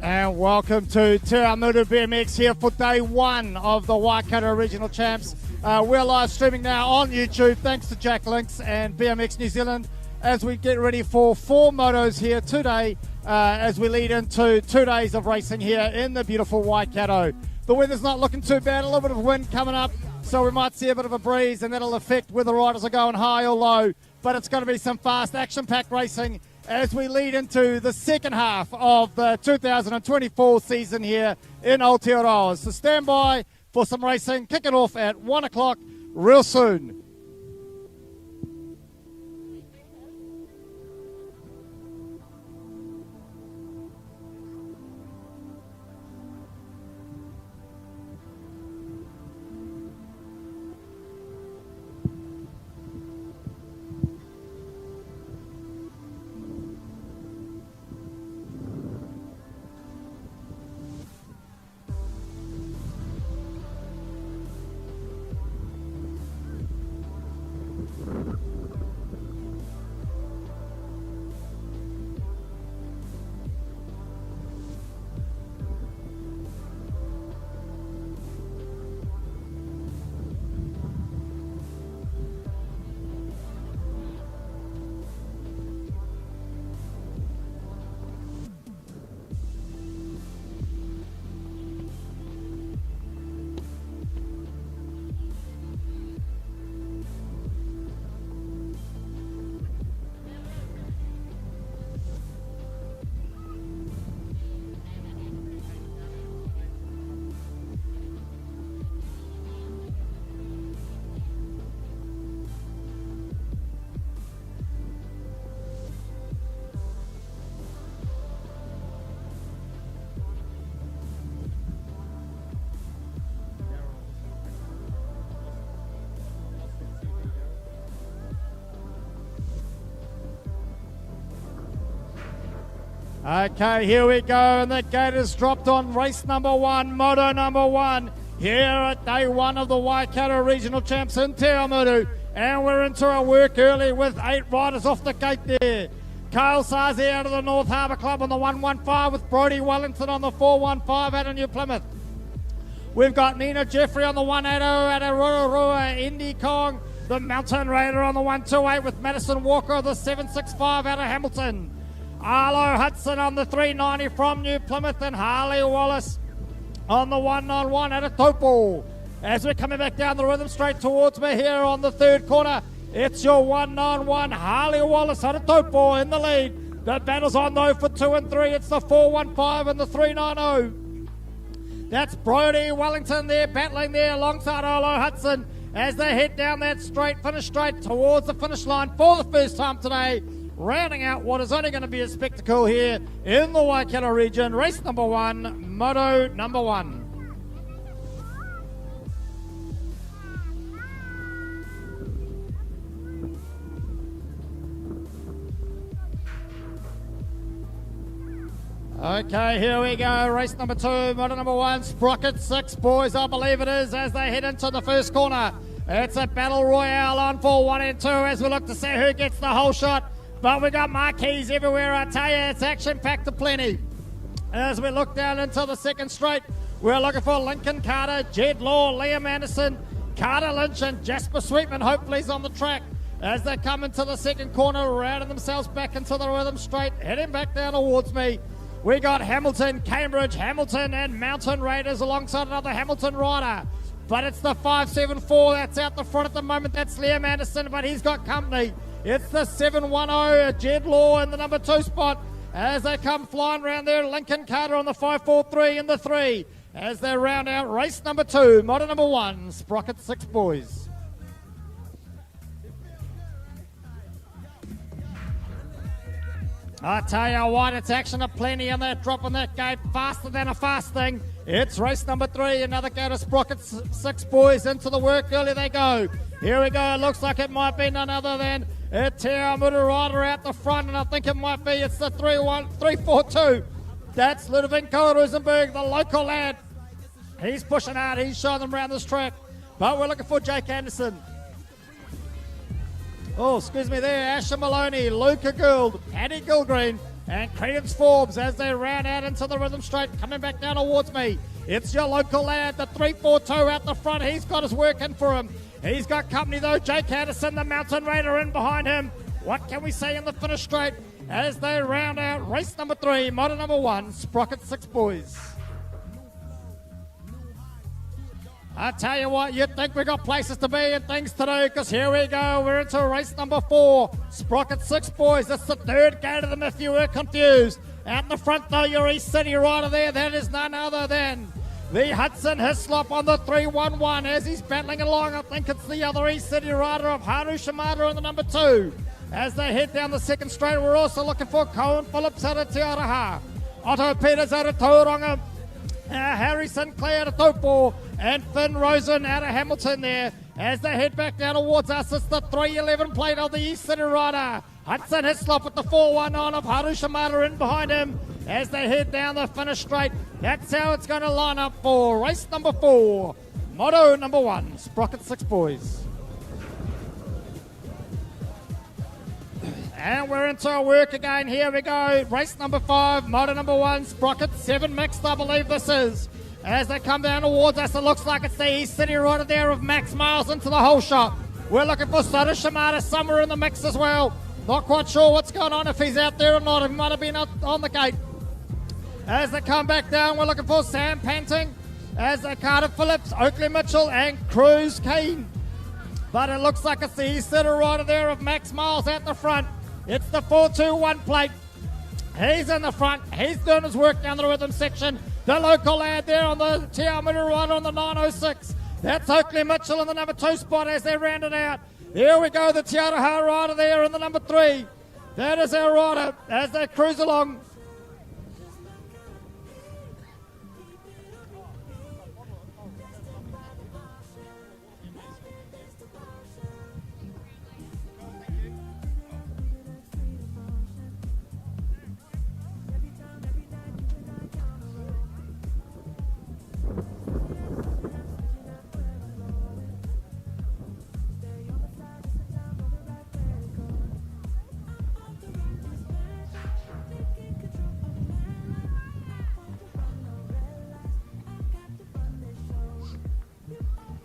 And welcome to Te Awamutu BMX here for day one of the Waikato Regional Champs. We're live streaming now on YouTube thanks to Jack Links and BMX New Zealand as we get ready for 4 motos here today as we lead into 2 days of racing here in the beautiful Waikato. The weather's not looking too bad, a little bit of wind coming up, so we might see a bit of a breeze and that'll affect whether riders are going high or low, but it's going to be some fast action-packed racing as we lead into the second half of the 2024 season here in Aotearoa. So stand by for some racing, kick it off at 1 o'clock real soon. Okay, here we go, and the gate is dropped on race number 1, moto number 1, here at day 1 of the Waikato Regional Champs in Te Awamutu. And we're into our work early with 8 riders off the gate there. Kyle Sazi out of the North Harbour Club on the 115 with Brodie Wellington on the 415 out of New Plymouth. We've got Nina Jeffrey on the 180 out of Rororua, Indy Kong. The Mountain Raider on the 128 with Madison Walker on the 765 out of Hamilton. Arlo Hudson on the 390 from New Plymouth, and Harley Wallace on the 191 out of Taupo. As we're coming back down the rhythm straight towards me here on the third corner, it's your 191 Harley Wallace out of Taupo in the lead. The battle's on though for 2 and 3. It's the 415 and the 390. That's Brodie Wellington there battling there alongside Arlo Hudson as they head down that finish straight towards the finish line for the first time today, rounding out what is only going to be a spectacle here in the Waikato region. Race number 1, moto number 1. Okay, here we go. Race number 2, moto number 1, Sprocket 6 boys, I believe it is, as they head into the first corner. It's a battle royale on for 1 and 2 as we look to see who gets the whole shot. But we got marquees everywhere, I tell you, it's action-packed to plenty. As we look down into the second straight, we're looking for Lincoln Carter, Jed Law, Liam Anderson, Carter Lynch, and Jasper Sweetman. Hopefully he's on the track as they come into the second corner, rounding themselves back into the rhythm straight, heading back down towards me. We got Hamilton, Cambridge, Hamilton, and Mountain Raiders alongside another Hamilton rider. But it's the 574 that's out the front at the moment. That's Liam Anderson, but he's got company. It's the 710, Jed Law in the number 2 spot as they come flying around there. Lincoln Carter on the 543 in the 3 as they round out race number 2, moto number 1, Sprocket 6 boys. I tell you what, it's action aplenty and they're dropping that gate faster than a fast thing. It's race number 3, another gate of Sprocket 6 boys into the work. Early they go. Here we go. It looks like it might be none other than a Te Awamutu rider out the front, and I think it might be. It's the 342. That's Ludovico Rosenberg, the local lad. He's pushing out. He's showing them around this track. But we're looking for Jake Anderson. Oh, excuse me there. Asher Maloney, Luca Gould, Paddy Gilgreen, and Credence Forbes as they round out into the rhythm straight, coming back down towards me. It's your local lad, the 342 out the front. He's got his work in for him. He's got company though. Jake Addison, the Mountain Raider, in behind him. What can we say in the finish straight as they round out race number 3, Moto number 1, Sprocket 6 boys. I tell you what, you'd think we got places to be and things to do, because here we go. We're into race number 4, Sprocket 6 boys. That's the third gate of them if you were confused. Out in the front though, your East City rider there. That is none other than the Hudson Hislop on the 311 as he's battling along. I think it's the other East City rider of Haru Shimada on the number 2. As they head down the second straight, we're also looking for Cohen Phillips out of Te Araha, Otto Peters out of Tauranga, Harry Sinclair out of Taupo, and Finn Rosen out of Hamilton there. As they head back down towards us, it's the 311 plate of the East City rider, Hudson Hislop with the 419 of Haru Shimada in behind him. As they head down the finish straight, that's how it's going to line up for race number 4, Moto number 1, Sprocket 6 boys. And we're into our work again. Here we go. Race number 5, Moto number 1, Sprocket 7 mixed, I believe this is. As they come down towards us, it looks like it's the East City rider there of Max Miles into the whole shot. We're looking for Soda Shimada somewhere in the mix as well. Not quite sure what's going on, if he's out there or not. He might have been on the gate. As they come back down, we're looking for Sam Panting, as they Carter Phillips, Oakley Mitchell, and Cruz Kane. But it looks like it's the East City rider there of Max Miles at the front. It's the 421 plate. He's in the front. He's doing his work down the rhythm section. The local lad there on the Te Awamutu rider on the 906. That's Oakley Mitchell in the number 2 spot as they round it out. Here we go, the Te Araha rider there in the number 3. That is our rider as they cruise along.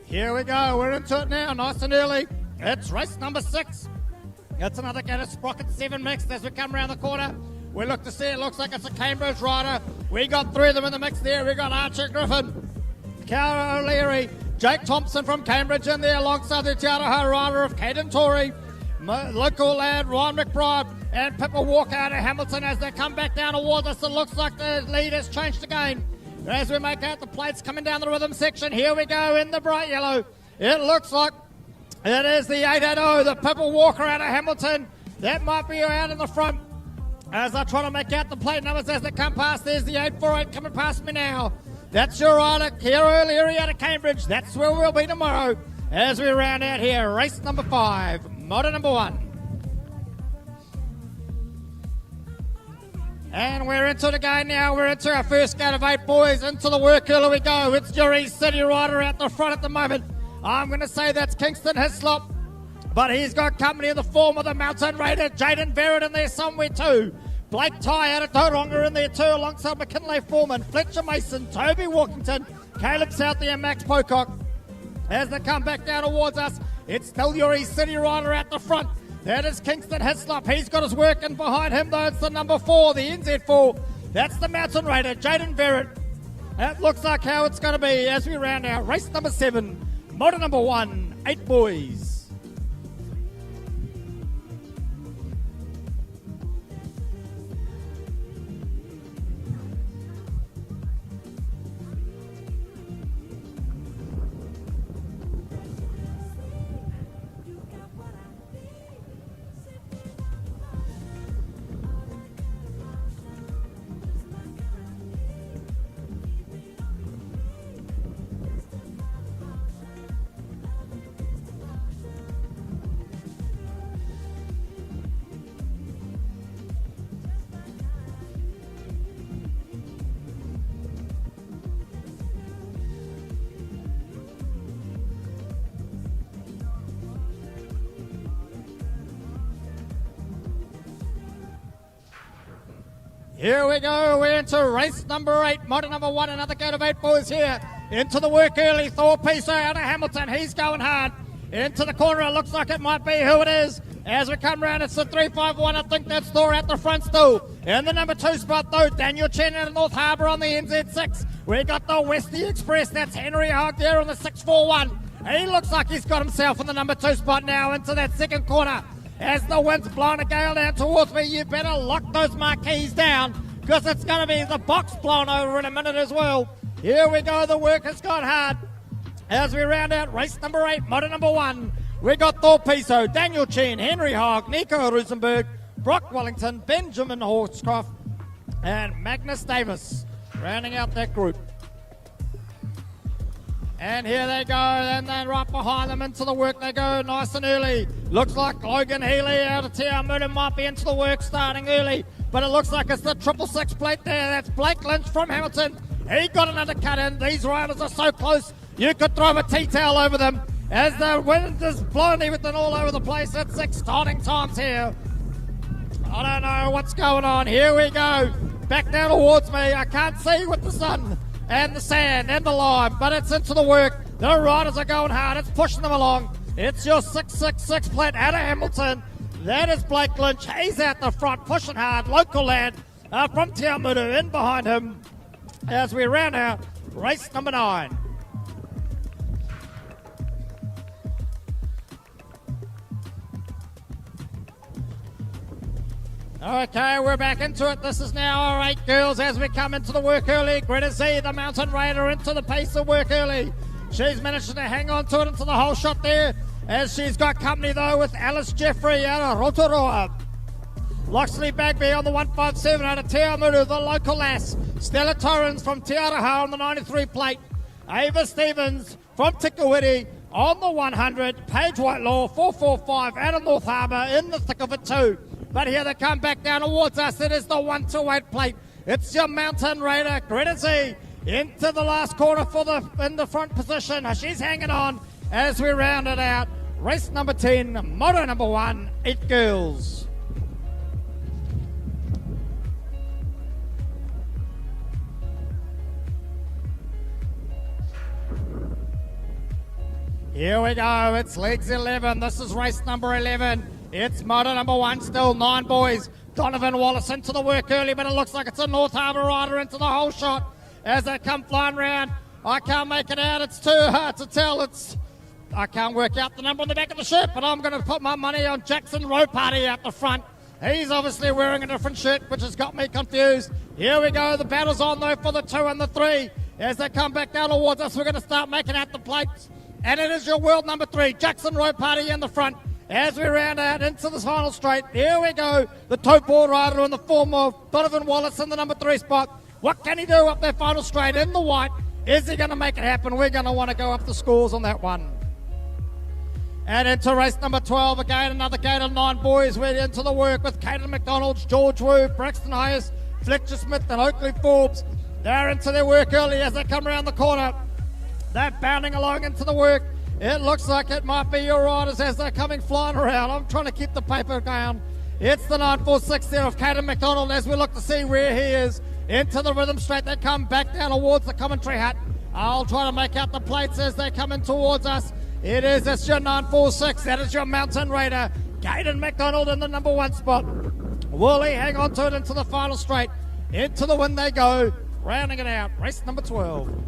Here we go, we're into it now, nice and early. It's race number 6. It's another gate of Sprocket 7 mixed as we come around the corner. We look to see, it looks like it's a Cambridge rider. We got 3 of them in the mix there. We got Archer Griffin, Cara O'Leary, Jake Thompson from Cambridge in there alongside the Te Araha rider of Caden Torrey, local lad Ryan McBride, and Pippa Walker out of Hamilton as they come back down towards us. It looks like the lead has changed again. As we make out the plates coming down the rhythm section, here we go in the bright yellow. It looks like it is the 880, the Pippa Walker out of Hamilton. That might be out in the front. As I try to make out the plate numbers as they come past, there's the 848 coming past me now. That's your rider, Kira O'Leary out of Cambridge. That's where we'll be tomorrow as we round out here. Race number 5, Moto number 1. And we're into it again now. We're into our first gate of 8 boys. Into the work early we go. It's your East City rider out the front at the moment. I'm going to say that's Kingston Hislop. But he's got company in the form of the Mountain Raider, Jaden Verrett in there somewhere too. Blake Ty out of Tauranga in there too, alongside McKinley Foreman, Fletcher Mason, Toby Walkington, Caleb Southey and Max Pocock. As they come back down towards us, it's still your East City rider out the front. That is Kingston Hislop. He's got his work in behind him though. It's the number 4, the NZ4. That's the Mountain Raider, Jaden Verrett. That looks like how it's going to be as we round out race number 7, Moto number 1, 8 boys. Here we go. We're into race number 8. Moto number 1. Another gate of 8 boys here. Into the work early. Thor Piso out of Hamilton. He's going hard. Into the corner. It looks like it might be who it is. As we come round, it's the 351. I think that's Thor at the front still. In the number 2 spot, though, Daniel Chen out of North Harbour on the NZ6. We got the Westie Express. That's Henry Hogg there on the 641. He looks like he's got himself in the number 2 spot now into that second corner. As the wind's blowing a gale down towards me, you better lock those marquees down because it's going to be the box blown over in a minute as well. Here we go. The work has gone hard. As we round out race number 8, Moto number 1. We got Thor Piso, Daniel Chen, Henry Hogg, Nico Rosenberg, Brock Wellington, Benjamin Horscroft, and Magnus Davis rounding out that group. And here they go, and then right behind them into the work they go nice and early. Looks like Logan Healy out of Te Awamutu might be into the work starting early, but it looks like it's the 666 plate there. That's Blake Lynch from Hamilton. He got an undercut in. These riders are so close, you could throw a tea towel over them as the wind is blowing everything all over the place. It's exciting times here. I don't know what's going on. Here we go. Back down towards me. I can't see with the sun and the sand and the lime, but it's into the work. The riders are going hard. It's pushing them along. It's your 666 plate out of Hamilton. That is Blake Lynch. He's out the front, pushing hard. Local lad from Te Awamutu in behind him as we round out race number 9. Okay, we're back into it. This is now our 8 girls as we come into the work early. Greta Z, the Mountain Raider, into the pace of work early. She's managed to hang on to it into the whole shot there as she's got company, though, with Alice Jeffrey out of Rotorua. Loxley Bagby on the 157 out of Te Awamutu, the local lass. Stella Torrens from Te Araha on the 93 plate. Ava Stevens from Tikawiti on the 100. Paige Whitelaw, 445 out of North Harbour in the thick of it too. But here they come back down towards us. It is the 128 plate. It's your Mountain Raider, Greta Z, into the last quarter in the front position. She's hanging on as we round it out. Race number 10, Moto number 1, 8 girls. Here we go. It's legs 11. This is race number 11. It's Moto number 1 still, 9 boys. Donovan Wallace into the work early, but it looks like it's a North Harbour rider into the whole shot as they come flying round. I can't make it out. It's too hard to tell. I can't work out the number on the back of the shirt, but I'm going to put my money on Jackson Road Party out the front. He's obviously wearing a different shirt, which has got me confused. Here we go. The battle's on, though, for the 2 and the 3. As they come back down towards us, we're going to start making out the plates. And it is your world number 3, Jackson Road Party in the front. As we round out into the final straight, here we go. The tote ball rider in the form of Donovan Wallace in the number 3 spot. What can he do up that final straight in the white? Is he going to make it happen? We're going to want to go up the scores on that one. And into race number 12, again, another gate of 9 boys. We're into the work with Caden McDonald, George Wu, Braxton Hayes, Fletcher Smith, and Oakley Forbes. They're into their work early as they come around the corner. They're bounding along into the work. It looks like it might be your riders as they're coming flying around. I'm trying to keep the paper down. It's the 946 there of Caden McDonald as we look to see where he is. Into the rhythm straight. They come back down towards the commentary hut. I'll try to make out the plates as they come in towards us. It's your 946. That is your Mountain Raider. Caden McDonald in the number 1 spot. Will he hang on to it into the final straight? Into the wind they go. Rounding it out. Race number 12.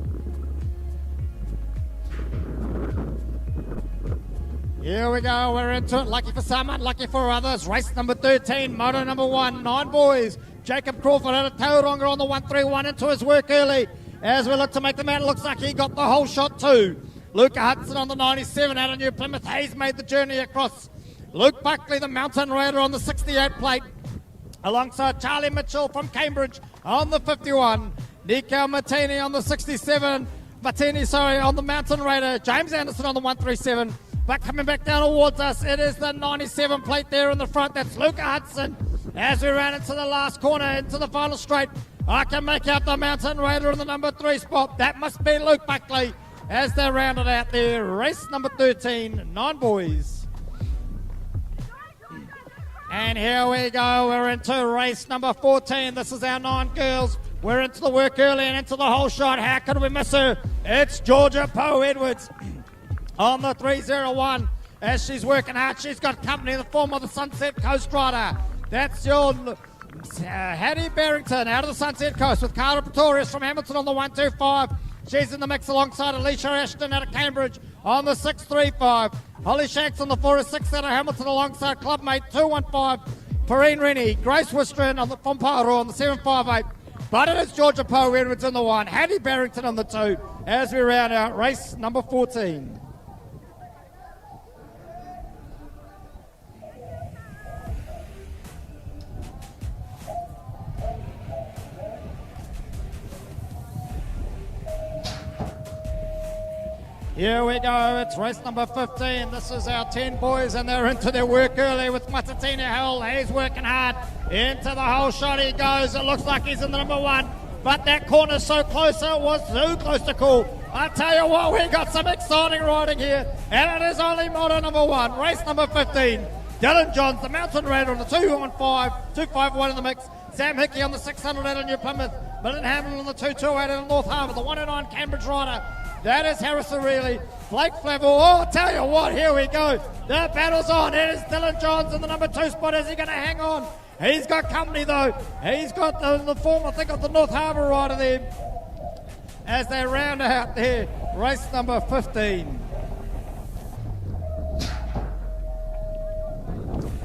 Here we go, we're into it. Lucky for some, unlucky for others. Race number 13, Moto number 1, 9 boys. Jacob Crawford out of Tauranga on the 131 into his work early. As we look to make them out, it looks like he got the whole shot too. Luca Hudson on the 97 out of New Plymouth. Hayes made the journey across. Luke Buckley, the Mountain Raider on the 68 plate. Alongside Charlie Mitchell from Cambridge on the 51. Nico Martini on the 67. On the Mountain Raider. James Anderson on the 137. But coming back down towards us, it is the 97 plate there in the front. That's Luca Hudson. As we ran into the last corner, into the final straight, I can make out the Mountain Raider in the number 3 spot. That must be Luke Buckley as they rounded out there. Race number 13, 9 boys. And here we go. We're into race number 14. This is our 9 girls. We're into the work early and into the whole shot. How could we miss her? It's Georgia Poe Edwards on the 301. As she's working hard, she's got company in the form of the Sunset Coast Rider. That's your Hattie Barrington out of the Sunset Coast with Cara Pretorius from Hamilton on the 125. She's in the mix alongside Alicia Ashton out of Cambridge on the 635. Holly Shanks on the 406 out of Hamilton alongside clubmate 215. Perrine Rennie, Grace Wistron on the from Paru on the 758. But it is Georgia Poe Edwards in the 1, Hattie Barrington on the 2 as we round out race number 14. Here we go, it's race number 15. This is our 10 boys and they're into their work early with Matatina Hill. He's working hard. Into the whole shot he goes. It looks like he's in the number 1. But that corner's so close, it was too close to call. I tell you what, we got some exciting riding here. And it is only Moto number 1, race number 15. Dylan Johns, the Mountain Raider on the 251 in the mix. Sam Hickey on the 600 out of New Plymouth. Millen Hamlin on the 228 out of North Harbour. The 109 Cambridge Rider. That is Harris O'Reilly, Blake Flavel. Oh, I'll tell you what, here we go. The battle's on. It is Dylan Johns in the number 2 spot. Is he going to hang on? He's got company, though. He's got the form, I think, of the North Harbour rider there as they round out there. Race number 15.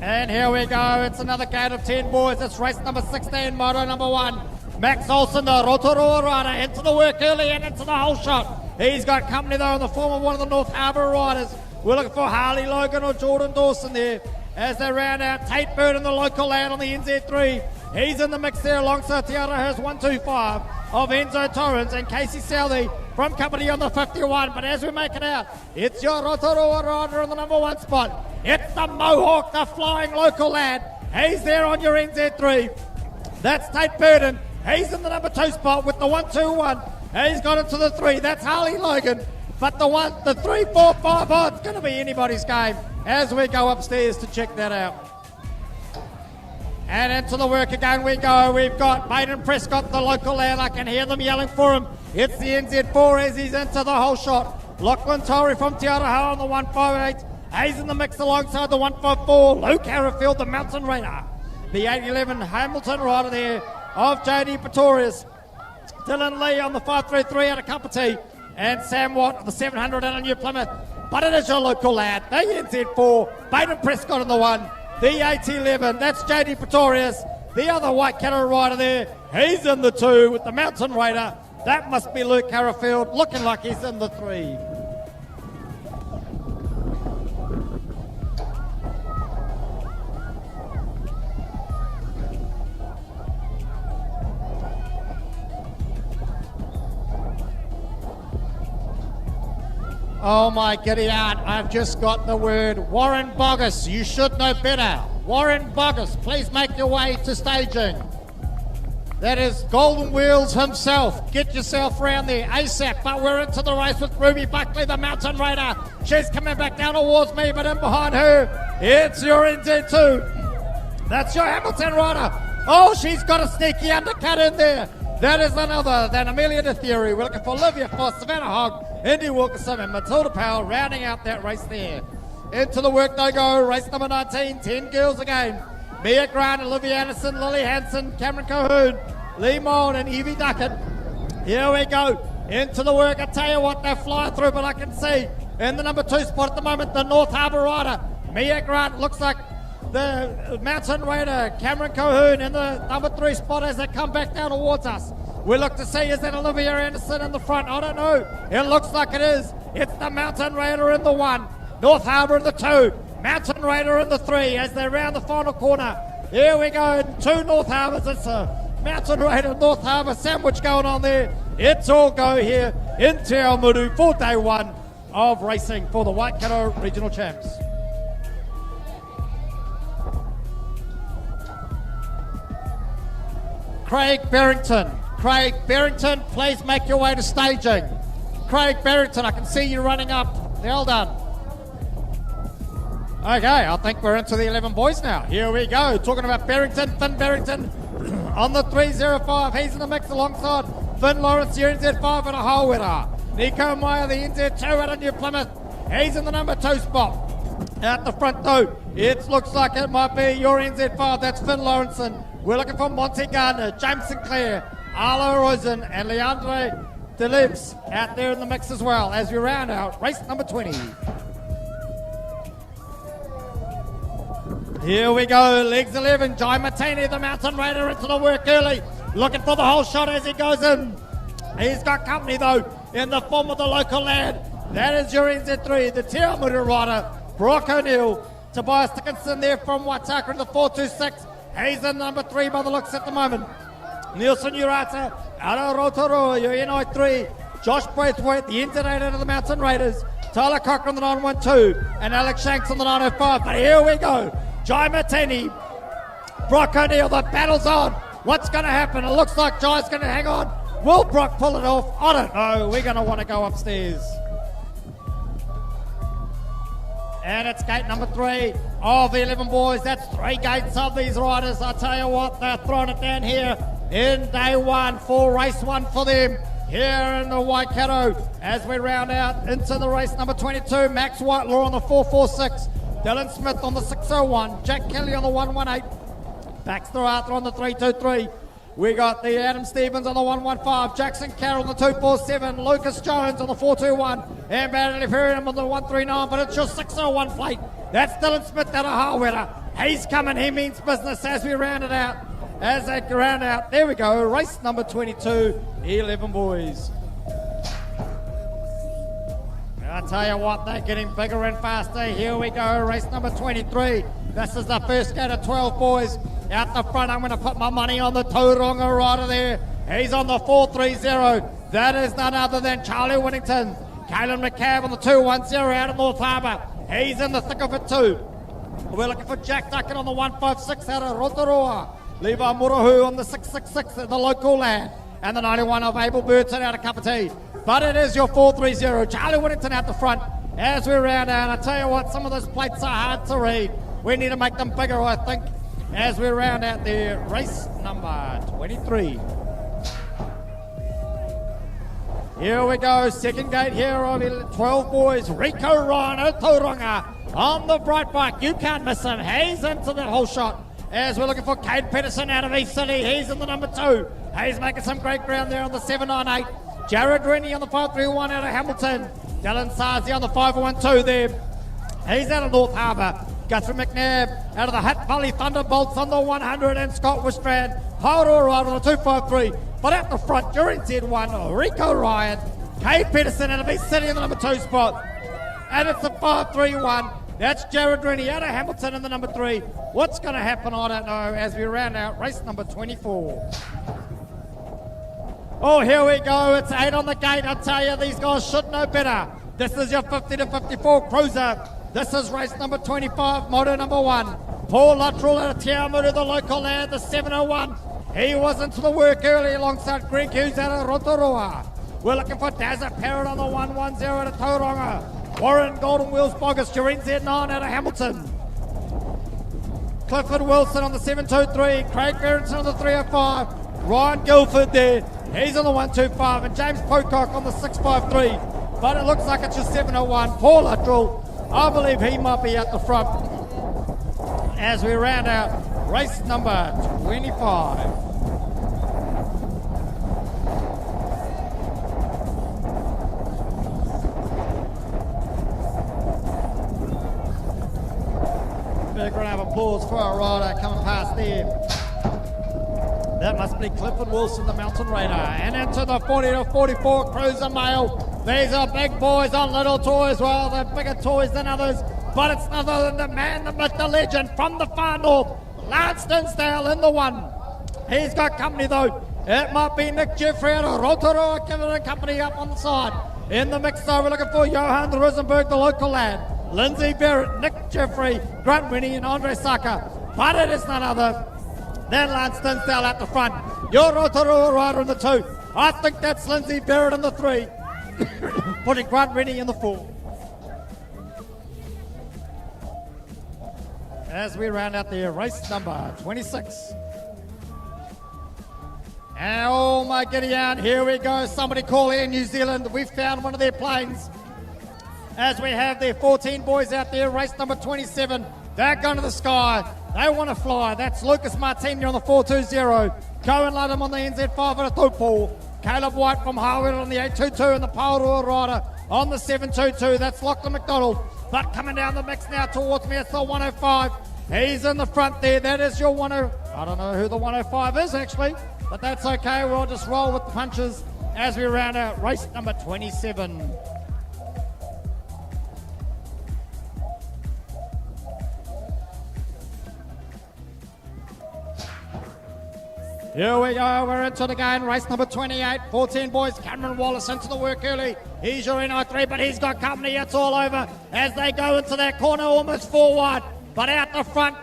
And here we go. It's another gate of 10 boys. It's race number 16, Moto number 1. Max Olsen, the Rotorua rider, into the work early and into the whole shot. He's got company though in the form of one of the North Harbour riders. We're looking for Harley Logan or Jordan Dawson there as they round out Tate Bird in the local lad on the NZ3. He's in the mix there alongside Tiara Hurst 125 of Enzo Torrens and Casey Southey from company on the 51. But as we make it out, it's your Rotorua rider in the number 1 spot. It's the Mohawk, the flying local lad. He's there on your NZ3. That's Tate Burden. He's in the number 2 spot with the 121. He's got into the 3. That's Harley Logan. But the 3, 4, 5, oh, it's going to be anybody's game as we go upstairs to check that out. And into the work again we go. We've got Baden Prescott, the local lad. I can hear them yelling for him. It's the NZ4 as he's into the whole shot. Lachlan Torrey from Te Araha on the 158. He's in the mix alongside the 154. Luke Harrifield, the Mountain Raider. The 811 Hamilton rider there of JD Pretorius. Dylan Lee on the 533 out of Kapiti. And Sam Watt, the 700 out of New Plymouth. But it is your local lad, the NZ4. Baden Prescott on the 1. The 811, that's JD Pretorius. The other Waikato rider there, he's in the 2 with the Mountain Raider. That must be Luke Harrifield, looking like he's in the 3. Oh my giddy aunt, I've just got the word. Warren Boggess, you should know better. Warren Boggess, please make your way to staging. That is Golden Wheels himself. Get yourself round there ASAP. But we're into the race with Ruby Buckley, the Mountain Raider. She's coming back down towards me, but in behind her, it's your NZ2. That's your Hamilton rider. Oh, she's got a sneaky undercut in there. That is none other than Amelia De Theory. We're looking for Olivia Foss, Savannah Hogg, Indy Wilkinson and Matilda Powell rounding out that race there. Into the work they go, race number 19, 10 girls again. Mia Grant, Olivia Anderson, Lily Hanson, Cameron Cahoon, Lee Mould and Evie Duckett. Here we go, into the work. I tell you what, they're flying through, but I can see in the number 2 spot at the moment, the North Harbour rider. Mia Grant looks like the Mountain Raider, Cameron Cahoon in the number 3 spot as they come back down towards us. We look to see, is that Olivia Anderson in the front? I don't know. It looks like it is. It's the Mountain Raider in the 1, North Harbour in the 2, Mountain Raider in the 3 as they round the final corner. Here we go, 2 North Harbours. It's a Mountain Raider, North Harbour sandwich going on there. It's all go here in Te Awamutu for day 1 of racing for the Waikato Regional Champs. Craig Barrington, please make your way to staging. Craig Barrington, I can see you running up. Well done. Okay, I think we're into the 11 boys now. Here we go. Talking about Barrington, Finn Barrington on the 305. He's in the mix alongside Finn Lawrence, your NZ5 and a Hawera. Nico Meyer, the NZ2 out of New Plymouth. He's in the number 2 spot. Out the front though, it looks like it might be your NZ5. That's Finn Lawrence. We're looking for Monty Gardner, James Sinclair, Arlo Rosen, and Leandre Delibes out there in the mix as well as we round out race number 20. Here we go, legs 11, Jai Matini, the Mountain Raider, into the work early, looking for the whole shot as he goes in. He's got company though, in the form of the local lad. That is your NZ3, the Te Awamutu rider, Brock O'Neill. Tobias Dickinson there from Waitaka in the 426. He's in number 3 by the looks at the moment. Nielsen Urata, out of Rotorua, your NI3. Josh Braithwaite, the NZ8 out of the Mountain Raiders. Tyler Cochran on the 912, and Alex Shanks on the 905. But here we go. Jai Matini, Brock O'Neill, the battle's on. What's going to happen? It looks like Jai's going to hang on. Will Brock pull it off? I don't know. We're going to want to go upstairs. And it's gate number 3 of the 11 boys. That's 3 gates of these riders. I tell you what, they're throwing it down here in day 1 for race 1 for them here in the Waikato as we round out into the race number 22. Max Whitelaw on the 446. Dylan Smith on the 601, Jack Kelly on the 118, Baxter Arthur on the 323. We got the Adam Stevens on the 115, Jackson Carroll on the 247, Lucas Jones on the 421, and Bradley Ferrium on the 139, but it's your 601 plate. That's Dylan Smith out of Harweda. He's coming, he means business as we round it out. As they round out, there we go, race number 22, 11 boys. I tell you what, they're getting bigger and faster. Here we go, race number 23. This is the first gate of 12 boys. Out the front, I'm going to put my money on the Tauranga rider there. He's on the 430. That is none other than Charlie Whittington. Kalen McCabe on the 210 out of North Harbour. He's in the thick of it too. We're looking for Jack Duckett on the 156 out of Rotorua. Levi Murahu on the 666 at the local lad. And the 91 of Abel Burton out of Kapiti. But it is your 430. Charlie Whittington out the front as we round out. I tell you what, some of those plates are hard to read. We need to make them bigger, I think, as we round out the race number 23. Here we go, second gate here of 12 boys. Rico Ryan of Tauranga on the bright bike. You can't miss him. He's into the whole shot. As we're looking for Cade Peterson out of East City. He's in the number 2. He's making some great ground there on the 798. Jared Rennie on the 531 out of Hamilton. Dylan Sarzi on the 512 there. He's out of North Harbour. Guthrie McNabb out of the Hutt Valley Thunderbolts on the 100, and Scott Wistrand. Haurua right on the 253. But at the front, during Z1, Rico Ryan, Cade Peterson out of East City in the number 2 spot. And it's the 531. That's Jared Rennie out of Hamilton in the number 3. What's going to happen, I don't know, as we round out race number 24. Oh, here we go. It's 8 on the gate. I tell you, these guys should know better. This is your 50 to 54 cruiser. This is race number 25, Moto number 1. Paul Luttrell out of Te Awamutu, the local lad, the 701. He was into the work early alongside Greg Hughes out of Rotorua. We're looking for Dazza Parrott on the 110 out of Tauranga. Warren Golden Wheels Bogus, your NZ9 out of Hamilton. Clifford Wilson on the 723. Craig Barrington on the 305. Ryan Guilford there. He's on the 125. And James Pocock on the 653. But it looks like it's your 701. Paul Luttrell. I believe he might be at the front as we round out race number 25. Big round of applause for our rider coming past there. That must be Clifford Wilson, the Mountain Raider. And into the 40 to 44 Cruiser Male. These are big boys on little toys. Well, they're bigger toys than others. But it's none other than the man, the myth, the legend from the far north. Lance Dinsdale in the 1. He's got company though. It might be Nick Jeffrey out of Rotorua giving a company up on the side. In the mix though, we're looking for Johan Rosenberg, the local lad. Lindsay Barrett, Nick Jeffrey, Grant Winnie and Andre Saka. But it is none other than Lance Dinsdale at the front. Your Rotorua rider in the 2. I think that's Lindsay Barrett in the 3. Putting Grant Rennie in the 4. as we round out the race number 26. And oh my giddy aunt, here we go. Somebody call Air New Zealand. We've found one of their planes. As we have their 14 boys out there, race number 27. They're going to the sky. They want to fly. That's Lucas Martini on the 420. Cohen Ludham on the NZ5 at a Tupou. Caleb White from Harwood on the 822 and the Paurua Rider on the 722. That's Lachlan McDonald. But coming down the mix now towards me, it's the 105. He's in the front there. That is your 10. I don't know who the 105 is actually, but that's okay. We'll just roll with the punches as we round out race number 27. Here we go, we're into it again, race number 28, 14 boys, Cameron Wallace into the work early. He's your NI3, but he's got company, it's all over as they go into that corner, almost 4 wide. But out the front,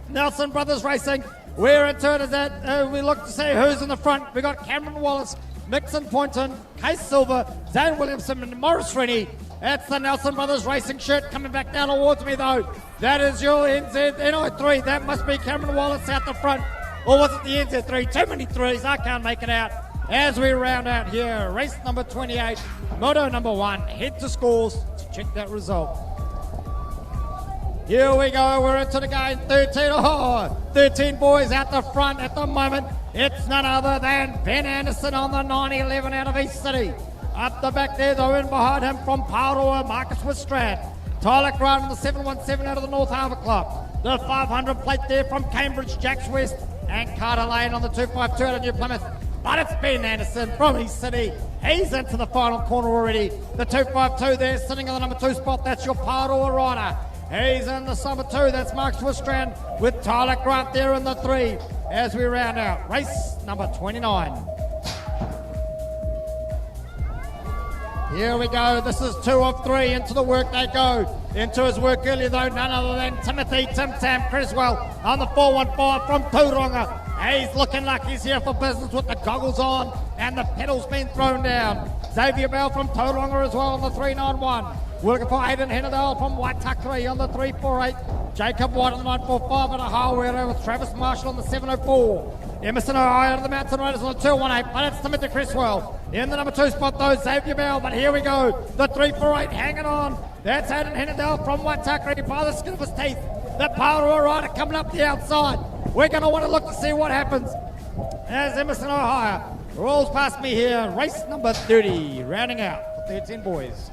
Nelson Brothers Racing, we're into it as that, we look to see who's in the front. We got Cameron Wallace, Nixon Poynton, Case Silver, Zane Williamson and Morris Rennie. That's the Nelson Brothers Racing shirt coming back down towards me though. That is your NI3, that must be Cameron Wallace out the front. Or was it the NZ3? Too many threes, I can't make it out. As we round out here, race number 28, Moto number 1, head to scores to check that result. Here we go, we're into the game, 13 boys out the front at the moment. It's none other than Ben Anderson on the 911 out of East City. Up the back there though, in behind him from Paurua, Marcus Wistrad. Tyler Grant on the 717 out of the North Harbour Club. The 500 plate there from Cambridge, Jacks West. And Carter Lane on the 252 out of New Plymouth. But it's Ben Anderson from East City. He's into the final corner already. The 252 there sitting on the number 2 spot. That's your Paurua Rider. He's in the number 2. That's Mark Swistrand with Tyler Grant there in the 3. As we round out race number 29. Here we go. This is 2 of 3. Into the work they go. Into his work early though, none other than Timothy Tim Tam Creswell on the 415 from Tauranga. He's looking like he's here for business with the goggles on and the pedals being thrown down. Xavier Bell from Tauranga as well on the 391. We're looking for Aidan Hennadale from Waitakere on the 348. Jacob White on the 945 and a Harwood with Travis Marshall on the 704. Emerson Ohio of the Mountain Riders on the 218, but it's Timothy Creswell. In the number 2 spot though, Xavier Bell, but here we go. The 348 hanging on. That's Aidan Hennadale from Waitakere by the skin of his teeth. The Paurua Rider coming up the outside. We're going to want to look to see what happens as Emerson Ohio rolls past me here. Race number 30, rounding out for 13 boys.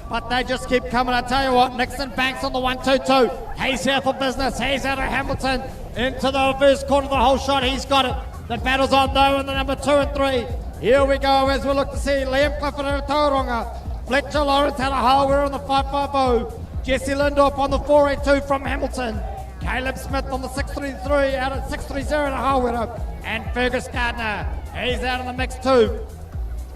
But they just keep coming. I tell you what, Nixon Banks on the 122. He's here for business. He's out of Hamilton into the first quarter of the whole shot. He's got it. The battle's on though in the number 2 and 3. Here we go as we look to see Liam Clifford out of Tauranga. Fletcher Lawrence out of Harwood on the 550. Jesse Lindorf on the 482 from Hamilton. Caleb Smith on the 633 out of 630 out of Harwood. And Fergus Gardner. He's out of the mix too.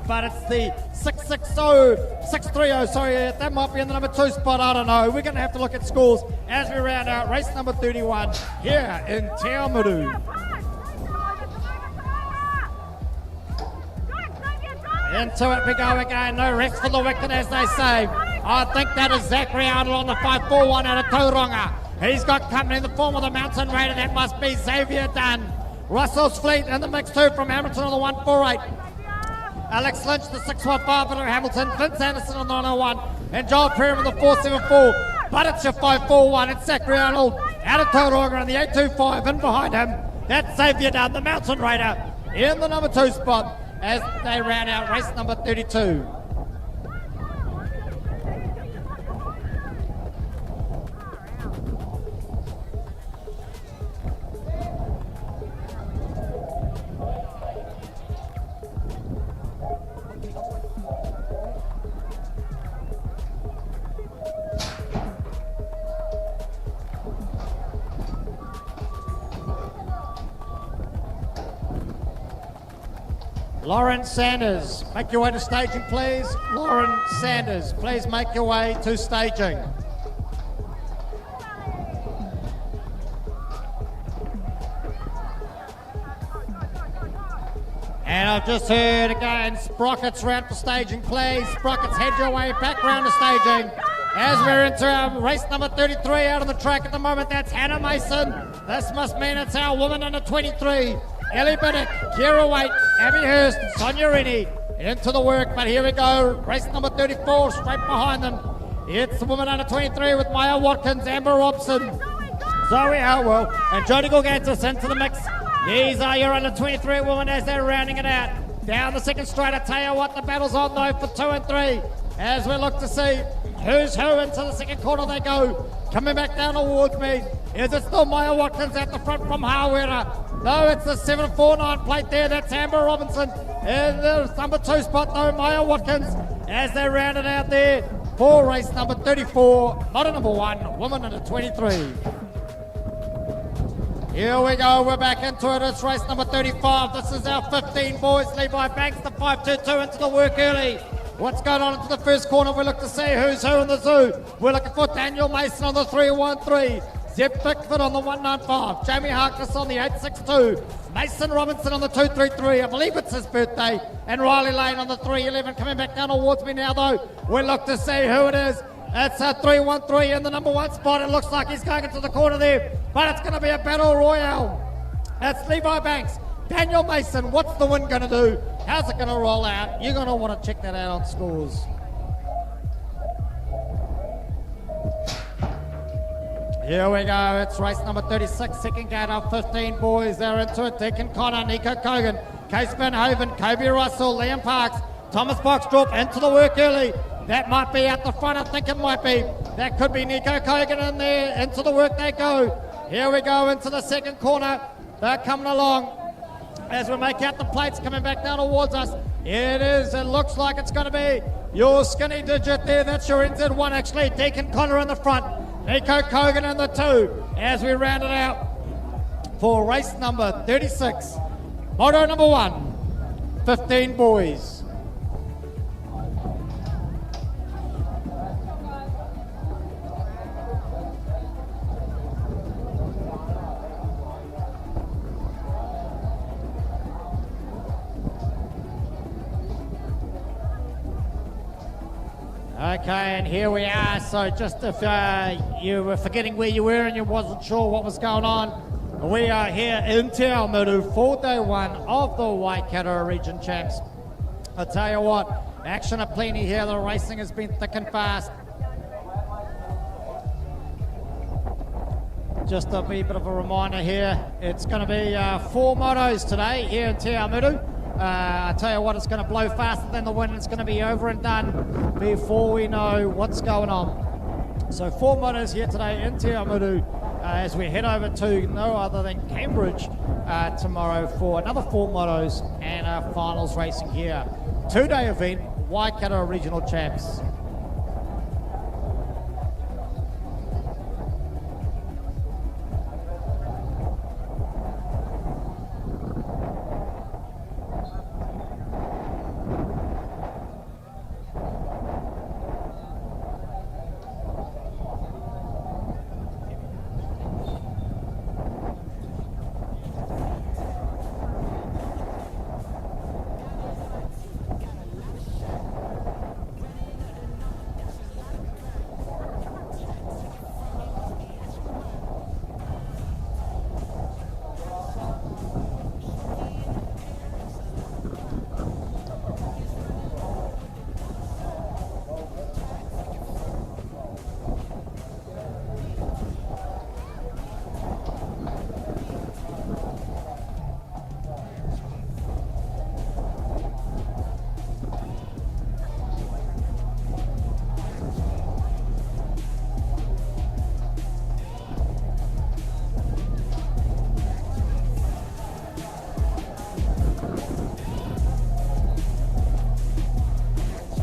But it's the 630, sorry, that might be in the number 2 spot, I don't know. We're going to have to look at scores as we round out race number 31 here in Te Awamutu. Into it we go again, no rest for the wicked as they say. I think that is Zachary Arnold on the 541 out of Tauranga. He's got company in the form of the Mountain Raider, that must be Xavier Dunn. Russell's Fleet in the mix too from Hamilton on the 148. Alex Lynch, the 615 out of Hamilton, Vince Anderson on the 901, and Joel Perry on the 474. But it's your 541, it's Zachary Arnold out of Tauranga on the 825, and behind him, that's Xavier Dunn, the Mountain Raider, in the number 2 spot as they round out race number 32. Lauren Sanders, make your way to staging, please. Lauren Sanders, please make your way to staging. And I've just heard again, Sprockets round for staging, please. Sprockets, head your way back round to staging. as we're into our race number 33 out on the track at the moment. That's Hannah Mason. This must mean it's our woman under 23. Ellie Biddick, Kira Waite, Abby Hurst, Sonia Rennie into the work. But here we go. Race number 34 straight behind them. It's the woman under 23 with Maya Watkins, Amber Robson, Zoe Howell, and Jodie Gorgantis into the mix. These are your under 23 women as they're rounding it out. Down the second straight, I tell you what, the battle's on though for 2 and 3. As we look to see who's who into the second quarter they go. Coming back down towards me. Is it still Maya Watkins at the front from Hawera? No, it's the 749 plate there. That's Amber Robinson in the number 2 spot though, Maya Watkins, as they round it out there for race number 34, Moto number 1, woman under 23. Here we go, we're back into it. It's race number 35. This is our 15 boys. Levi Banks, the 522 into the work early. What's going on into the first corner? We look to see who's who in the zoo. We're looking for Daniel Mason on the 313. Zeb Pickford on the 195. Jamie Harkness on the 862. Mason Robinson on the 233. I believe it's his birthday. And Riley Lane on the 311. Coming back down towards me now though. We look to see who it is. It's a 313 in the number 1 spot. It looks like he's going into the corner there. But it's going to be a battle royale. That's Levi Banks. Daniel Mason, what's the win going to do? How's it going to roll out? You're going to want to check that out on scores. Here we go. It's race number 36. Second gate of 15 boys. They're into it. Deacon Connor, Nico Cogan, Case Van Haven, Kobe Russell, Liam Parks, Thomas Boxdorp into the work early. That might be at the front. I think it might be. That could be Nico Cogan in there. Into the work they go. Here we go into the second corner. They're coming along as we make out the plates coming back down towards us. It is. It looks like it's going to be your skinny digit there. That's your NZ1 actually. Deacon Connor in the front. Nico Cogan in the 2 as we round it out for race number 36. Moto number 1. 15 boys. Okay, and here we are. So just if you were forgetting where you were and you wasn't sure what was going on, we are here in Te Awamutu for day 1 of the Waikato Region Champs. I tell you what, action aplenty here. The racing has been thick and fast. Just a wee bit of a reminder here. It's going to be 4 motos today here in Te Awamutu. I tell you what, it's going to blow faster than the wind. It's going to be over and done before we know what's going on. So 4 motos here today in Te Awamutu as we head over to no other than Cambridge tomorrow for another 4 motos and finals racing here. 2-day event, Waikato Regional Champs.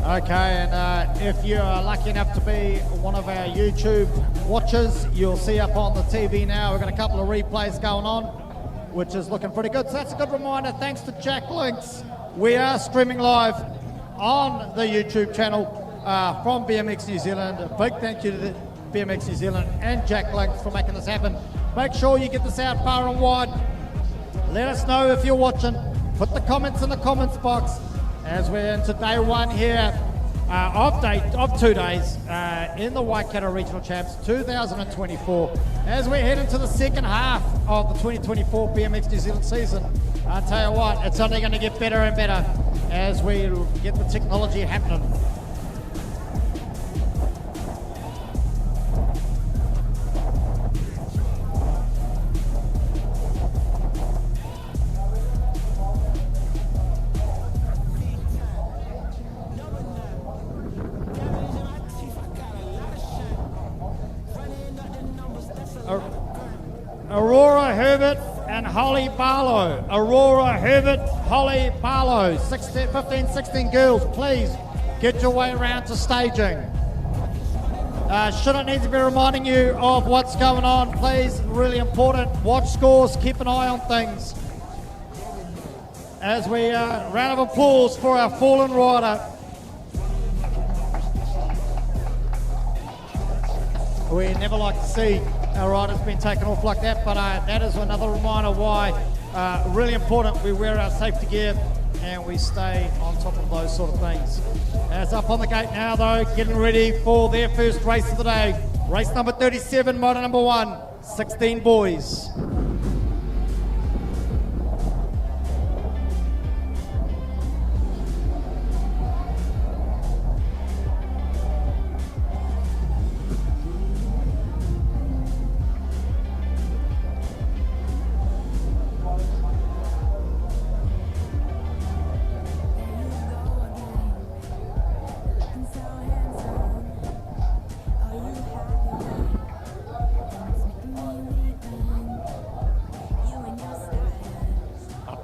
Okay, and if you're lucky enough to be one of our YouTube watchers, you'll see up on the TV now, we've got a couple of replays going on, which is looking pretty good. So that's a good reminder. Thanks to Jack Links. We are streaming live on the YouTube channel from BMX New Zealand. A big thank you to the BMX New Zealand and Jack Links for making this happen. Make sure you get this out far and wide. Let us know if you're watching. Put the comments in the comments box as we're into day 1 here of 2 days in the Waikato Regional Champs 2024. As we head into the second half of the 2024 BMX New Zealand season, I tell you what, it's only going to get better and better as we get the technology happening. Aurora Herbert and Holly Barlow. Aurora Herbert, Holly Barlow. 15, 16 girls, please get your way around to staging. Shouldn't need to be reminding you of what's going on, please. Really important. Watch scores, keep an eye on things. As we round of applause for our fallen rider. We never like to see our riders being taken off like that, but that is another reminder why really important we wear our safety gear and we stay on top of those sort of things. As up on the gate now though, getting ready for their first race of the day. Race number 37, motor number 1, 16 boys.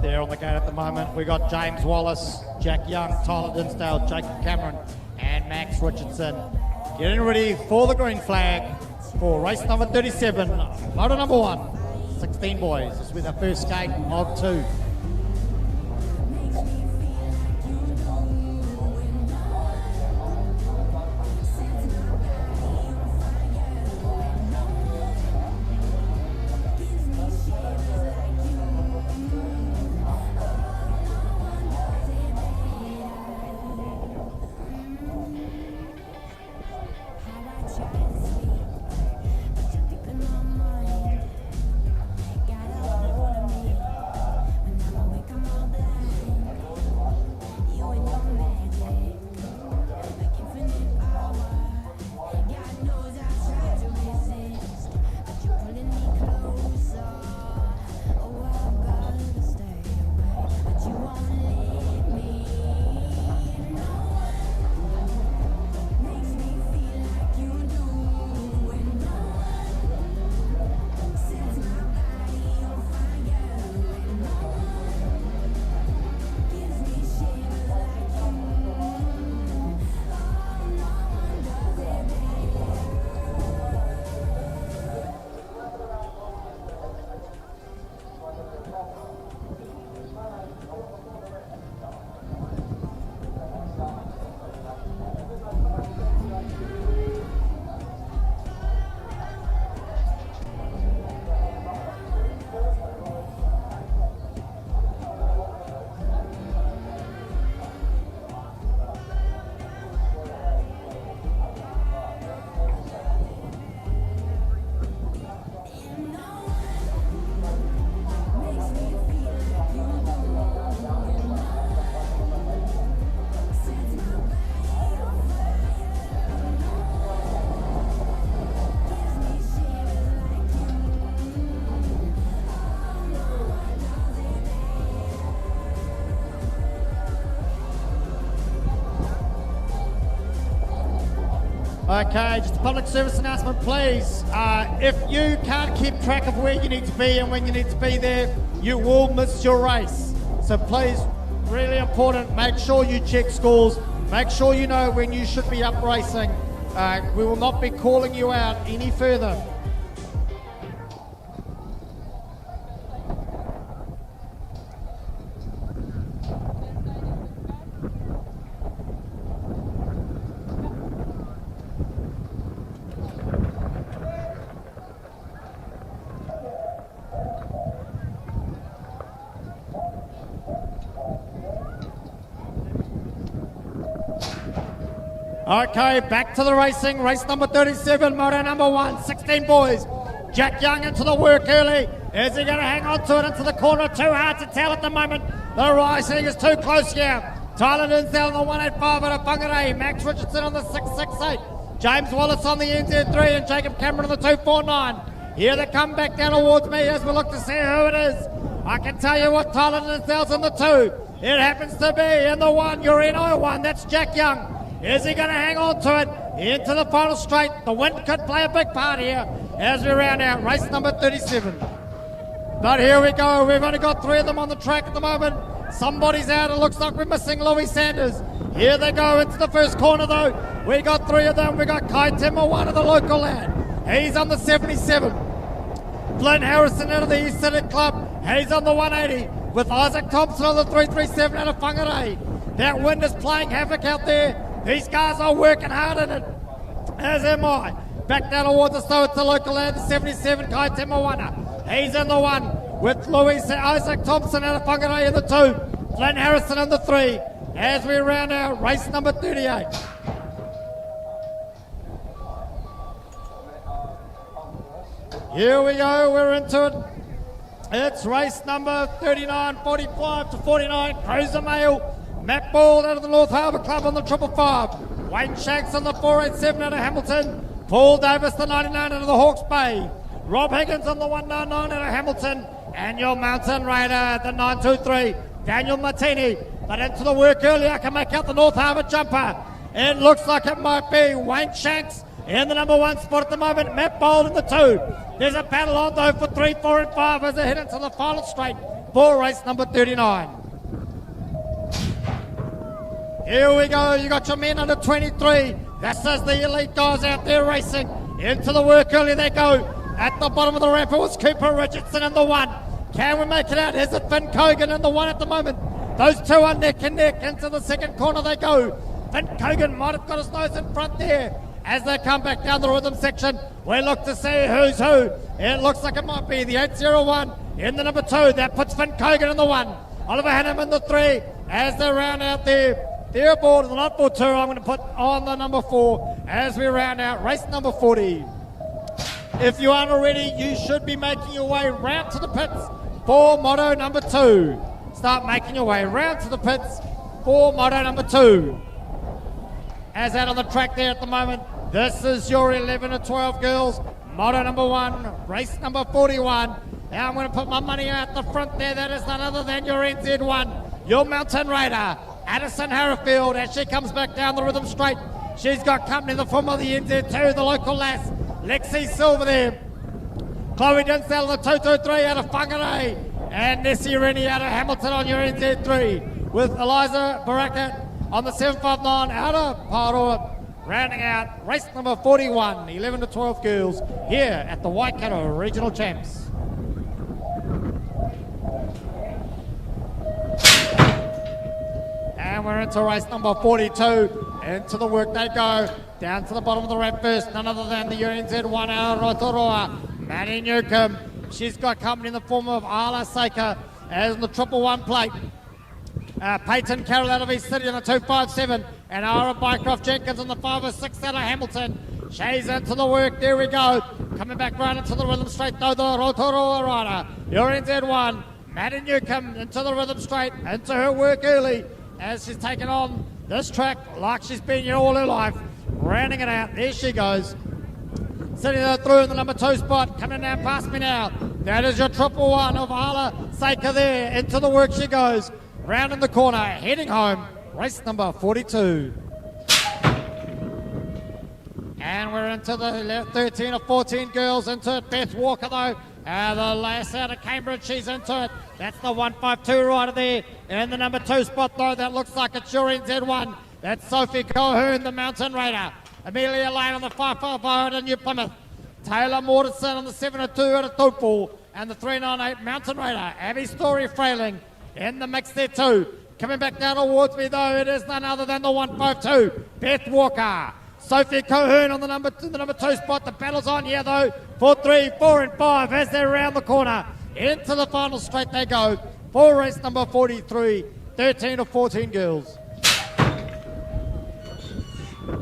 There on the gate at the moment, we got James Wallace, Jack Young, Tyler Dinsdale, Jacob Cameron, and Max Richardson getting ready for the green flag for race number 37, motor number 1, 16 boys. This will be the first gate of 2. Okay, just a public service announcement, please. If you can't keep track of where you need to be and when you need to be there, you will miss your race. So please, really important, make sure you check scores. Make sure you know when you should be up racing. We will not be calling you out any further. Okay, back to the racing. Race number 37, moto number 1, 16 boys. Jack Young into the work early. Is he going to hang on to it into the corner? Too hard to tell at the moment. The rising is too close here. Tyler Dinsdale on the 185 at a Whangarei. Max Richardson on the 668. James Wallace on the NZ3 and Jacob Cameron on the 249. Here they come back down towards me as we look to see who it is. I can tell you what, Tyler Dinsdale's in the 2. It happens to be in the 1. You're in 01. That's Jack Young. Is he going to hang on to it into the final straight? The wind could play a big part here as we round out race number 37. But here we go. We've only got 3 of them on the track at the moment. Somebody's out. It looks like we're missing Louis Sanders. Here they go into the first corner though. We got 3 of them. We got Kai Timmer, one of the local lad. He's on the 77. Flynn Harrison out of the East City Club. He's on the 180 with Isaac Thompson on the 337 out of Whangarei. That wind is playing havoc out there. These guys are working hard in it, as am I. Back down towards us though, it's the local lad, the 77, Kai Temawana. He's in the 1 with Isaac Thompson out of Whangarei in the 2. Flynn Harrison in the 3 as we round out race number 38. Here we go, we're into it. It's race number 39, 45 to 49, Cruiser Mail. Matt Ball out of the North Harbour Club on the 555. Wayne Shanks on the 487 out of Hamilton. Paul Davis, the 99 out of the Hawke's Bay. Rob Higgins on the 199 out of Hamilton. And your Mountain Raider, the 923, Daniel Martini. But into the work early, I can make out the North Harbour jumper. It looks like it might be Wayne Shanks in the number 1 spot at the moment. Matt Bold in the 2. There's a battle on though for 3, 4 and 5 as they head into the final straight for race number 39. Here we go, you got your men under 23. This is the elite guys out there racing. Into the work early they go. At the bottom of the ramp it was Cooper Richardson in the 1. Can we make it out? Is it Finn Cogan in the 1 at the moment? Those 2 are neck and neck. Into the second corner they go. Finn Cogan might have got his nose in front there. As they come back down the rhythm section, we look to see who's who. It looks like it might be the 801 in the number 2. That puts Finn Cogan in the 1. Oliver Hannum in the 3 as they round out there. They're aboard the not for 2. I'm going to put on the number 4 as we round out race number 40. If you aren't already, you should be making your way round to the pits for moto number 2. Start making your way round to the pits for moto number 2. As out on the track there at the moment, this is your 11 to 12 girls. Moto number 1, race number 41. Now I'm going to put my money out the front there. That is none other than your NZ1, your Mountain Raider. Addison Harrifield as she comes back down the rhythm straight. She's got company in the form of the NZ2, the local lass, Lexi Silver there. Chloe Dinsdale on the 223 out of Whangarei. And Nessie Rennie out of Hamilton on your NZ3. With Eliza Baraka on the 759 out of Paroa. Rounding out race number 41, 11 to 12 girls here at the Waikato Regional Champs. And we're into race number 42. Into the work they go. Down to the bottom of the ramp first. None other than the UNZ1 out of Rotorua. Maddie Newcomb. She's got company in the form of Ala Seika as the 111 plate. Peyton Carroll out of East City on the 257. And Ara Bycroft Jenkins on the 506 out of Hamilton. She's into the work. There we go. Coming back right into the rhythm straight though. The Rotorua rider. UNZ1. Maddie Newcomb into the rhythm straight. Into her work early. As she's taken on this track like she's been here all her life. Rounding it out. There she goes. Sitting there through in the number 2 spot. Coming down past me now. That is your 111 of Ala Seika there. Into the work she goes. Rounding the corner. Heading home. Race number 42. And we're into the 13 or 14 girls into it. Beth Walker though. The lass out of Cambridge, she's into it. That's the 152 rider there. In the number 2 spot though, that looks like it's your NZ1. That's Sophie Colquhoun, the Mountain Raider. Amelia Lane on the 555 out of New Plymouth. Taylor Mortensen on the 702 out of Taupo. And the 398 Mountain Raider. Abby Story Frailing in the mix there too. Coming back down towards me though, it is none other than the 152. Beth Walker. Sophie Colquhoun on the number 2 spot. The battle's on here though for 3, 4 and 5 as they round the corner. Into the final straight they go for race number 43, 13 to 14 girls.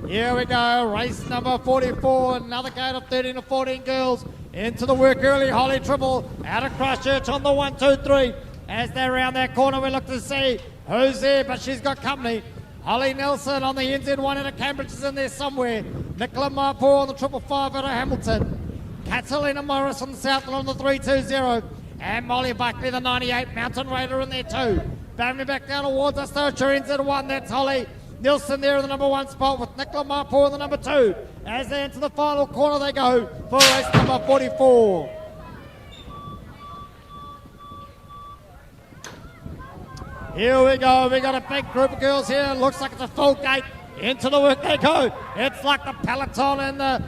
Here we go, race number 44, another gate of 13 to 14 girls. Into the work early, Holly Triple out of Christchurch on the 1, 2, 3. As they're around that corner, we look to see who's there, but she's got company. Holly Nelson on the NZ1 out of Cambridge is in there somewhere. Nicola Marpour on the 555 out of Hamilton. Catalina Morris on the Southland on the 320. And Molly Buckley, the 98 Mountain Raider in there too. Bounding back down towards us though, NZ1, that's Holly Nelson there in the number 1 spot with Nicola Marpour in the number 2. As they enter the final corner they go for race number 44. Here we go, we got a big group of girls here. Looks like it's a full gate. Into the work they go. It's like the peloton in the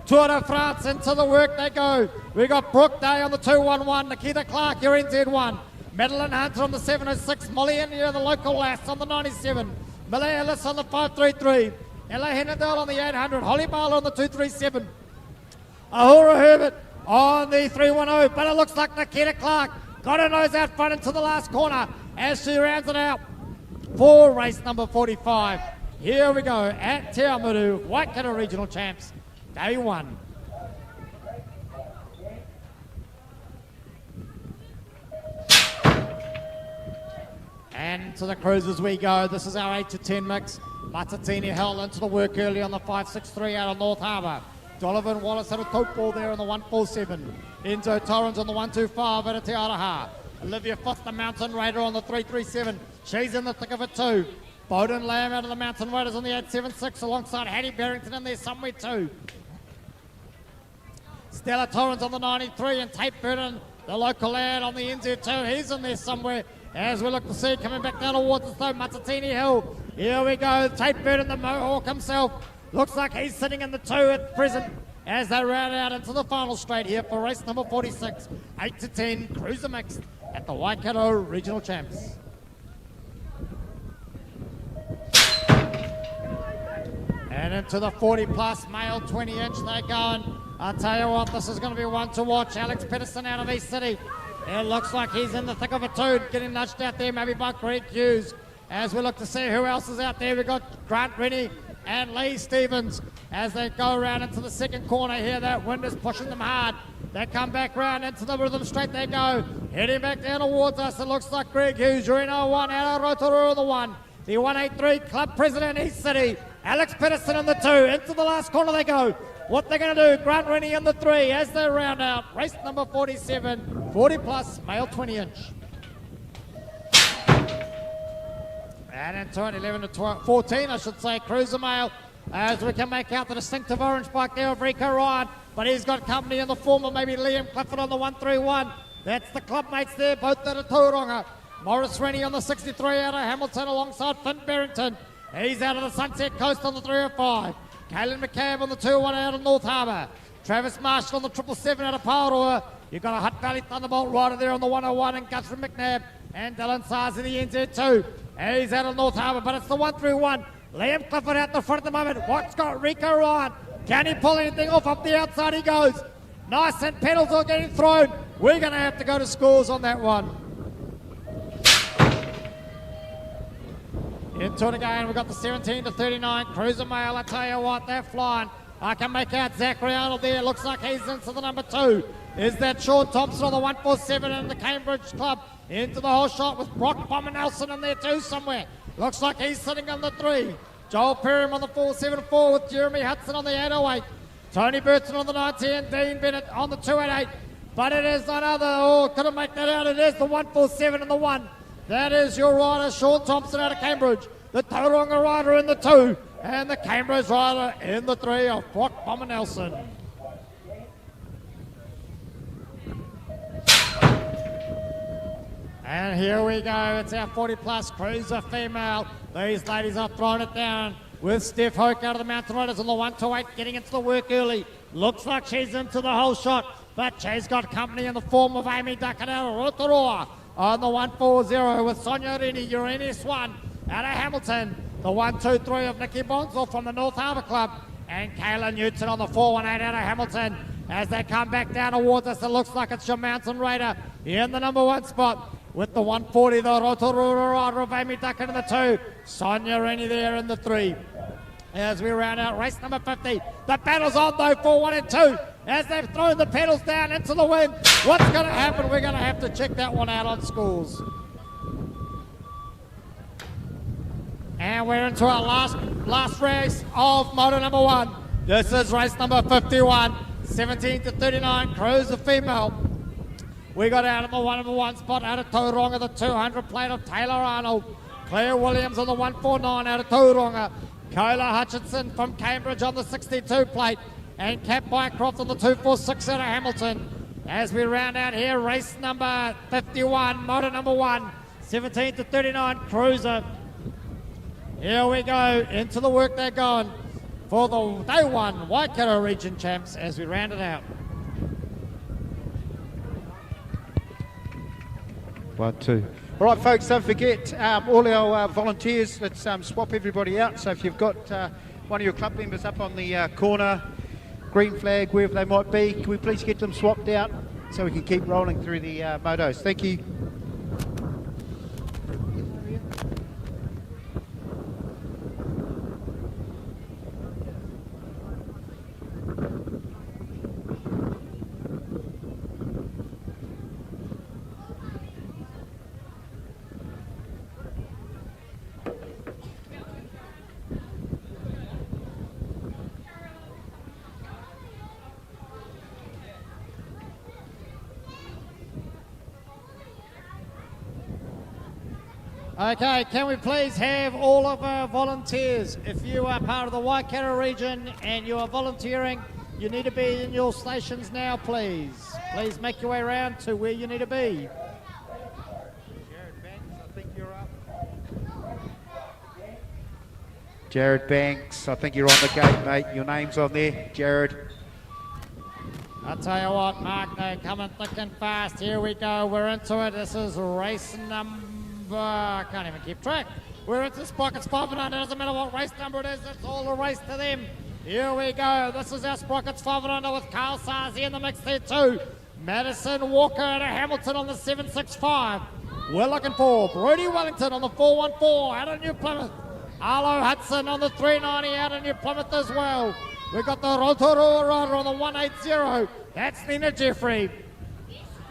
Tour de France. Into the work they go. We got Brooke Day on the 211. Nikita Clark, your NZ1. Madeline Hunter on the 706. Molly India, the local lass, on the 97. Millie Ellis on the 533. Ella Hennendale on the 800. Holly Barlow on the 237. Ahura Herbert on the 310. But it looks like Nikita Clark got her nose out front into the last corner as she rounds it out for race number 45. Here we go at Te Awamutu, Waikato Regional Champs, day 1. And to the cruisers we go. This is our 8 to 10 mix. Matatini held into the work early on the 563 out of North Harbour. Donovan Wallace had a tote ball there on the 147. Enzo Torrens on the 125 out of Te Araha. Olivia Foster, Mountain Raider on the 337. She's in the thick of it too. Bowden Lamb out of the Mountain Raiders on the 876 alongside Hattie Barrington in there somewhere too. Stella Torrens on the 93 and Tate Burton, the local lad on the NZ2. He's in there somewhere as we look to see coming back down towards us though. Matatini Hill. Here we go. Tate Burton, the Mohawk himself. Looks like he's sitting in the 2 at present as they round out into the final straight here for race number 46. 8 to 10 cruiser mixed at the Waikato Regional Champs. And into the 40 plus male 20 inch they're going. I'll tell you what, this is going to be one to watch. Alex Pedersen out of East City. It looks like he's in the thick of it too, getting nudged out there maybe by Greg Hughes. As we look to see who else is out there, we've got Grant Rennie and Lee Stevens as they go around into the second corner here. That wind is pushing them hard. They come back round into the rhythm straight they go. Heading back down towards us, it looks like Greg Hughes, Reno 1 out of Rotorua the 1. The 183 club president East City, Alex Pedersen in the 2. Into the last corner they go. What they're going to do, Grant Rennie in the 3 as they round out race number 47, 40 plus male 20 inch. And into it, 11 to 12, 14, I should say, cruiser male, as we can make out the distinctive orange bike there of Rico Ryan, but he's got company in the form of maybe Liam Clifford on the 131. That's the club mates there, both at a Tauranga. Morris Rennie on the 63 out of Hamilton alongside Finn Barrington. He's out of the Sunset Coast on the 305. Kaylin McCabe on the 2-1 out of North Harbour. Travis Marshall on the 777 out of Paoa. You've got a Hutt Valley Thunderbolt rider there on the 101 and Guthrie McNabb and Dylan Sars in the NZ2. He's out of North Harbour, but it's the 131. Liam Clifford out the front at the moment. What's got Rico Ryan? Can he pull anything off up the outside? He goes. Nice, and pedals are getting thrown. We're going to have to go to scores on that one. Into it again, we've got the 17 to 39 cruiser male. I tell you what, they're flying. I can make out Zachary Arnold there. Looks like he's into the number 2. Is that Sean Thompson on the 147 in the Cambridge Club? Into the whole shot with Brock Bomber Nelson in there too somewhere. Looks like he's sitting on the 3. Joel Perham on the 474 with Jeremy Hudson on the 808. Tony Burton on the 19, Dean Bennett on the 288. But it is none other, couldn't make that out. It is the 147 and the 1. That is your rider, Sean Thompson out of Cambridge. The Tauranga rider in the 2. And the Cambridge rider in the 3 of Brock Bomber Nelson. And here we go. It's our 40 plus cruiser female. These ladies are throwing it down with Steph Hoke out of the Mountain Riders on the 128, getting into the work early. Looks like she's into the whole shot, but she's got company in the form of Amy Duckett out of Rotorua on the 140 with Sonia Rini, Uranus 1 out of Hamilton. The 123 of Nikki Bonsall from the North Harbour Club, and Kayla Newton on the 418 out of Hamilton. As they come back down towards us, it looks like it's your Mountain Raider in the number 1 spot. With the 140, the Rotorua rider of Amy Duckett in the 2. Sonia Rennie there in the 3. as we round out race number 50. The battle's on though for 1 and 2 as they've thrown the pedals down into the wind. What's going to happen? We're going to have to check that one out on scores. And we're into our last race of Moto number 1. This is race number 51, 17 to 39, Cruiser female. We got out of the number one spot out of Tauranga, the 200 plate of Taylor Arnold. Claire Williams on the 149 out of Tauranga. Kola Hutchinson from Cambridge on the 62 plate. And Kat Bycroft on the 246 out of Hamilton. As we round out here, race number 51, Moto number 1, 17 to 39, Cruiser. Here we go, into the work they're going for the day 1 Waikato region champs as we round it out. 1, 2. All right, folks, don't forget all our volunteers. Let's swap everybody out. So if you've got one of your club members up on the corner, green flag, wherever they might be, can we please get them swapped out so we can keep rolling through the motos? Thank you. Okay, can we please have all of our volunteers? If you are part of the Waikato region and you are volunteering, you need to be in your stations now, please. Please make your way around to where you need to be. Jared Banks, I think you're up. Jared Banks, I think you're on the gate, mate. Your name's on there, Jared. I'll tell you what, Mark, they're coming thick and fast. Here we go, we're into it. This is race number... I can't even keep track. We're into Sprocket's 5 and under. Doesn't matter what race number it is, it's all a race to them. Here we go. This is our Sprocket's 5 and under with Carl Sarzi in the mix there too. Madison Walker out of Hamilton on the 765. We're looking for Brody Wellington on the 414 out of New Plymouth. Arlo Hudson on the 390 out of New Plymouth as well. We've got the Rotorua rider on the 180. That's Nina Jeffrey.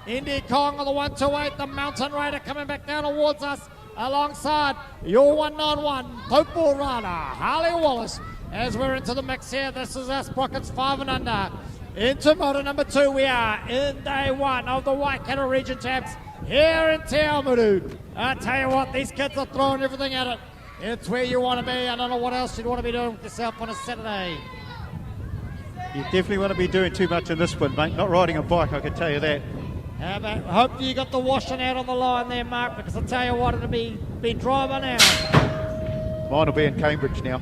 Indy Kong on the 128, the Mountain Raider coming back down towards us alongside your 191, Topol Rider, Harley Wallace. As we're into the mix here, this is our Sprockets 5 and under. Into Moto number 2, we are in day 1 of the Waikato region champs here in Te Awamutu. I tell you what, these kids are throwing everything at it. It's where you want to be. I don't know what else you'd want to be doing with yourself on a Saturday. You definitely want to be doing too much in this one, mate. Not riding a bike, I can tell you that. How about, hope you got the washing out on the line there, Mark, because I'll tell you what, it'll be dry by now. Mine will be in Cambridge now.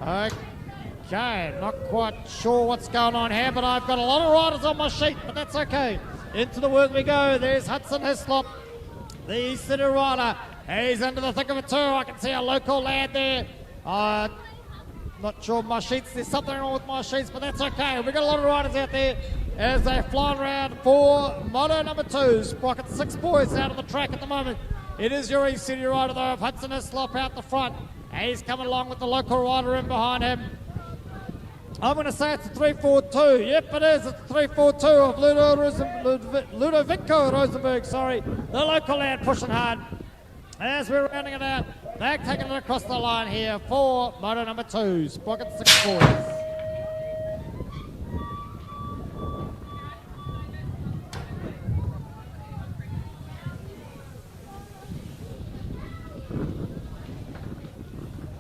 Okay, not quite sure what's going on here, but I've got a lot of riders on my sheet, but that's okay. Into the work we go. There's Hudson Hislop, the East City rider. He's into the thick of it too. I can see a local lad there. Not sure my sheets, there's something wrong with my sheets, but that's okay. We've got a lot of riders out there as they're flying around for Moto number 2. Sprocket 6 boys out on the track at the moment. It is your East City rider though of Hudson Hislop out the front. He's coming along with the local rider in behind him. I'm going to say it's a 342. Yep, it is. It's a 342 of Ludovico Rosenberg, sorry. The local lad pushing hard. As we're rounding it out, they're taking it across the line here for Moto number 2, Sprocket 6 boys.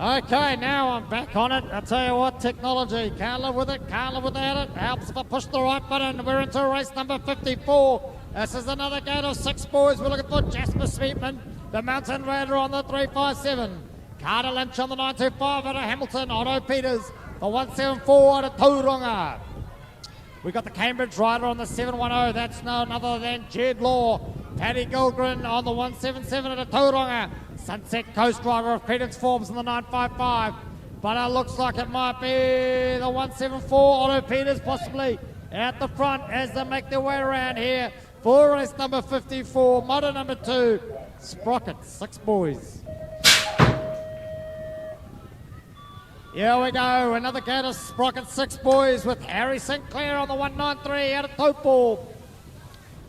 Okay, now I'm back on it. I'll tell you what, technology, can't live with it, can't live without it. Helps if I push the right button. We're into race number 54. This is another gate of 6 boys. We're looking for Jasper Sweetman, the Mountain Raider on the 357. Carter Lynch on the 925 out of Hamilton. Otto Peters, the 174 out of Tauranga. We got the Cambridge Rider on the 710. That's none other than Jed Law. Paddy Gilgren on the 177 out of Tauranga. Sunset Coast Rider of Credence Forms on the 955. But it looks like it might be the 174 Otto Peters possibly out the front as they make their way around here for race number 54, Moto number 2. Sprocket, 6 boys. Here we go, another gate of Sprocket 6 boys with Harry Sinclair on the 193 out of Taupo.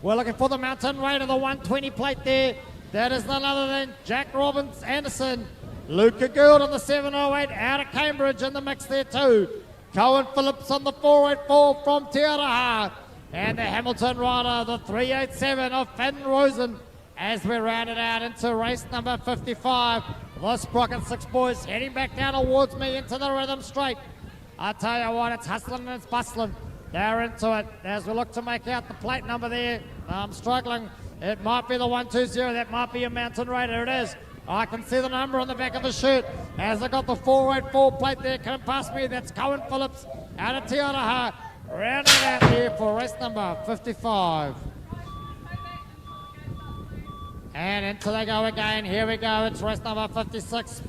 We're looking for the Mountain Raider, the 120 plate there. That is none other than Jack Robbins Anderson. Luca Gould on the 708 out of Cambridge in the mix there too. Cohen Phillips on the 484 from Te Araha. And the Hamilton Rider, the 387 of Finn Rosen. As we round it out into race number 55. The Sprocket 6 boys heading back down towards me into the rhythm straight. I tell you what, it's hustling and it's bustling. They're into it as we look to make out the plate number there. I'm struggling. It might be the 120. That might be a Mountain Raider. It is. I can see the number on the back of the shirt as I got the 484 plate there coming past me. That's Cohen Phillips out of Te Araha. Rounding it out here for race number 55. And into they go again. Here we go. It's race number 56.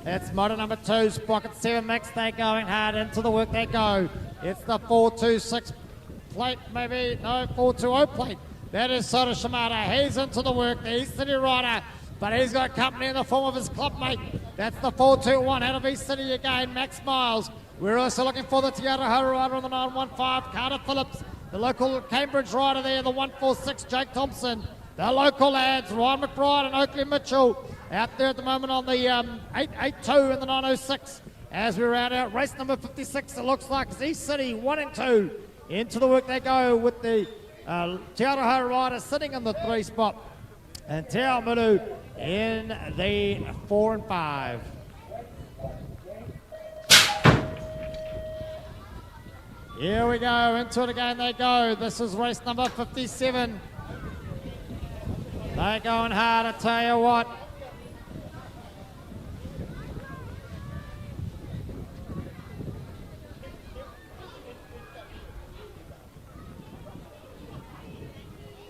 It's motor number 2, Sprocket 7 mix. They're going hard into the work they go. It's the 426 plate, maybe. No, 420 plate. That is Soda Shimada. He's into the work. The East City Rider. But he's got company in the form of his club mate. That's the 421 out of East City again. Max Miles. We're also looking for the Te Araha Rider on the 915. Carter Phillips. The local Cambridge Rider there. The 146, Jake Thompson. The local lads, Ryan McBride and Oakley Mitchell, out there at the moment on the 882 and the 906. As we round out race number 56, it looks like it's East City 1 and 2. Into the work they go with the Te Araha Rider sitting in the 3 spot. And Te Awamutu in the 4 and 5. Here we go, into it again they go. This is race number 57. They're going hard, I tell you what.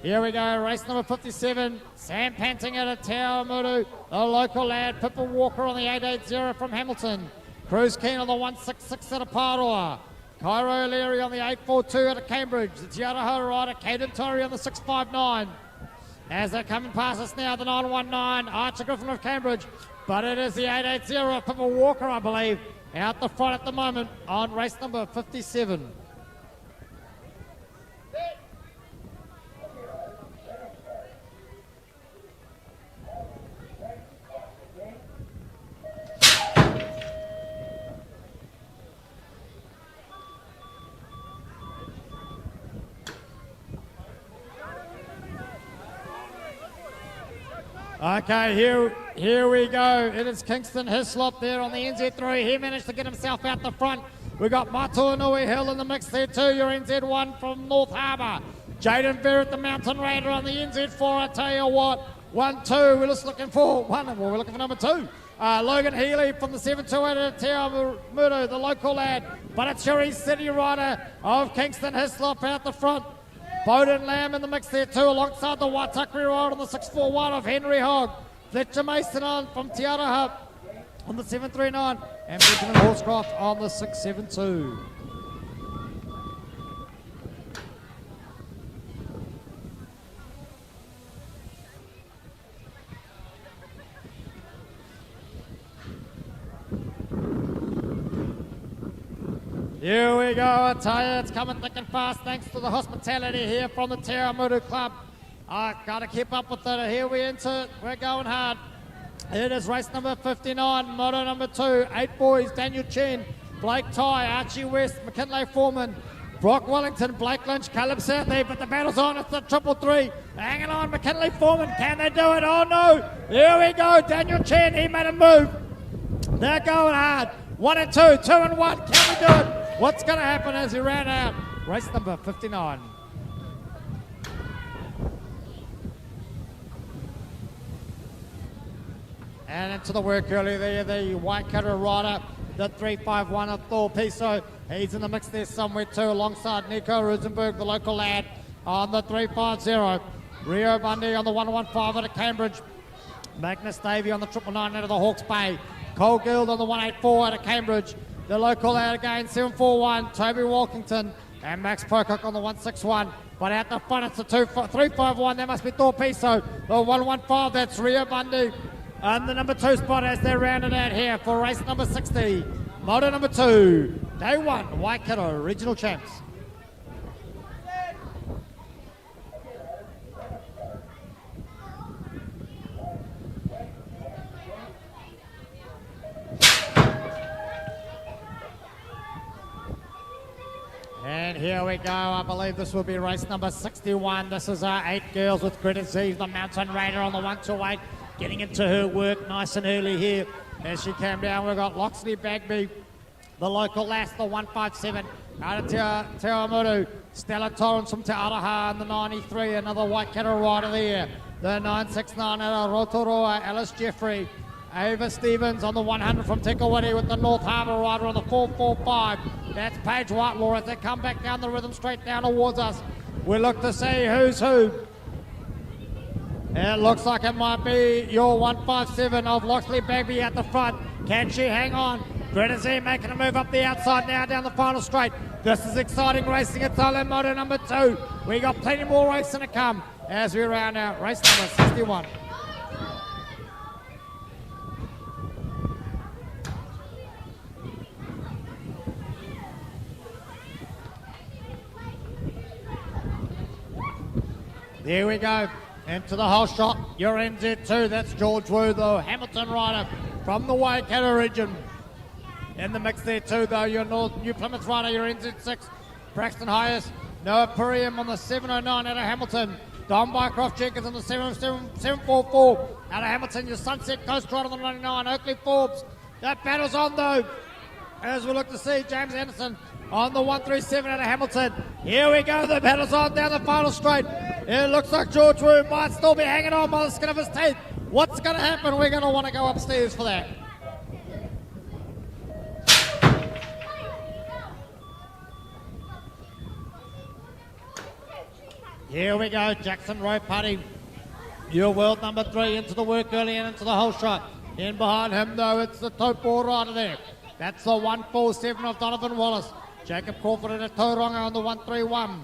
Here we go, race number 57. Sam Panting out of Te Awamutu. The local lad, Pippa Walker on the 880 from Hamilton. Cruz Keen on the 166 out of Paroa. Cairo O'Leary on the 842 out of Cambridge. The Te Araha Rider, Caden Torrey on the 659. As they're coming past us now, the 919, Archer Griffin of Cambridge. But it is the 880 of Pippa Walker, I believe, out the front at the moment on race number 57. Okay, here we go. It is Kingston Hislop there on the NZ3. He managed to get himself out the front. We got Mataunui Hill in the mix there too. Your NZ1 from North Harbour. Jaden Barrett, the Mountain Raider on the NZ4. I tell you what, 1-2. We're just looking for one. Well, we're looking for number 2. Logan Healy from the 728 of Te Awamutu, the local lad. But it's your East City Rider of Kingston Hislop out the front. Bowden Lamb in the mix there too, alongside the Waitakere Rider on the 641 of Henry Hogg. Fletcher Mason on from Te Araha on the 739, and Benjamin Horscroft on the 672. Here we go, I tell you, it's coming thick and fast thanks to the hospitality here from the Te Awamutu Club. I gotta keep up with it. Here we enter, we're going hard. It is race number 59, moto number 2, 8 boys, Daniel Chen, Blake Ty, Archie West, McKinley Foreman, Brock Wellington, Blake Lynch, Caleb Southey, but the battle's on, it's the 333. Hanging on, McKinley Foreman, can they do it? Oh no, here we go, Daniel Chen, he made a move. They're going hard, 1 and 2, 2 and 1, can we do it? What's going to happen as he ran out? Race number 59. And into the work early there, the Waikato Rider, the 351 of Thor Piso. He's in the mix there somewhere too, alongside Nico Rosenberg, the local lad, on the 350. Rio Bundy on the 115 out of Cambridge. Magnus Davey on the 999 out of the Hawke's Bay. Cole Guild on the 184 out of Cambridge. The local out again, 741, Toby Walkington, and Max Pocock on the 161. But out the front, it's the 351, that must be Thor Piso. The 115, that's Rio Bundy. And the number 2 spot as they're rounded out here for race number 60. Moto number 2, day 1, Waikato regional champs. And here we go. I believe this will be race number 61. This is our 8 girls with Greta Z, the Mountain Raider on the 128, getting into her work nice and early here. As she came down, we've got Loxley Bagby, the local lass, the 157, out of Te Awamutu. Stella Torrance from Te Araha in the 93, another Waikato rider there. The 969 out of Rotorua, Alice Jeffrey. Ava Stevens on the 100 from Tekawiti with the North Harbour rider on the 445. That's Paige Whitelaw as they come back down the rhythm straight down towards us. We look to see who's who. It looks like it might be your 157 of Loxley Bagby at the front. Can she hang on? Greta Z making a move up the outside now down the final straight. This is exciting racing at Thailand Moto number 2. We got plenty more racing to come as we round out race number 61. There we go, into the whole shot, your NZ2, that's George Wu, the Hamilton rider from the Waikato region. In the mix there too though, your New Plymouth rider, your NZ6, Braxton Hyas, Noah Purium on the 709 out of Hamilton, Don Bycroft Jenkins on the 744 out of Hamilton, your Sunset Coast rider on the 99, Oakley Forbes. That battle's on though, as we look to see James Anderson on the 137 out of Hamilton. Here we go, the battle's on down the final straight. It looks like George Wu might still be hanging on by the skin of his teeth. What's going to happen? We're going to want to go upstairs for that. Here we go, Jackson Rowe Putty. Your world number 3 into the work early and into the whole shot. In behind him though, it's the top 4 rider there. That's the 147 of Donovan Wallace. Jacob Crawford and a Tauranga on the 131.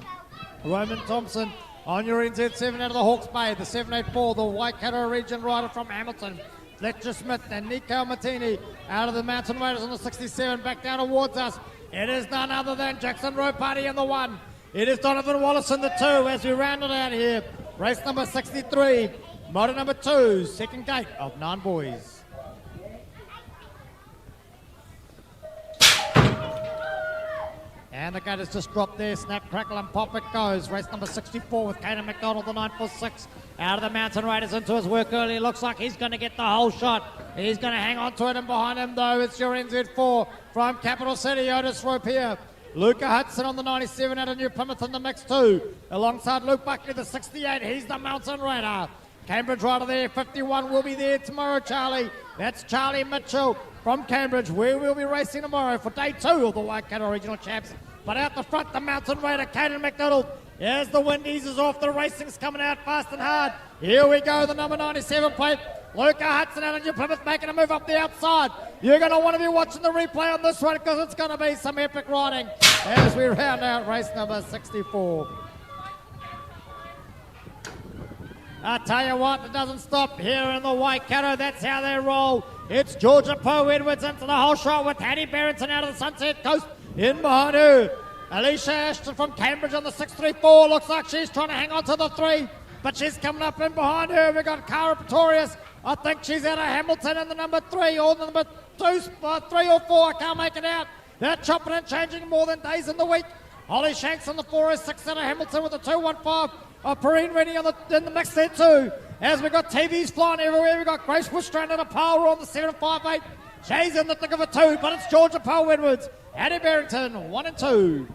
Roman Thompson on your NZ7 out of the Hawke's Bay, the 784, the Waikato region rider from Hamilton. Fletcher Smith and Nico Martini out of the Mountain Raiders on the 67, back down towards us. It is none other than Jackson Rowe Party in the 1. It is Donovan Wallace in the 2 as we round it out here. Race number 63, motor number 2, second gate of 9 boys. And the gate has just dropped there. Snap, crackle and pop it goes. Race number 64 with Caden McDonald, the 946. Out of the Mountain Raiders into his work early. Looks like he's going to get the whole shot. He's going to hang on to it. And behind him, though, it's your NZ4 from Capital City, Otis Rope here. Luca Hudson on the 97 out of New Plymouth in the mix too. Alongside Luke Buckley, the 68. He's the Mountain Raider. Cambridge rider there, 51 will be there tomorrow, Charlie. That's Charlie Mitchell from Cambridge, where we'll be racing tomorrow for day 2 of the Waikato Regional Champs. But out the front, the Mountain Raider, Caden McDonald. As the wind eases off, the racing's coming out fast and hard. Here we go, the number 97 plate. Luca Hudson out of New Plymouth making a move up the outside. You're going to want to be watching the replay on this one because it's going to be some epic riding as we round out race number 64. I tell you what, it doesn't stop here in the Waikato. That's how they roll. It's Georgia Poe Edwards into the whole shot with Hattie Barrington out of the Sunset Coast. In behind her, Alicia Ashton from Cambridge on the 634. Looks like she's trying to hang on to the 3, but she's coming up in behind her. We've got Cara Pretorius. I think she's out of Hamilton in the number 3 or the number 2, 3 or 4. I can't make it out. They're chopping and changing more than days in the week. Holly Shanks on the 406 out of Hamilton with the 215. Perrine Reddy in the mix there too. As we've got TVs flying everywhere. We've got Grace Bushstrand and a Power on the 758. She's in the thick of it too, but it's Georgia Poe Edwards. Hattie Barrington, 1 and 2.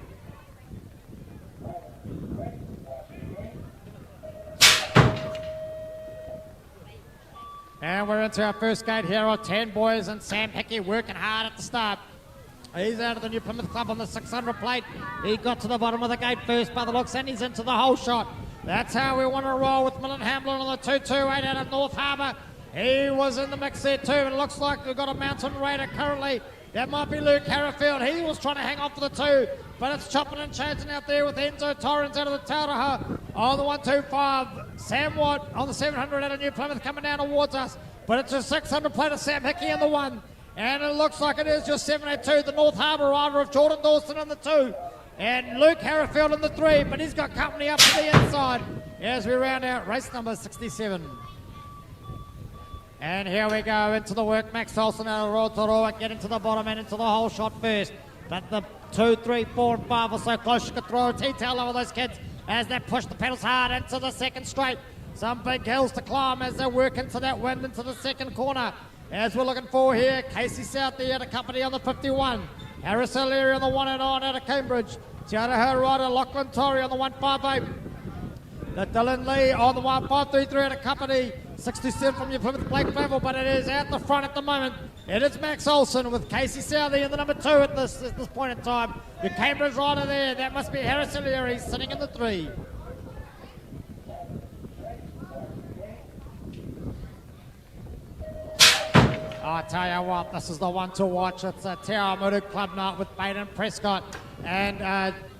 And we're into our first gate here of 10 boys, and Sam Hickey working hard at the start. He's out of the New Plymouth Club on the 600 plate. He got to the bottom of the gate first by the looks, and he's into the whole shot. That's how we want to roll with Millen Hamlin on the 228 out of North Harbour. He was in the mix there too, and it looks like we've got a Mountain Raider currently. That might be Luke Harrifield. He was trying to hang on for the 2, but it's chopping and changing out there with Enzo Torrens out of the Tauraha on the 125. Sam Watt on the 700 out of New Plymouth coming down towards us, but it's a 600 plate of Sam Hickey in the 1. And it looks like it is your 782, the North Harbour rider of Jordan Dawson in the 2. And Luke Harrifield in the 3, but he's got company up to the inside as we round out race number 67. And here we go into the work. Max Olsen out of Rotorua getting to the bottom and into the whole shot first. But the 2, 3, 4, and 5 are so close you could throw a T-tail over those kids as they push the pedals hard into the second straight. Some big hills to climb as they work into that wind into the second corner. As we're looking for here, Casey Southey out of company on the 51. Harris O'Leary on the 109 out of Cambridge. Te Araha rider Lachlan Torrey on the 158. The Dylan Lee on the 1533 out of company. 67 from your Plymouth Blake Flavel, but it is out the front at the moment. It is Max Olsen with Casey Southey in the number 2 at this point in time. The Cambridge rider there, that must be Harris O'Leary sitting in the 3. I tell you what, this is the one to watch. It's a Te Awamutu Club night with Baden Prescott and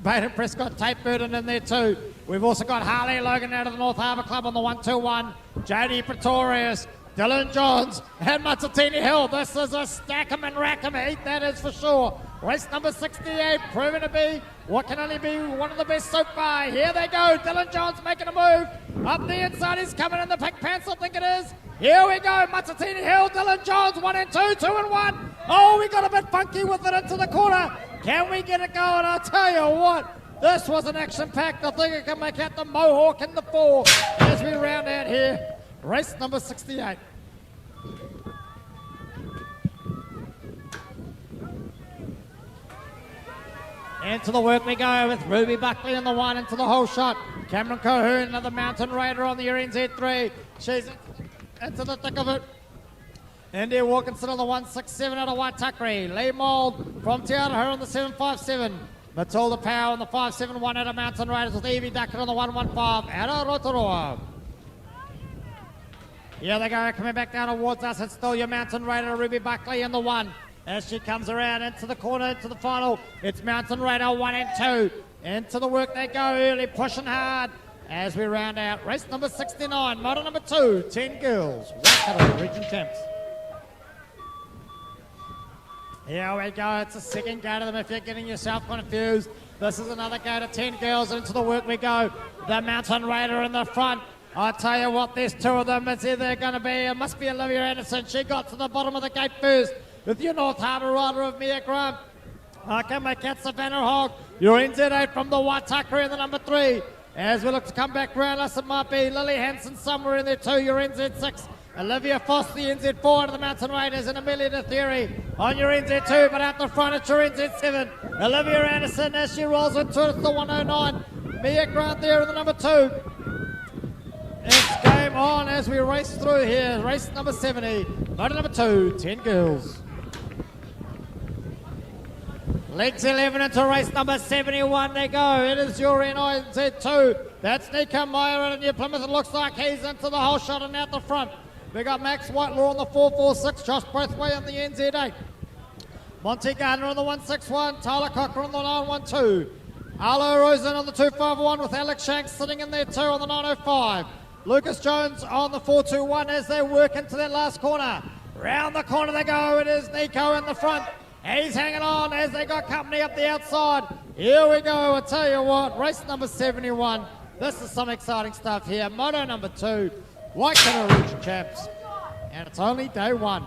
Baden Prescott Tate Burden in there too. We've also got Harley Logan out of the North Harbour Club on the 121, JD Pretorius, Dylan Johns and Matatini Hill. This is a stack 'em and rack 'em heat, that is for sure. Race number 68, proving to be what can only be one of the best so far. Here they go, Dylan Johns making a move. Up the inside, he's coming in the pink pants, I think it is. Here we go, Matatini Hill, Dylan Johns, 1 and 2, 2 and 1. Oh, we got a bit funky with it into the corner. Can we get it going? I'll tell you what, this was an action-packed. I think it can make out the Mohawk in the 4 as we round out here. Race number 68. Into the work we go with Ruby Buckley in the 1 into the whole shot. Cameron Cohoon, another Mountain Raider on the RNZ3. She's into the thick of it. India Wilkinson on the 167 out of Waitakere. Lee Mould from Te Araha on the 757. Matilda Powell on the 571 out of Mountain Raiders with Evie Duckett on the 115 out of Rotorua. Here they go, coming back down towards us. It's still your Mountain Raider, Ruby Buckley in the 1. As she comes around into the corner, into the final, it's Mountain Raider 1 and 2. Into the work they go early, pushing hard as we round out race number 69, model number 2, 10 Girls, Waikato Region Champs. Here we go, it's a second go to them if you're getting yourself confused. This is another go to 10 Girls, into the work we go. The Mountain Raider in the front. I tell you what, there's 2 of them. It's either going to be, it must be Olivia Anderson. She got to the bottom of the gate first with your North Harbour rider of Mia Grant. I can make out Savannah Hogg. Your NZ8 from the Waitakere in the number 3. As we look to come back around us, it might be Lily Hansen somewhere in there too, your NZ6. Olivia Foss, the NZ4 of the Mountain Raiders, and Amelia De Theory on your NZ2, but out the front it's your NZ7. Olivia Anderson as she rolls into it, it's the 109. Mia Grant there in the number 2. It's game on as we race through here. Race number 70, motor number 2, 10 Girls. Legs 11 into race number 71 they go. It is your NIZ2. That's Nico Meyer and your Plymouth. It looks like he's into the whole shot and out the front. We got Max Whitelaw on the 446, Josh Braithwaite on the NZ8. Monty Gardner on the 161, Tyler Cocker on the 912. Arlo Rosen on the 251 with Alex Shanks sitting in there too on the 905. Lucas Jones on the 421 as they work into that last corner. Round the corner they go. It is Nico in the front. He's hanging on as they got company up the outside. Here we go. I tell you what, race number 71. This is some exciting stuff here. Moto number 2, Waikato Region Champs. And it's only day 1.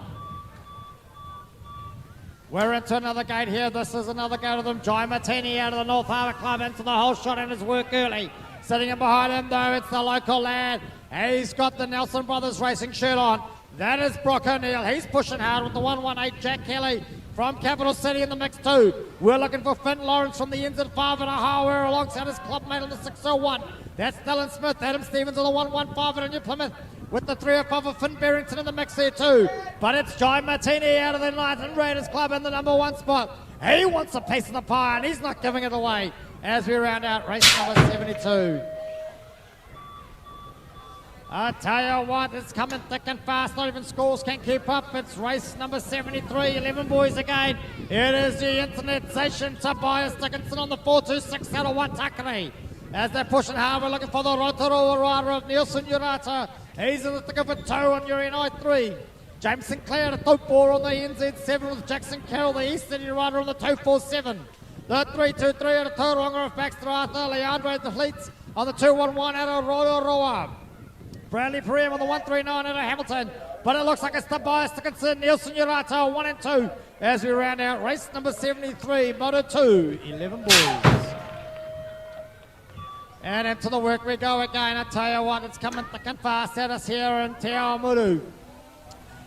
We're into another gate here. This is another gate of them. Jai Martini out of the North Harbour Club into the whole shot and his work early. Sitting in behind him though, it's the local lad. He's got the Nelson Brothers Racing shirt on. That is Brock O'Neill. He's pushing hard with the 118. Jack Kelly from Capital City in the mix too. We're looking for Finn Lawrence from the NZ5 and Ahawa alongside his clubmate on the 601. That's Dylan Smith, Adam Stevens on the 115 and New Plymouth with the 305 of Finn Barrington in the mix there too. But it's Jai Martini out of the United Raiders Club in the number 1 spot. He wants a piece of the pie and he's not giving it away as we round out race number 72. I tell you what, it's coming thick and fast. Not even scores can keep up. It's race number 73, 11 boys again. It is the internet station. Tobias Dickinson on the 426 out of Waitakere. As they're pushing hard, we're looking for the Rotorua rider of Nielsen Urata. He's in the thick of it too on your NI3. James Sinclair at Taupo on the NZ7 with Jackson Carroll, the East City rider on the 247. The 323 at a Tauranga of Baxter Arthur, Leandro De Fleets on the 211 at a Roa. Bradley Perem on the 139 at a Hamilton. But it looks like it's Tobias Dickinson, Nielsen Urato, 1 and 2 as we round out race number 73, Moto 2, 11 boys. And into the work we go again. I tell you what, it's coming thick and fast at us here in Te Awamutu.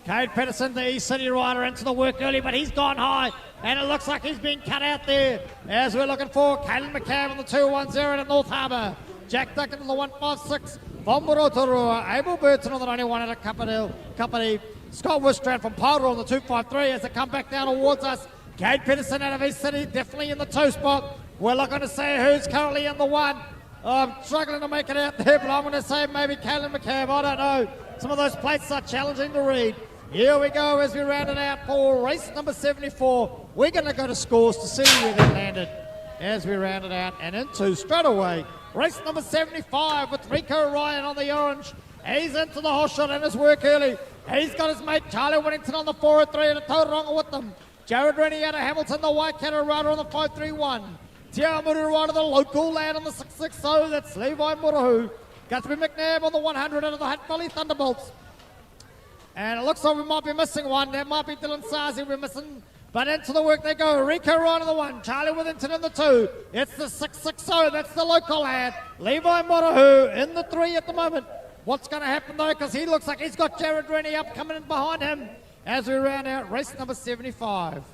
Cade Pedersen, the East City rider, into the work early, but he's gone high, and it looks like he's been cut out there as we're looking for Caelan McCabe on the 210 at North Harbour. Jack Duncan on the 156, Von Rotorua, Abel Burton on the 91 at a Company, Scott Wistrand from Powder on the 253 as they come back down towards us. Cade Pedersen out of East City, definitely in the 2 spot. We're not going to say who's currently in the 1. I'm struggling to make it out there, but I'm going to say maybe Caelan McCabe. I don't know. Some of those plates are challenging to read. Here we go as we round it out for race number 74. We're going to go to scores to see where they landed as we round it out. And into straight away, race number 75 with Rico Ryan on the orange. He's into the hot shot and his work early. He's got his mate Charlie Whittington on the 403 and a Tauranga with them. Jared Rennie out of Hamilton, the Waikato rider on the 531. Te Awamutu rider, the local lad on the 660. That's Levi Murahu. Guthrie McNabb on the 100 out of the Hutt Valley Thunderbolts. And it looks like we might be missing one. That might be Dylan Sazi we're missing. But into the work they go. Rico Ryan on the 1. Charlie Withington in the 2. It's the 660. That's the local lad. Levi Murahu in the 3 at the moment. What's going to happen though? Because he looks like he's got Jared Rennie up coming in behind him as we round out race number 75.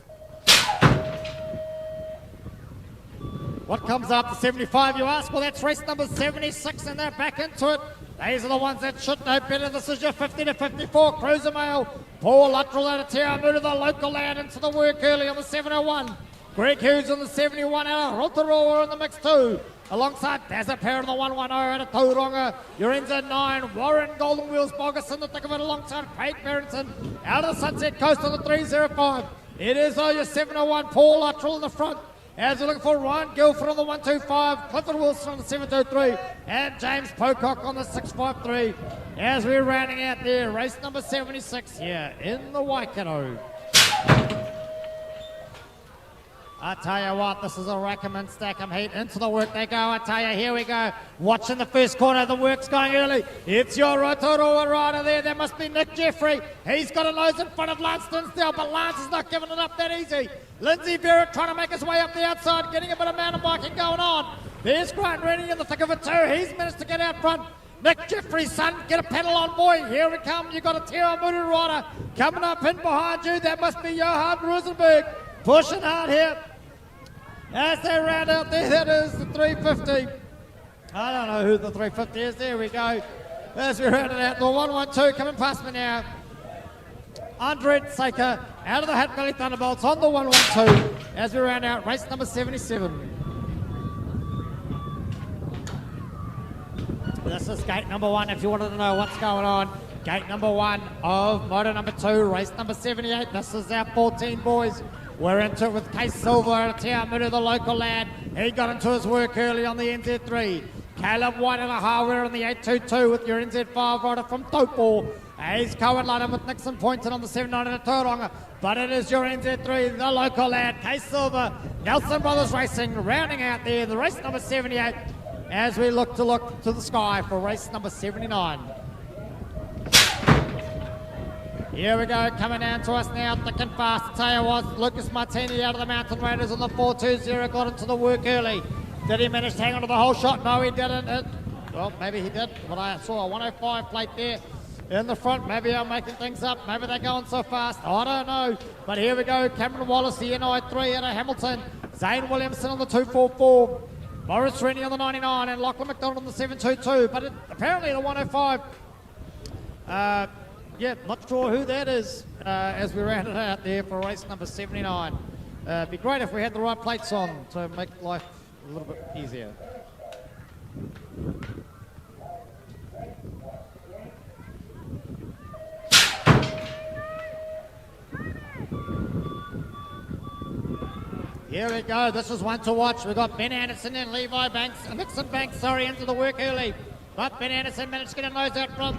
What comes after 75, you ask? Well, that's race number 76, and they're back into it. These are the ones that should know better. This is your 50 to 54 Cruiser Mail. Paul Luttrell out of Te Awamutu, the local lad, into the work early on the 701. Greg Hughes on the 71 out of Rotorua in the mix too. Alongside Dazza Pair on the 110 out of Tauranga. You're in Z9. Warren Golden Wheels Bogus in the thick of it alongside Craig Barrington out of the Sunset Coast on the 305. It is your 701 Paul Luttrell in the front. As we're looking for Ryan Guilford on the 125, Clifford Wilson on the 723, and James Pocock on the 653. As we're rounding out there, race number 76 here in the Waikato. I tell you what, this is a Rackham Stackham heat. Into the work they go. I tell you, here we go. Watching the first corner, the work's going early. It's your Rotorua rider there. That must be Nick Jeffrey. He's got a nose in front of Lance Dinsdale, but Lance is not giving it up that easy. Lindsay Barrett trying to make his way up the outside, getting a bit of mountain biking going on. There's Grant Rennie in the thick of it too. He's managed to get out front. Nick Jeffrey's son, get a pedal on, boy. Here we come. You've got a Te Awamutu rider coming up in behind you. That must be Johan Rosenberg. Pushing hard here. As they round out there, that is the 350. I don't know who the 350 is. There we go. As we round it out, the 112 coming past me now. Andre Saker out of the Hutt Valley Thunderbolts on the 112 as we round out race number 77. This is gate number 1 if you wanted to know what's going on. Gate number 1 of Moto number 2, race number 78. This is our 14 boys. We're into it with Case Silver out of Te Awamutu, the local lad. He got into his work early on the NZ3. Caleb White and a hardware on the 822 with your NZ5 rider from Taupo. He's co-headlining with Nixon Poynton on the 79 at Tauranga. But it is your NZ3, the local lad, Case Silver, Nelson Brothers Racing, rounding out there the race number 78 as we look to the sky for race number 79. Here we go, coming down to us now, thick and fast. I tell you what, Lucas Martini out of the Mountain Raiders on the 420, got into the work early. Did he manage to hang on to the whole shot? No, he didn't. Well, maybe he did, but I saw a 105 plate there in the front. Maybe I'm making things up. Maybe they're going so fast. I don't know. But here we go, Cameron Wallace, the NI3 out of Hamilton. Zane Williamson on the 244. Morris Rennie on the 99 and Lachlan McDonald on the 722. But apparently the 105... yeah, not sure who that is as we round it out there for race number 79. It'd be great if we had the right plates on to make life a little bit easier. Here we go, this is one to watch. We've got Ben Anderson and Levi Banks, Nixon Banks, into the work early. But Ben Anderson managed to get a nose out front.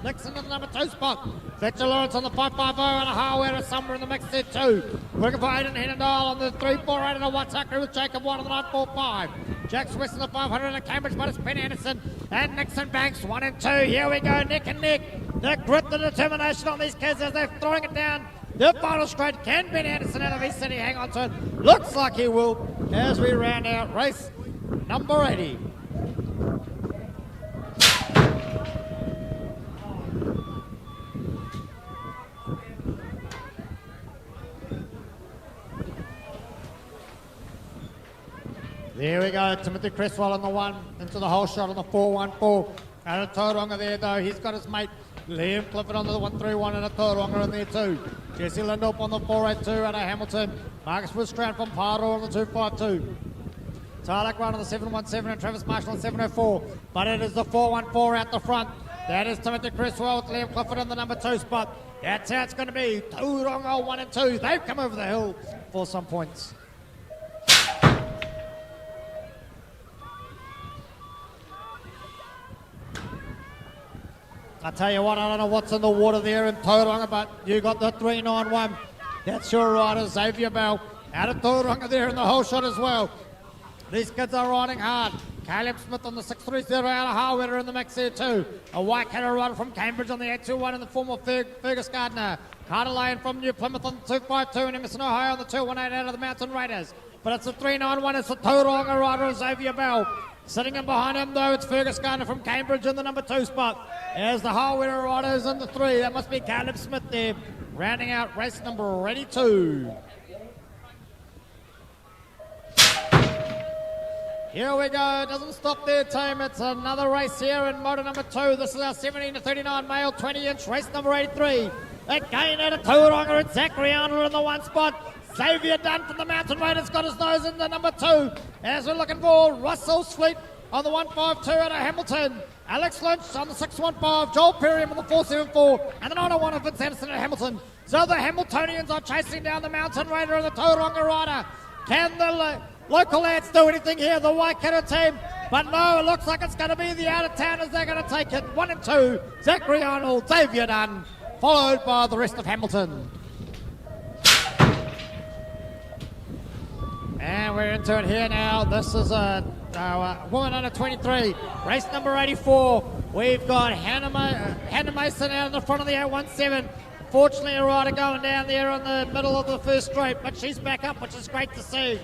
Nixon in the number 2 spot. Fletcher Lawrence on the 550 and a Hawera somewhere in the mix there too. Working for Aiden Hennendale on the 348 and a Waitaka with Jacob White on the 945. Jack Swiss in the 500 and a Cambridge, but it's Ben Anderson and Nixon Banks 1 and 2. Here we go, neck and neck. The grit, the determination on these kids as they're throwing it down. The final straight. Can Ben Anderson out of East City hang on to it? Looks like he will as we round out race number 80. There we go, Timothy Cresswell on the 1, into the whole shot on the 414. And a Tauranga there though, he's got his mate Liam Clifford on the 131 and a Tauranga in there too. Jesse Lindop on the 482 and a Hamilton. Marcus Woodstrand from Paro on the 252. Tarek Run on the 717 and Travis Marshall on 704. But it is the 414 out the front. That is Timothy Cresswell with Liam Clifford in the number 2 spot. That's how it's going to be. Tauranga 1 and 2. They've come over the hill for some points. I tell you what, I don't know what's in the water there in Tauranga, but you got the 391. That's your rider, Xavier Bell, out of Tauranga there in the whole shot as well. These kids are riding hard. Caleb Smith on the 630 out of Harwitter in the mix there too. A Waikato rider from Cambridge on the 821 in the form of Fergus Gardner. Carter Lane from New Plymouth on the 252 and Emerson Ohio on the 218 out of the Mountain Raiders. But it's the 391, it's the Tauranga rider, Xavier Bell. Sitting in behind him though, it's Fergus Gardner from Cambridge in the number 2 spot. As the Harwitter riders in the 3, that must be Caleb Smith there, rounding out race number 82. Here we go, it doesn't stop there, team. It's another race here in Moto number 2. This is our 17 to 39 male 20-inch race number 83. Again out of Tauranga, it's Zachary Arnold in the 1 spot. Xavier Dunn from the Mountain Raiders got his nose in the number 2. As we're looking for Russell Fleet on the 152 out of Hamilton. Alex Lynch on the 615. Joel Perry on the 474. And the 901 of Vince Anderson at Hamilton. So the Hamiltonians are chasing down the Mountain Raider and the Tauranga rider. Can the local lads do anything here? The Waikato team. But no, it looks like it's going to be the out-of-towners. They're going to take it. 1 and 2. Zachary Arnold, Xavier Dunn, followed by the rest of Hamilton. And we're into it here now. This is a woman under 23, race number 84. We've got Hannah Mason out in the front of the 817. Fortunately, a rider going down there in the middle of the first straight, but she's back up, which is great to see.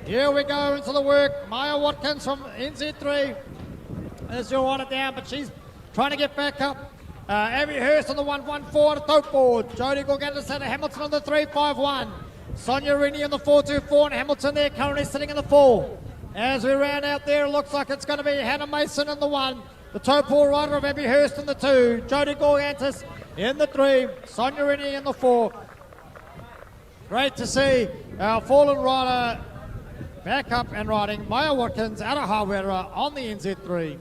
Here we go into the work. Maya Watkins from NZ3 is your rider down, but she's trying to get back up. Abby Hurst on the 114 at the tote board. Jodie Gorgatis out of Hamilton on the 351. Sonia Rennie on the 424 and Hamilton there currently sitting in the 4. As we round out there, it looks like it's going to be Hannah Mason in the 1. The Topol rider of Abby Hurst in the 2. Jodie Gorgantis in the 3. Sonia Rennie in the 4. Great to see our fallen rider back up and riding. Maya Watkins out of Harwera on the NZ3.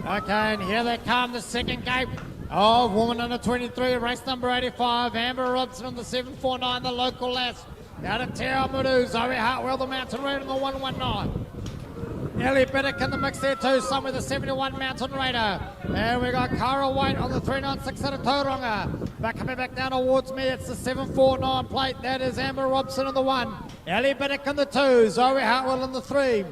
Okay, and here they come, the second gate of woman under 23, race number 85, Amber Robson on the 749, the local lass. Out of Te Awamutu, Zoe Hartwell, the Mountain Raider on the 119. Ellie Biddick in the mix there too, somewhere the 71 Mountain Raider. And we got Cara White on the 396 out of Tauranga. But coming back down towards me, it's the 749 plate. That is Amber Robson in the 1. Ellie Biddick in the 2, Zoe Hartwell in the 3.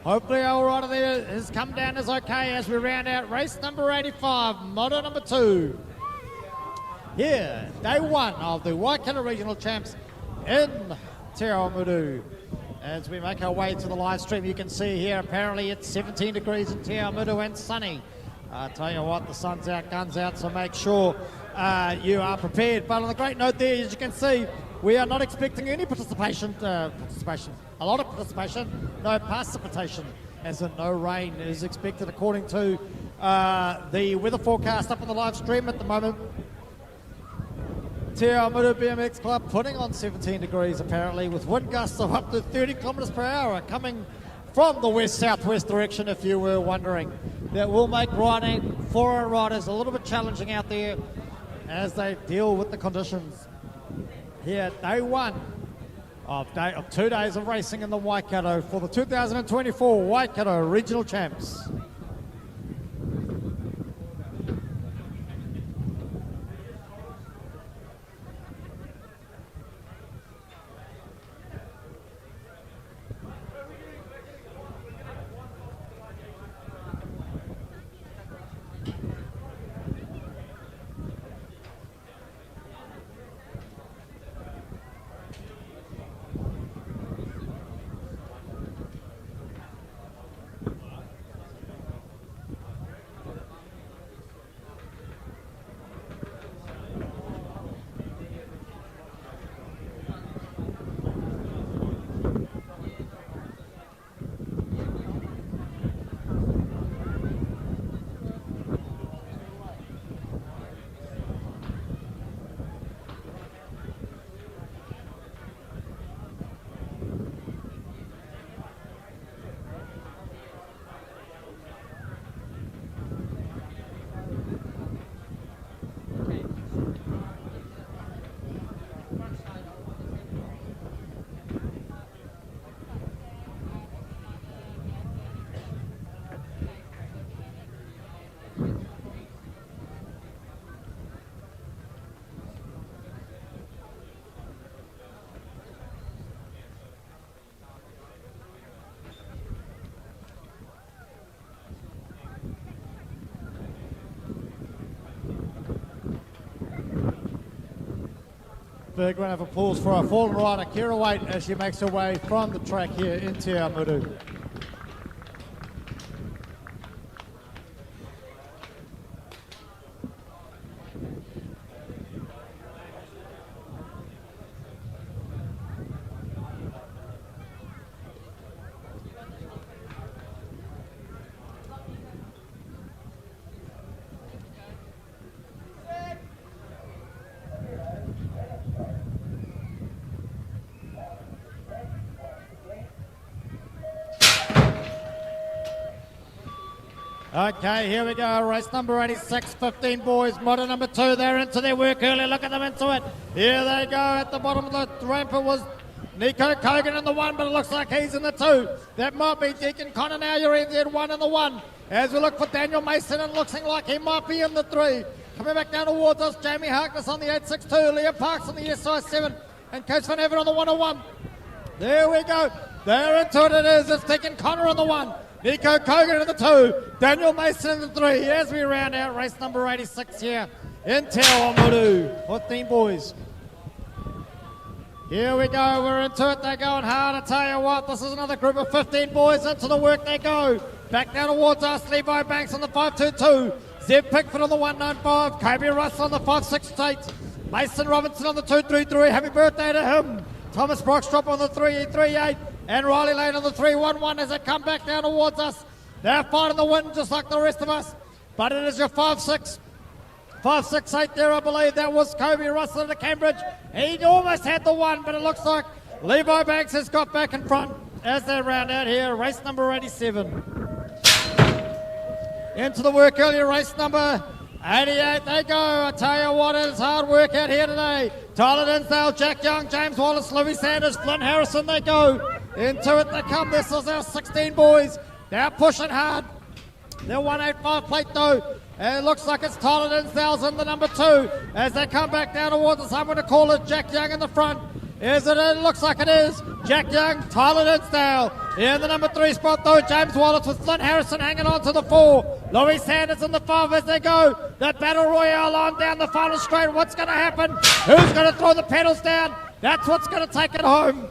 Hopefully our rider there has come down as okay as we round out race number 85, Moto number 2. Here, day 1 of the Waikato Regional Champs in Te Awamutu. As we make our way to the live stream, you can see here apparently it's 17 degrees in Te Awamutu and sunny. I tell you what, the sun's out, guns out, so make sure you are prepared. But on the great note there, as you can see, we are not expecting any participation. A lot of participation, no precipitation, as in no rain is expected according to the weather forecast up on the live stream at the moment. Te Awamutu BMX Club putting on 17 degrees apparently, with wind gusts of up to 30 kilometres per hour coming from the west-southwest direction, if you were wondering. That will make riding for our riders a little bit challenging out there as they deal with the conditions. Here, day one of 2 days of racing in the Waikato for the 2024 Waikato Regional Champs. Big round of applause for our fallen rider, Kira Waite, as she makes her way from the track here in Te Awamutu. Okay, here we go. Race number 86, 15 boys. Moto number 2, they're into their work early. Look at them into it. Here they go. At the bottom of the ramp, it was Nico Kogan in the 1, but it looks like he's in the 2. That might be Deacon Connor now. You're in there, 1 in the 1. As we look for Daniel Mason, it looks like he might be in the 3. Coming back down towards us, Jamie Harkness on the 862, Liam Parks on the SI7, and Coach Van Evan on the 101. There we go. They're into it. It is. It's Deacon Connor on the 1. Nico Kogan in the 2, Daniel Mason in the 3, as we round out race number 86 here in Te Awamutu. 15 boys. Here we go, we're into it, they're going hard. I tell you what, this is another group of 15 boys. Into the work they go. Back down towards us, Levi Banks on the 522, Zeb Pickford on the 195, Kobe Russell on the 568, Mason Robinson on the 233, happy birthday to him. Thomas Brockstrop on the 338, and Riley Lane on the 311 as they come back down towards us. They're fighting the wind just like the rest of us, but it is your 5-6. 568 there, I believe. That was Kobe Russell to Cambridge. He almost had the 1, but it looks like Levi Banks has got back in front as they round out here. Race number 87. Into the work earlier, race number 88 they go. I tell you what, it's hard work out here today. Tyler Dinsdale, Jack Young, James Wallace, Louis Sanders, Flynn Harrison they go. Into it they come. This is our 16 boys. They're pushing hard. They're 185 plate though. And it looks like it's Tyler Dinsdale's in the number 2 as they come back down towards us. I'm going to call it Jack Young in the front. Is it? It looks like it is. Jack Young, Tyler Dinsdale. In the number 3 spot though, James Wallace with Flynn Harrison hanging on to the 4. Louis Sanders in the 5 as they go. That battle royale on down the final straight. What's going to happen? Who's going to throw the pedals down? That's what's going to take it home.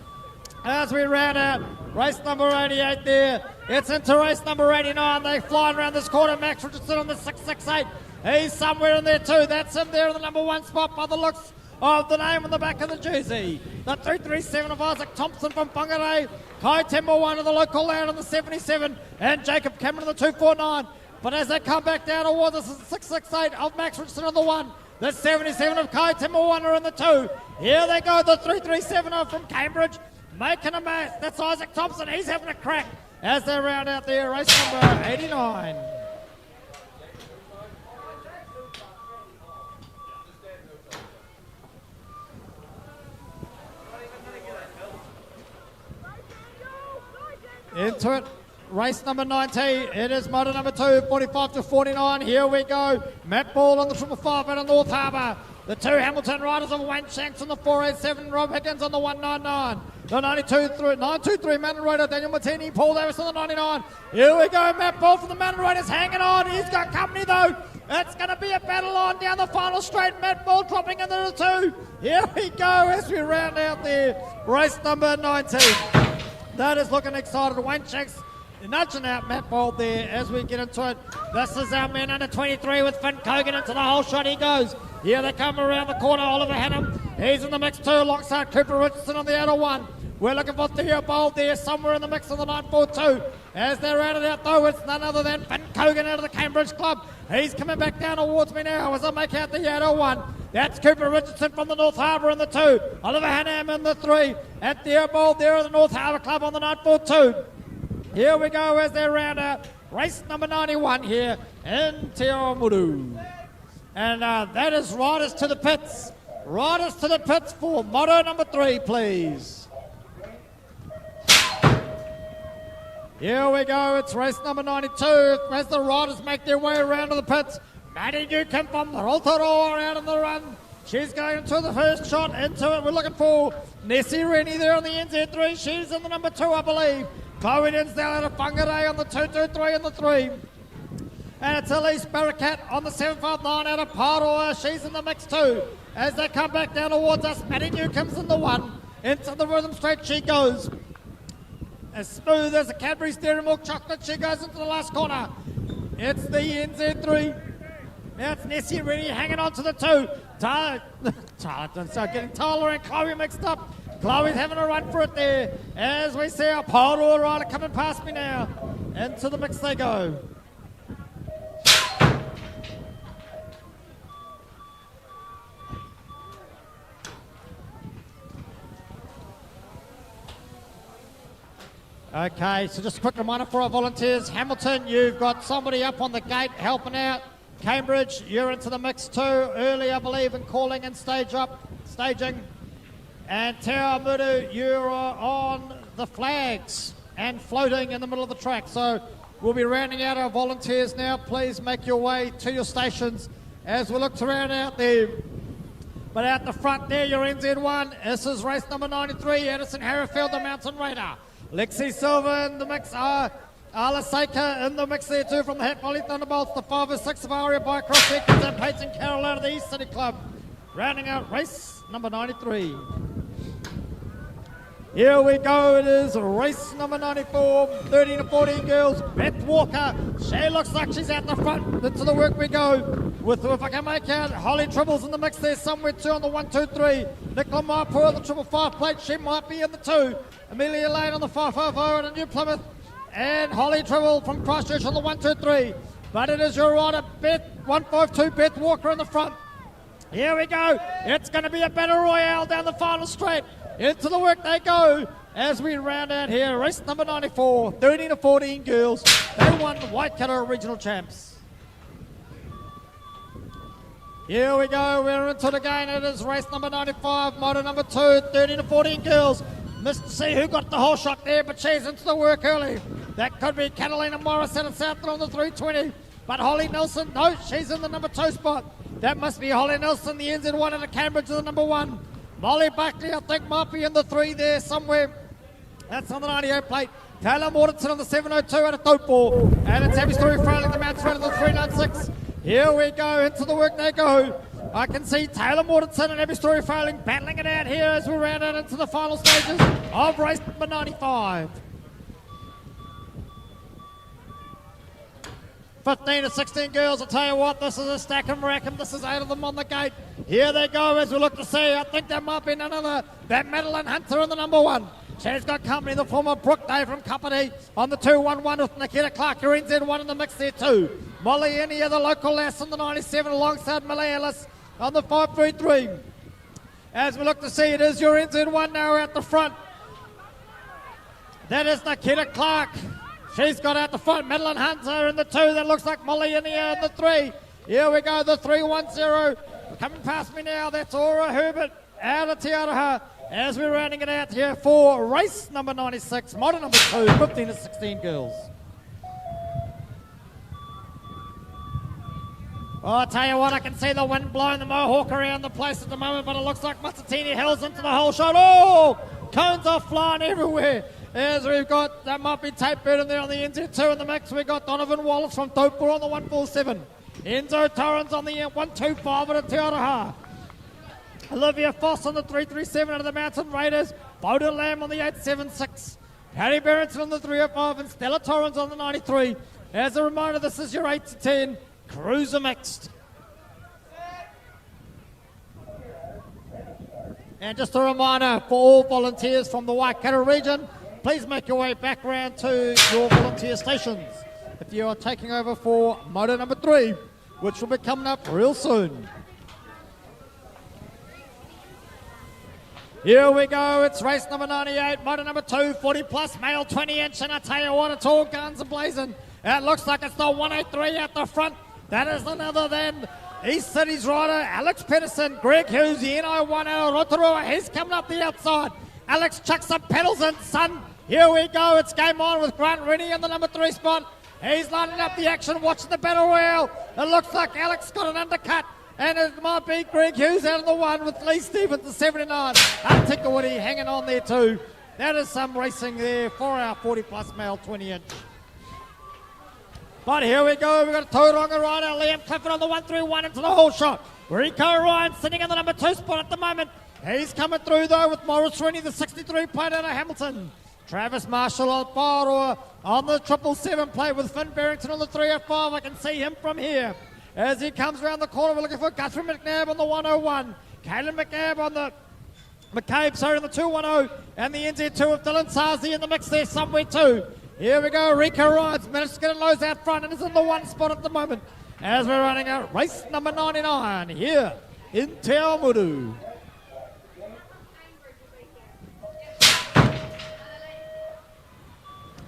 As we round out race number 88 there. It's into race number 89. They're flying around this corner. Max Richardson on the 668. He's somewhere in there too. That's him there in the number 1 spot by the looks of the name on the back of the jersey. The 337 of Isaac Thompson from Whangarei. Kai Temba 1 of the local land on the 77. And Jacob Cameron on the 249. But as they come back down towards us, it's 668 of Max Richardson on the 1. The 77 of Kai Timawana in the 2. Here they go, the 337 from Cambridge. Making a mess. That's Isaac Thompson. He's having a crack as they round out there. Race number 89. Into it. Race number 90, it is motor number 2, 45 to 49. Here we go. Matt Ball on the 555 out of North Harbour. The 2 Hamilton riders of Wayne Shanks on the 487, Rob Higgins on the 199. The 923 Mountain Rider, Daniel Martini, Paul Davis on the 99. Here we go, Matt Ball from the Mountain Riders hanging on. He's got company though. It's going to be a battle on down the final straight. Matt Ball dropping into the 2. Here we go as we round out there. Race number 19. That is looking excited. Wayne Shanks nudging out Matt Bold there as we get into it. This is our man under 23 with Finn Cogan into the whole shot he goes. Here they come around the corner, Oliver Hannum. He's in the mix too, alongside Cooper Richardson on the outer 1. We're looking for Theo Bold there, somewhere in the mix of the 942. As they're rounded out though, it's none other than Finn Cogan out of the Cambridge Club. He's coming back down towards me now as I make out the outer 1. That's Cooper Richardson from the North Harbour in the 2. Oliver Hannum in the 3. And Theo Bold there of the North Harbour Club on the 942. Here we go as they round out race number 91 here in Te Awamutu. And that is riders to the pits. Riders to the pits for Moto number 3, please. Here we go, it's race number 92 as the riders make their way around to the pits. Maddie Newcomb from the Rotorua out on the run. She's going into the first shot, into it. We're looking for Nessie Rennie there on the NZ3. She's in the number 2, I believe. Chloe Dinsdale out of Whangarei on the 223 and the 3. And it's Elise Barracat on the 759 out of Paroa. She's in the mix too. As they come back down towards us, Maddie Newcomb's in the 1. Into the rhythm straight she goes. As smooth as a Cadbury Dairy Milk Chocolate, she goes into the last corner. It's the NZ3. Now it's Nessie Rennie hanging on to the 2. Tyler getting Tyler and Chloe mixed up. Chloe's having a run for it there. As we see our Paroa rider coming past me now. Into the mix they go. Okay, so just a quick reminder for our volunteers. Hamilton, you've got somebody up on the gate helping out. Cambridge, you're into the mix too. Early, I believe, in calling and staging. And Te Awamutu, you're on the flags and floating in the middle of the track. So we'll be rounding out our volunteers now. Please make your way to your stations as we look to round out there. But out the front there, your NZ1. This is race number 93, Edison Harrifield, the Mountain Raider. Lexi Silva in the mix, Ala Seika in the mix there too from the Hat Valley Thunderbolts, the 5 or 6 of Aria by Cross Seconds and Peyton Carroll out of the East City Club. Rounding out race number 93. Here we go, it is race number 94, 13 to 14 girls, Beth Walker. She looks like she's out the front, into the work we go. With, if I can make out, Holly Tribble's in the mix there somewhere too on the 123. Nicola Maipua, the 555 plate, she might be in the 2. Amelia Lane on the 550 and a New Plymouth. And Holly Tribble from Christchurch on the 123. But it is your rider, Beth, 152, Beth Walker in the front. Here we go. It's going to be a battle royale down the final straight. Into the work they go as we round out here. Race number 94, 13 to 14 girls. They won Waikato Regional Champs. Here we go. We're into it again. It is race number 95, Moto number 2, 13 to 14 girls. Missed to see who got the whole shot there, but she's into the work early. That could be Catalina Morris out of Southland on the 320. But Holly Nelson, no, she's in the number 2 spot. That must be Holly Nelson, the NZ1 out of Cambridge, the number 1. Molly Buckley, I think, might be in the 3 there somewhere. That's on the 98 plate. Taylor Mortensen on the 702 out of Taupo. And it's Abby Story Frailing, the Mounts running the 396. Here we go, into the work they go. I can see Taylor Mortensen and Abby Story Frailing battling it out here as we round out into the final stages of race number 95. 15 to 16 girls, I'll tell you what, this is a stack and rack, and this is 8 of them on the gate. Here they go as we look to see, I think there might be none other than Madeline Hunter in the number 1. She's got company, the former Brooke Day from Kapiti on the 211 with Nikita Clark, your NZ1 in the mix there too. Molly Inia, the local lass on the 97 alongside Millie Ellis on the 533. As we look to see, it is your NZ1 now out the front. That is Nikita Clark. She's got out the front. Madeline Hunter in the 2. That looks like Molly Inia in the 3. Here we go, the 310. Coming past me now, that's Aura Herbert out of Te Araha. As we're rounding it out here for race number 96, model number 2, 15 to 16 girls. Oh, I'll tell you what, I can see the wind blowing the Mohawk around the place at the moment, but it looks like Matatini Hills into the whole shot. Oh, cones are flying everywhere. As we've got, that might be Tape Bird in there on the NZ2 in the mix. We've got Donovan Wallace from Taupo on the 147. Enzo Torrens on the 125 at Te Araha. Olivia Foss on the 337 out of the Mountain Raiders. Bowden Lamb on the 876. Harry Barrington on the 305 and Stella Torrens on the 93. As a reminder, this is your 8 to 10 Cruiser Mixed. And just a reminder for all volunteers from the Waikato region, please make your way back around to your volunteer stations if you are taking over for Moto number 3, which will be coming up real soon. Here we go, it's race number 98, Moto number 2, 40 plus, male 20 inch, and I tell you what, it's all guns blazing. It looks like it's the 183 at the front. That is none other than East City's rider, Alex Pedersen. Greg Hughes, the NI1 out of Rotorua, he's coming up the outside. Alex chucks some pedals in, son. Here we go, it's game on with Grant Rennie in the number 3 spot. He's lining up the action, watching the battle royale. It looks like Alex got an undercut, and it might be Greg Hughes out of the 1 with Lee Stevens, the 79. Antikawati hanging on there too. That is some racing there for our 40 plus male 20 inch. But here we go, we've got a Tauranga rider, Liam Clifford on the 131 into the whole shot. Rico Ryan sitting in the number 2 spot at the moment. He's coming through though with Morris Rennie, the 63 plate out of Hamilton. Travis Marshall on Wharoa on the 777 plate with Finn Barrington on the 305. I can see him from here. As he comes around the corner, we're looking for Guthrie McNabb on the 101. Kaylin McNabb on the McCabe, on the 210. And the NZ2 of Dylan Sarzi in the mix there somewhere too. Here we go, Rico Ryan's managed to get a nose out front and is in the 1 spot at the moment. As we're running out race number 99 here in Te Awamutu.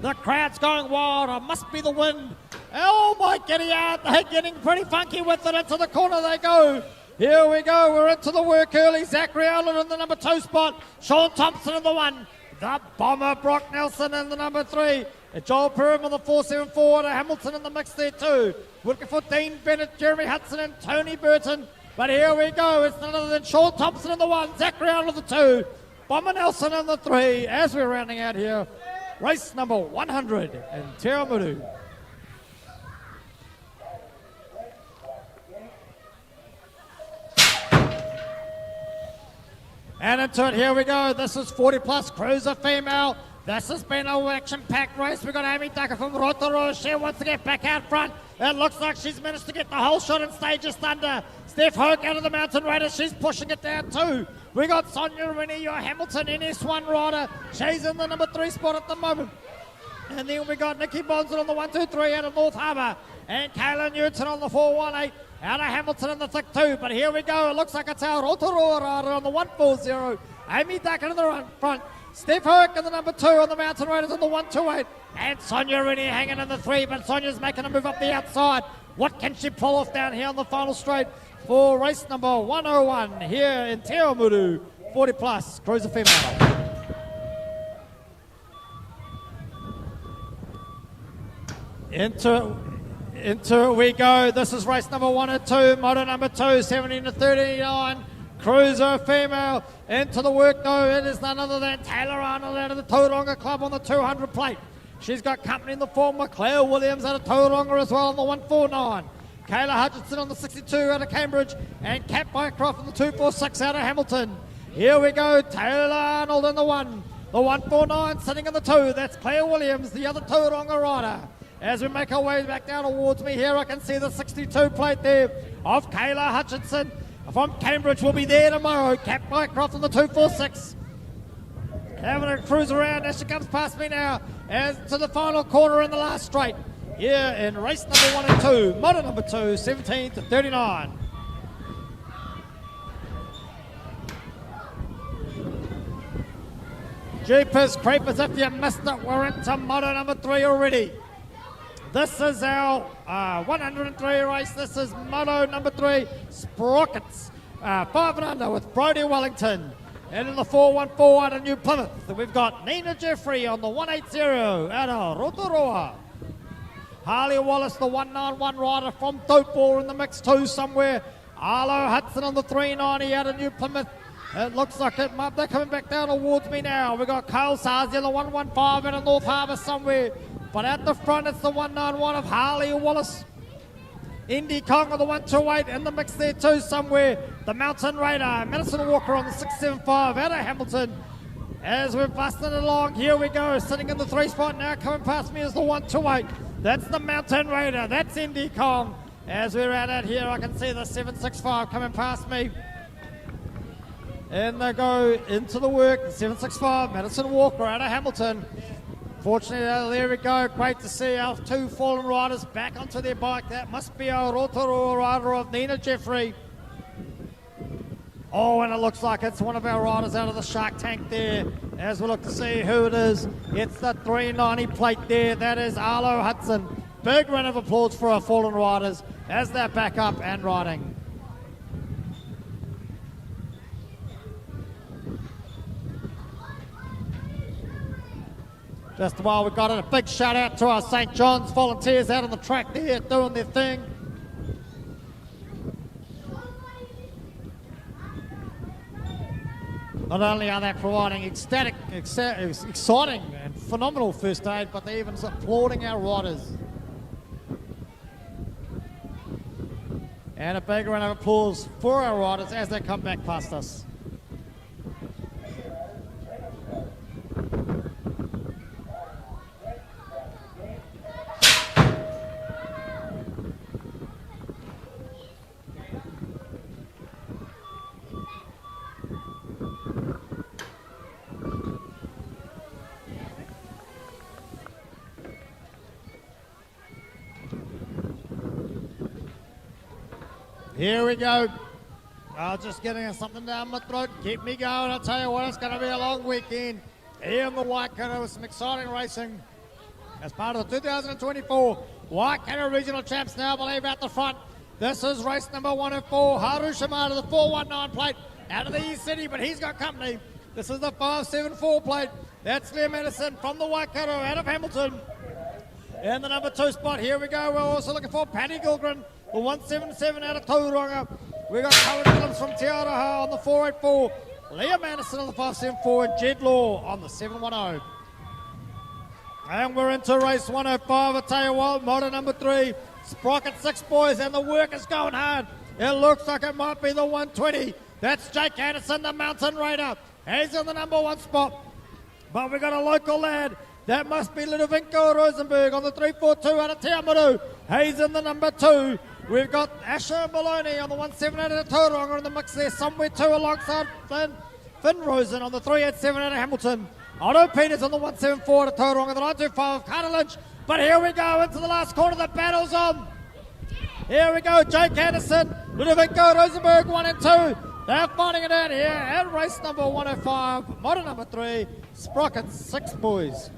The crowd's going wild. It must be the wind. Oh my giddy out. They're getting pretty funky with it. Into the corner they go. Here we go. We're into the work early. Zachary Allen in the number 2 spot. Sean Thompson in the 1. The bomber Brock Nelson in the number 3. Joel Purim on the 474 to Hamilton in the mix there too. We're looking for Dean Bennett, Jeremy Hudson and Tony Burton. But here we go. It's none other than Sean Thompson in the 1. Zachary Allen in the 2. Bomber Nelson in the 3. As we're rounding out here. Race number 100 in Te Awamutu. And into it, here we go. This is 40 plus cruiser female. This has been a action-packed race. We've got Amy Tucker from Rotorua. She wants to get back out front. It looks like she's managed to get the whole shot and stay just under. Steph Hoke out of the Mountain Raiders. She's pushing it down too. We got Sonia Rennie, your Hamilton NS1 rider. She's in the number 3 spot at the moment. And then we got Nikki Bonson on the 123 out of North Harbour. And Kayla Newton on the 418 out of Hamilton in the thick 2. But here we go. It looks like it's our Rotorua rider on the 140. Amy Ducker in the front. Steph Hoke in the number 2 on the Mountain Raiders on the 128. And Sonia Rennie hanging in the 3. But Sonia's making a move up the outside. What can she pull off down here on the final straight for race number 101 here in Te Awamutu, 40 plus cruiser female. Into it we go. This is race number 102, Moto number 2, 17 to 39, cruiser female. Into the work though, it is none other than Taylor Arnold out of the Tauranga Club on the 200 plate. She's got company in the form of Claire Williams out of Tauranga as well on the 149. Kayla Hutchinson on the 62 out of Cambridge, and Kat Bycroft on the 246 out of Hamilton. Here we go, Taylor Arnold in the 1. The 149 sitting in the 2, that's Claire Williams, the other Tauranga rider. As we make our way back down towards me here, I can see the 62 plate there of Kayla Hutchinson from Cambridge will be there tomorrow. Kat Bycroft on the 246. Having a cruise around as she comes past me now, as to the final corner in the last straight. here in race number 1 and 2. Moto number 2, 17 to 39. Jeepers creepers, if you missed it, we're into Moto number 3 already. This is our 103 race. This is Moto number 3, Sprockets. 5 and under with Brodie Wellington. And in the 414 out of New Plymouth, we've got Nina Jeffrey on the 180 out of Rotorua. Harley Wallace, the 191 rider from Taupo in the mix too somewhere. Arlo Hudson on the 390 out of New Plymouth. It looks like it might be coming back down towards me now. We've got Kyle Sarzia, the 115 out of North Harbour somewhere. But at the front, it's the 191 of Harley Wallace. Indy Kong on the 128 in the mix there too somewhere. The Mountain Raider, Madison Walker on the 675 out of Hamilton. As we're busting along, here we go. Sitting in the 3 spot now, coming past me is the 128. That's the Mountain Raider. That's Indy Kong. As we're at here, I can see the 765 coming past me. And they go into the work. The 765, Madison Walker out of Hamilton. Fortunately, there we go. Great to see our 2 fallen riders back onto their bike. That must be our Rotorua rider of Nina Jeffrey. Oh, and it looks like it's one of our riders out of the Shark Tank there. As we look to see who it is, it's the 390 plate there. That is Arlo Hudson. Big round of applause for our fallen riders as they're back up and riding. Just while we've got it, a big shout out to our St. John's volunteers out on the track there doing their thing. Not only are they providing exciting and phenomenal first aid, but they're even applauding our riders. And a big round of applause for our riders as they come back past us. Here we go. Just getting something down my throat. Keep me going. I'll tell you what, it's going to be a long weekend here in the Waikato with some exciting racing as part of the 2024 Waikato Regional Champs now, I believe, out the front. This is race number 104. Haru Shimada, the 419 plate out of the East City, but he's got company. This is the 574 plate. That's Liam Edison from the Waikato out of Hamilton. In the number 2 spot, here we go. We're also looking for Paddy Gilgren, the 177 out of Tauranga. We've got Cohen Williams from Te Araha on the 484. Liam Anderson on the 574 and Jed Law on the 710. And we're into race 105. I tell you what, Moto number 3, Sprocket 6 boys, and the work is going hard. It looks like it might be the 120. That's Jake Anderson, the Mountain Raider. He's in the number 1 spot. But we've got a local lad. That must be Ludovico Rosenberg on the 342 out of Te Awamutu. He's in the number 2. We've got Asher Maloney on the 178 out of Tauranga in the mix there somewhere too, alongside Finn Rosen on the 387 out of Hamilton. Otto Peters on the 174 out of Tauranga, the 925 of Carter Lynch. But here we go into the last quarter. The battle's on. Here we go. Jake Anderson, Ludovico Rosenberg 1 and 2. They're fighting it out here at race number 105, Moto number 3, Sprocket 6 boys.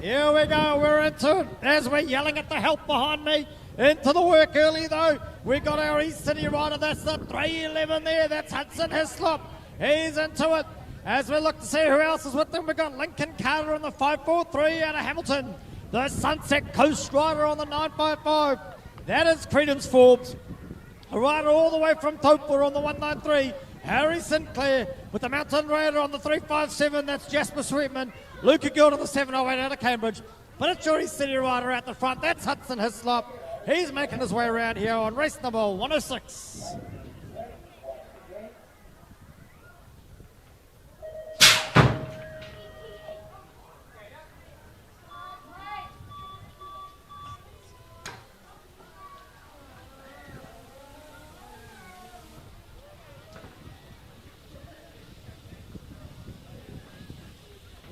Here we go, we're into it as we're yelling at the help behind me. Into the work early though. We got our East City rider, that's the 311 there, that's Hudson Hislop. He's into it. As we look to see who else is with them, we got Lincoln Carter on the 543 out of Hamilton. The Sunset Coast rider on the 955. That is Credence Forbes. A rider all the way from Taupo on the 193. Harry Sinclair with the Mountain Raider on the 357. That's Jasper Sweetman. Luca Gill on the 708 out of Cambridge. But it's your East City rider out the front. That's Hudson Hislop. He's making his way around here on race number 106.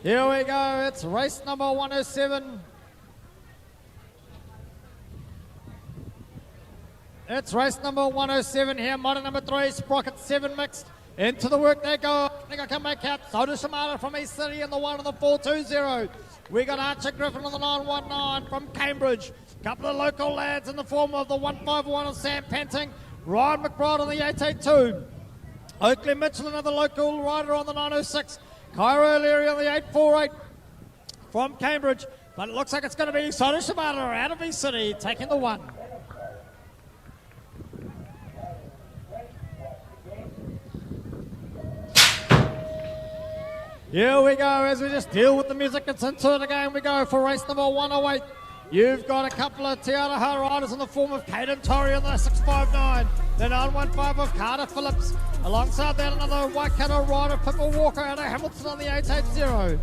Here we go. It's race number 107. It's race number 107 here. Moto number 3, Sprocket 7 mixed. Into the work they go. I think I can make out Soda Shimada from East City in the 1 and the 420. We got Archer Griffin on the 919 from Cambridge. Couple of local lads in the form of the 151 of Sam Panting. Ryan McBride on the 882. Oakley Mitchell, another local rider on the 906. Cairo Leary on the 848 from Cambridge. But it looks like it's going to be Soda Shimada out of East City taking the 1. Here we go as we just deal with the music. It's into it again. We go for race number 108. You've got a couple of Te Araha riders in the form of Caden Torrey on the 659, the 915 of Carter Phillips. Alongside that, another Waikato rider, Pippa Walker out of Hamilton on the 880.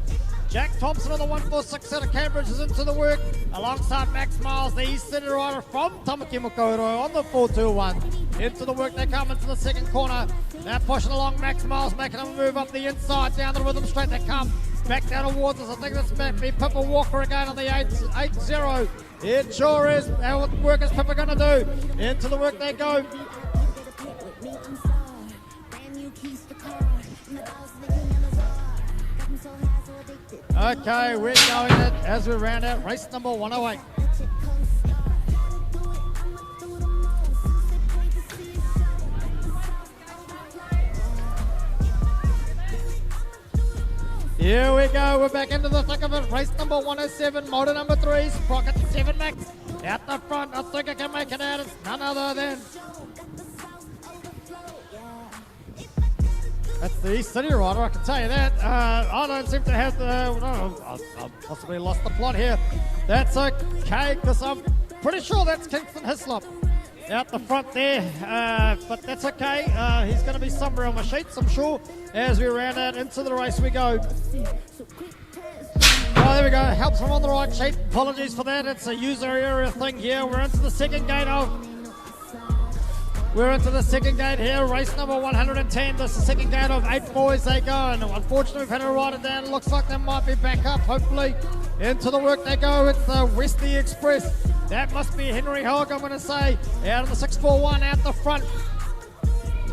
Jack Thompson on the 146 out of Cambridge is into the work, alongside Max Miles, the East City rider from Tamaki Makaurau on the 421. Into the work they come into the second corner. Now pushing along Max Miles, making them move up the inside, down the rhythm straight they come. Back down towards us, I think this might be Pippa Walker again on the 880. It sure is. Now what work is Pippa going to do? Into the work they go. Okay, we're going it as we round out race number 108. Here we go, we're back into the thick of it. Race number 107, Moto number 3, Sprocket 7 Max. Out the front, I think I can make it out. It's none other than... That's the East City rider, I can tell you that. I don't seem to have the... I've possibly lost the plot here. That's okay, because I'm pretty sure that's Kingston Hislop out the front there. But that's okay. He's going to be somewhere on my sheets, I'm sure. As we round out into the race we go. Oh, there we go. Helps from on the right sheet. Apologies for that. It's a user area thing here. We're into the second gate of... We're into the second gate here, race number 110. This is the second gate of 8 boys they go. And unfortunately, we've had to ride it down. Looks like they might be back up, hopefully. Into the work they go. It's the Westie Express. That must be Henry Hogg, I'm going to say. Out of the 641 out the front.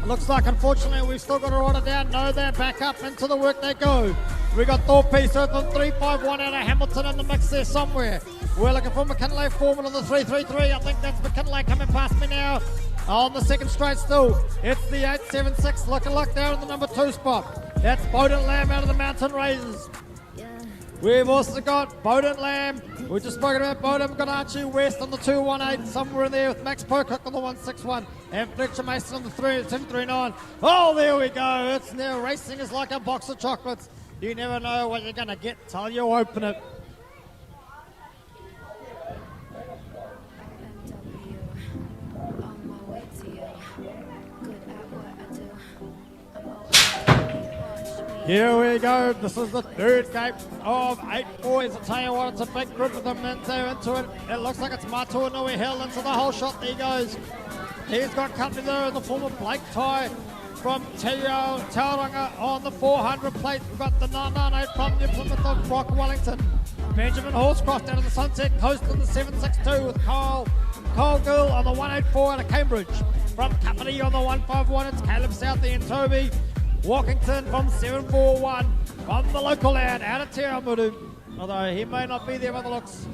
Looks like, unfortunately, we've still got to ride it down. No, they're back up. Into the work they go. We got Thorpe Earth on 351 out of Hamilton in the mix there somewhere. We're looking for McKinley Foreman on the 333. I think that's McKinley coming past me now. On the second straight still, it's the 876 looking like they're in the number 2 spot. That's Bowden Lamb out of the Mountain Raiders. We've also got Bowden Lamb. We've just spoken about Bowden. We've got Archie West on the 218, somewhere in there with Max Pocock on the 161 and Fletcher Mason on the 239. Oh, there we go. It's now racing is like a box of chocolates. You never know what you're going to get till you open it. Here we go. This is the third gate of 8 boys. I'll tell you what, it's a big group of them into it. It looks like it's Matua Nui Hill into the whole shot. There he goes. He's got company there in the form of Blake Ty from Tauranga on the 400 plate. We've got the 998 from the Plymouth of Brock Wellington. Benjamin Horscroft out of the Sunset Coast on the 762 with Cole Gill on the 184 out of Cambridge. From company on the 151, it's Caleb Southey and Toby Walkington from 741 from the local lad out of Te Awamutu, although he may not be there by the looks.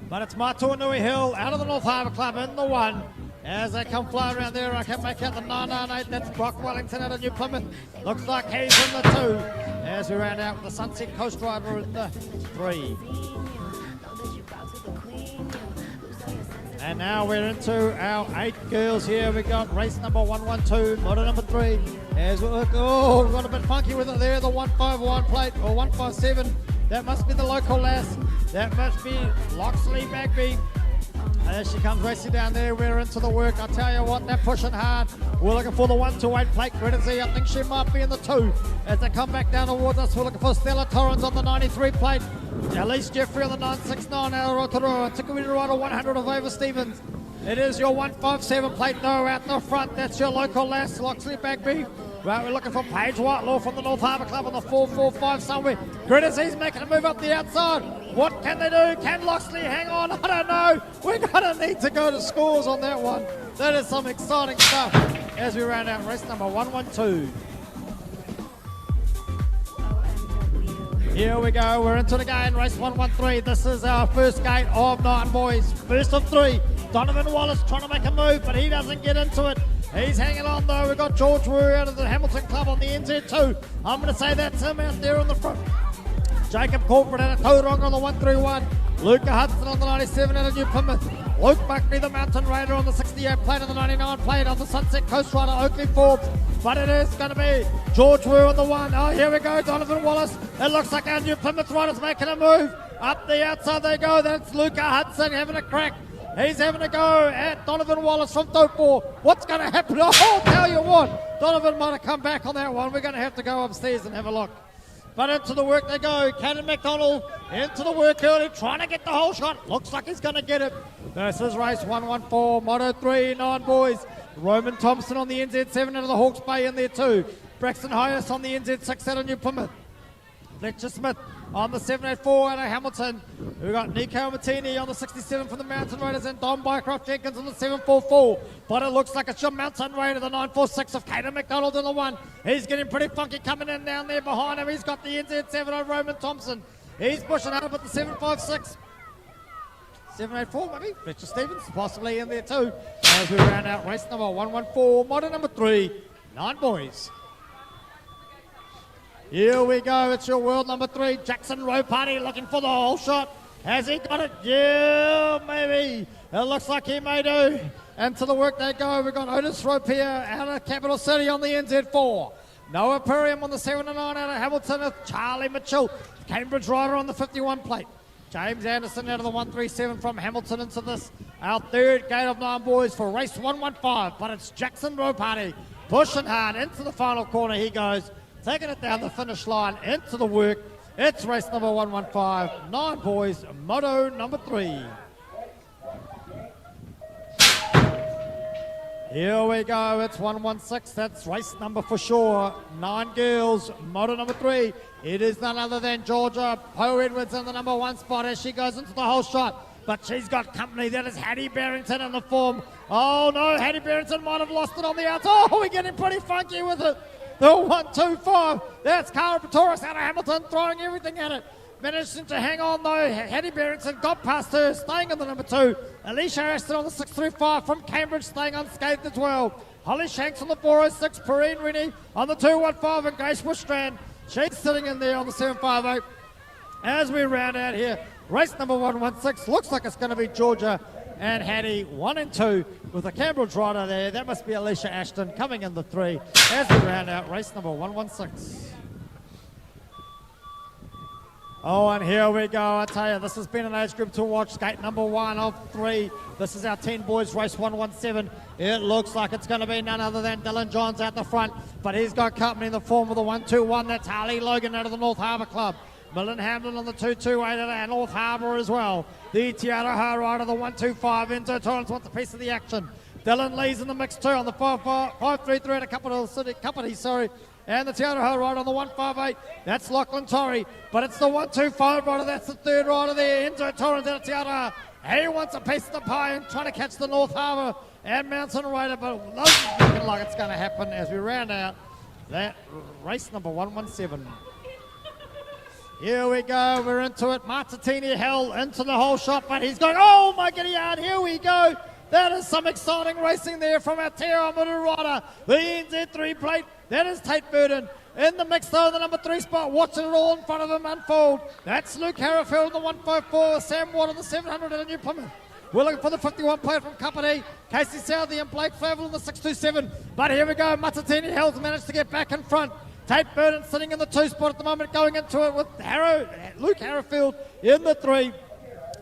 But it's Matua Nui Hill out of the North Harbour Club in the 1. As they come flying around there, I can make out the 998. That's Brock Wellington out of New Plymouth. Looks like he's in the 2. As we round out with the Sunset Coast Driver in the 3. And now we're into our 8 girls here. We got race number 112, Moto number 3. As we look, oh, we've got a bit funky with it there, the 151 plate, or 157. That must be the local lass. That must be Loxley Bagby. As she comes racing down there, we're into the work. I tell you what, they're pushing hard. We're looking for the 128 plate. Grittersy, I think she might be in the 2. As they come back down towards us, we're looking for Stella Torrens on the 93 plate. Elise Jeffrey on the 969 out of Rotorua. Tikawiri Rider 100 of Ava Stevens. It is your 157 plate though out the front. That's your local lass, Loxley Bagby. Well, we're looking for Paige Whitelaw from the North Harbour Club on the 4-4-5 somewhere. Gritters, he's making a move up the outside. What can they do? Can Loxley hang on? I don't know. We're going to need to go to scores on that one. That is some exciting stuff as we round out race number 112. Here we go, we're into the game, race 113. This is our first gate of 9 boys. First of 3, Donovan Wallace trying to make a move, but he doesn't get into it. He's hanging on though. We've got George Wu out of the Hamilton Club on the NZ2. I'm going to say that's him out there on the front. Jacob Corporate out of Tauranga on the 131. Luca Hudson on the 97 out of New Plymouth. Luke Buckley, the Mountain Raider on the 68 plate on the 99 plate on the Sunset Coast Rider, Oakley Forbes. But it is going to be George Wu on the 1. Oh, here we go, Donovan Wallace. It looks like our New Plymouth Rider's making a move. Up the outside they go. That's Luca Hudson having a crack. He's having a go at Donovan Wallace from Taupo. What's going to happen? Oh, I'll tell you what. Donovan might have come back on that one. We're going to have to go upstairs and have a look. But into the work they go. Cannon McDonald into the work early, trying to get the whole shot. Looks like he's going to get it. This is race 114, Moto 3, 9 boys. Roman Thompson on the NZ7 out of the Hawke's Bay in there too. Braxton Hyas on the NZ6 out of New Plymouth. Fletcher Smith on the 784 out of Hamilton. We've got Nico Martini on the 67 from the Mountain Raiders and Don Bycroft Jenkins on the 744. But it looks like it's your Mountain Raider, the 946 of Caden McDonald in the 1. He's getting pretty funky coming in down there behind him. He's got the NZ7 of Roman Thompson. He's pushing hard with the 756. 784 maybe. Fletcher Stevens possibly in there too. As we round out race number 114, model number 3, 9 boys. Here we go, it's your world number 3, Jackson Rowe Party looking for the whole shot. Has he got it? Yeah, maybe. It looks like he may do. And to the work they go, we've got Otis Rope here out of Capital City on the NZ4. Noah Purium on the 7-9 out of Hamilton with Charlie Mitchell. Cambridge Rider on the 51 plate. James Anderson out of the 137 from Hamilton into this, our third gate of 9 boys for race 115. But it's Jackson Rowe Party pushing hard into the final corner. He goes. Taking it down the finish line, into the work. It's race number 115, 9 boys, Moto number 3. Here we go, it's 116, that's race number for sure. 9 girls, Moto number 3. It is none other than Georgia Poe Edwards in the number 1 spot as she goes into the whole shot. But she's got company, that is Hattie Barrington in the form. Oh no, Hattie Barrington might have lost it on the outside. Oh, we're getting pretty funky with it. The 1-2-5. That's Cara Pretorius out of Hamilton throwing everything at it. Managing to hang on though. Hattie Barrington got past her, staying in the number 2. Alicia Ashton on the 635 from Cambridge, staying unscathed as well. Holly Shanks on the 406. Perrine Rennie on the 215 and Grace Bushstrand. She's sitting in there on the 758. As we round out here, race number 116. Looks like it's going to be Georgia and Hattie 1 and 2 with a Cambridge rider there. That must be Alicia Ashton coming in the 3 as we round out race number 116. Oh, and here we go. I tell you, this has been an age group to watch. Gate number 1 of 3. This is our 10 boys race 117. It looks like it's going to be none other than Dylan Johns out the front, but he's got company in the form of the 121. That's Harley Logan out of the North Harbour Club. Millen Hamlin on the 228 out of North Harbour as well. The Tiara rider of the 125. Enzo Torrance wants a piece of the action. Dylan Lee's in the mix too on the 533 at a Capital City Company, sorry. And the Tiara rider on the 158. That's Lachlan Torrey. But it's the 125 rider. That's the third rider there. Enzo Torrance out of Tiara. He wants a piece of the pie and trying to catch the North Harbour and Mountain Raider. But it doesn't looking like it's going to happen as we round out that race number 117. Here we go, we're into it. Martini Hell into the whole shot, but he's going, oh my giddy yard, here we go. That is some exciting racing there from our Awamutu rider. The NZ3 plate, that is Tate Burden. In the mix though, the number 3 spot, watching it all in front of him unfold. That's Luke Harrifield in the 154, Sam Watt on the 700 in New Plymouth. We're looking for the 51 plate from Company. Casey Southey and Blake Flavel in the 627. But here we go, Martini Hell's managed to get back in front. Tate Burden sitting in the 2 spot at the moment, going into it with Luke Harrifield in the 3.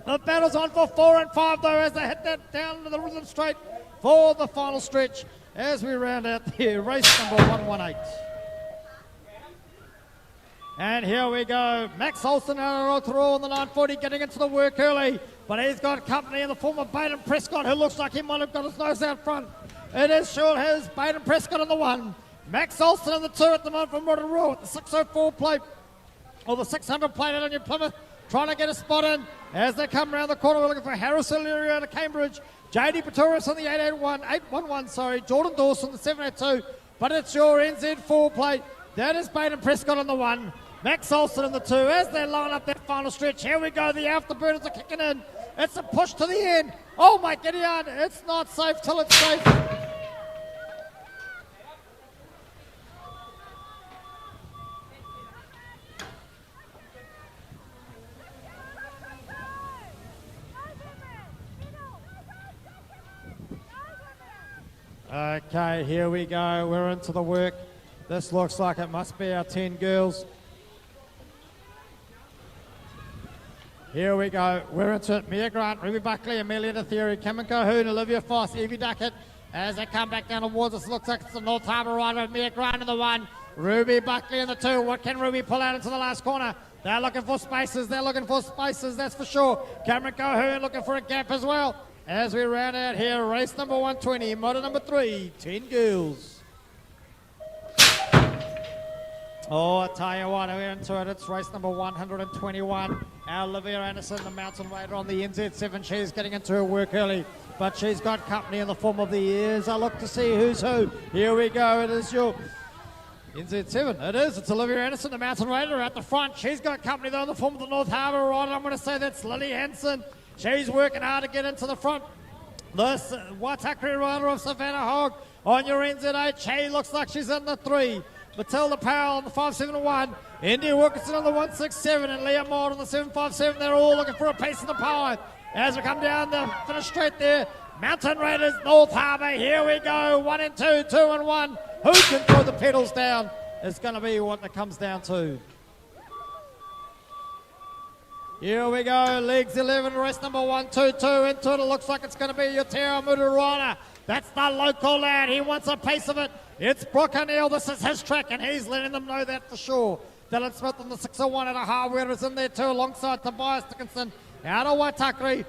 The battle's on for 4 and 5 though as they hit that down to the rhythm straight for the final stretch as we round out the race number 118. And here we go, Max Olsen out of Rotorua on the 940 getting into the work early, but he's got company in the form of Baden Prescott, who looks like he might have got his nose out front. It is sure his Baden Prescott on the 1. Max Olsen in the 2 at the moment from Rotorua with the 604 plate, or the 600 plate out on your Plymouth, trying to get a spot in. As they come around the corner, we're looking for Harris O'Leary out of Cambridge, JD Pretorius on the 811, Jordan Dawson the 782, but it's your NZ4 plate. That is Baden Prescott on the 1, Max Olsen in the 2. As they line up that final stretch, here we go, the afterburners are kicking in. It's a push to the end. Oh my Gideon, it's not safe till it's safe. Okay, here we go. We're into the work. This looks like it must be our 10 girls. Here we go. We're into it. Mia Grant, Ruby Buckley, Amelia DeTheory, Cameron Colquhoun, Olivia Foss, Evie Duckett. As they come back down towards us, looks like it's the North Harbour rider. Mia Grant in the 1, Ruby Buckley in the 2. What can Ruby pull out into the last corner? They're looking for spaces. That's for sure. Cameron Colquhoun looking for a gap as well. As we round out here, race number 120, motor number 3, 10 girls. Oh, I tell you what, we're into it. It's race number 121. Our Olivia Anderson, the mountain rider on the NZ7. She's getting into her work early, but she's got company in the form of the years. I look to see who's who. Here we go. It is your NZ7. It is. It's Olivia Anderson, the mountain rider at the front. She's got company though in the form of the North Harbour rider. I'm going to say that's Lily Hansen. She's working hard to get into the front. This Waitakere rider of Savannah Hogg on your NZ8. She looks like she's in the 3. Matilda Powell on the 571. India Wilkinson on the 167 and Leah Moore on the 757. They're all looking for a piece of the pie. As we come down the finish straight there, Mountain Raiders, North Harbour. Here we go. 1 and 2, 2 and 1. Who can throw the pedals down is going to be what it comes down to. Here we go, legs 11, race number 122 into it. It looks like it's going to be your Awamutu rider. That's the local lad. He wants a piece of it. It's Brock O'Neill. This is his track, and he's letting them know that for sure. Dylan Smith on the 601 at a hardware is in there too, alongside Tobias Dickinson out of Waitakere.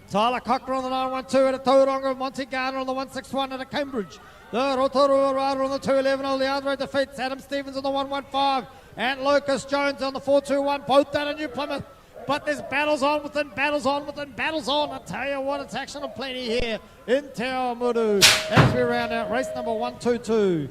Tyler Cocker on the 912 at a Tauranga. Monty Garner on the 161 at a Cambridge. The Rotorua rider on the 211. Oleandro defeats Adam Stevens on the 115. And Lucas Jones on the 421, both down in New Plymouth. But there's battles on within battles on. I tell you what, it's action and plenty here in Te Awamutu as we round out race number 122.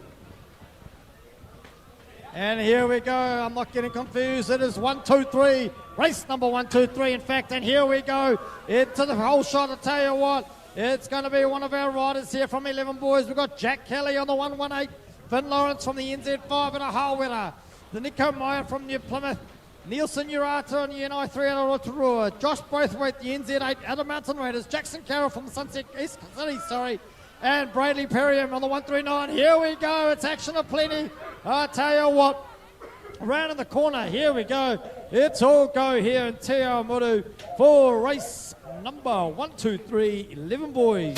And here we go. I'm not getting confused. It is 123, race number 123, in fact. And here we go into the whole shot. I tell you what, it's going to be one of our riders here from 11 boys. We've got Jack Kelly on the 118, Finn Lawrence from the NZ5 and a whole winner. The Nico Meyer from New Plymouth, Nielsen Urata on the NI3 out of Rotorua, Josh Braithwaite, the NZ8 out of Mountain Raiders, Jackson Carroll from the Sunset East City, and Bradley Perriam on the 139. Here we go, it's action aplenty. I tell you what, around in the corner, here we go. It's all go here in Te Awamutu for race number 123, 11 boys.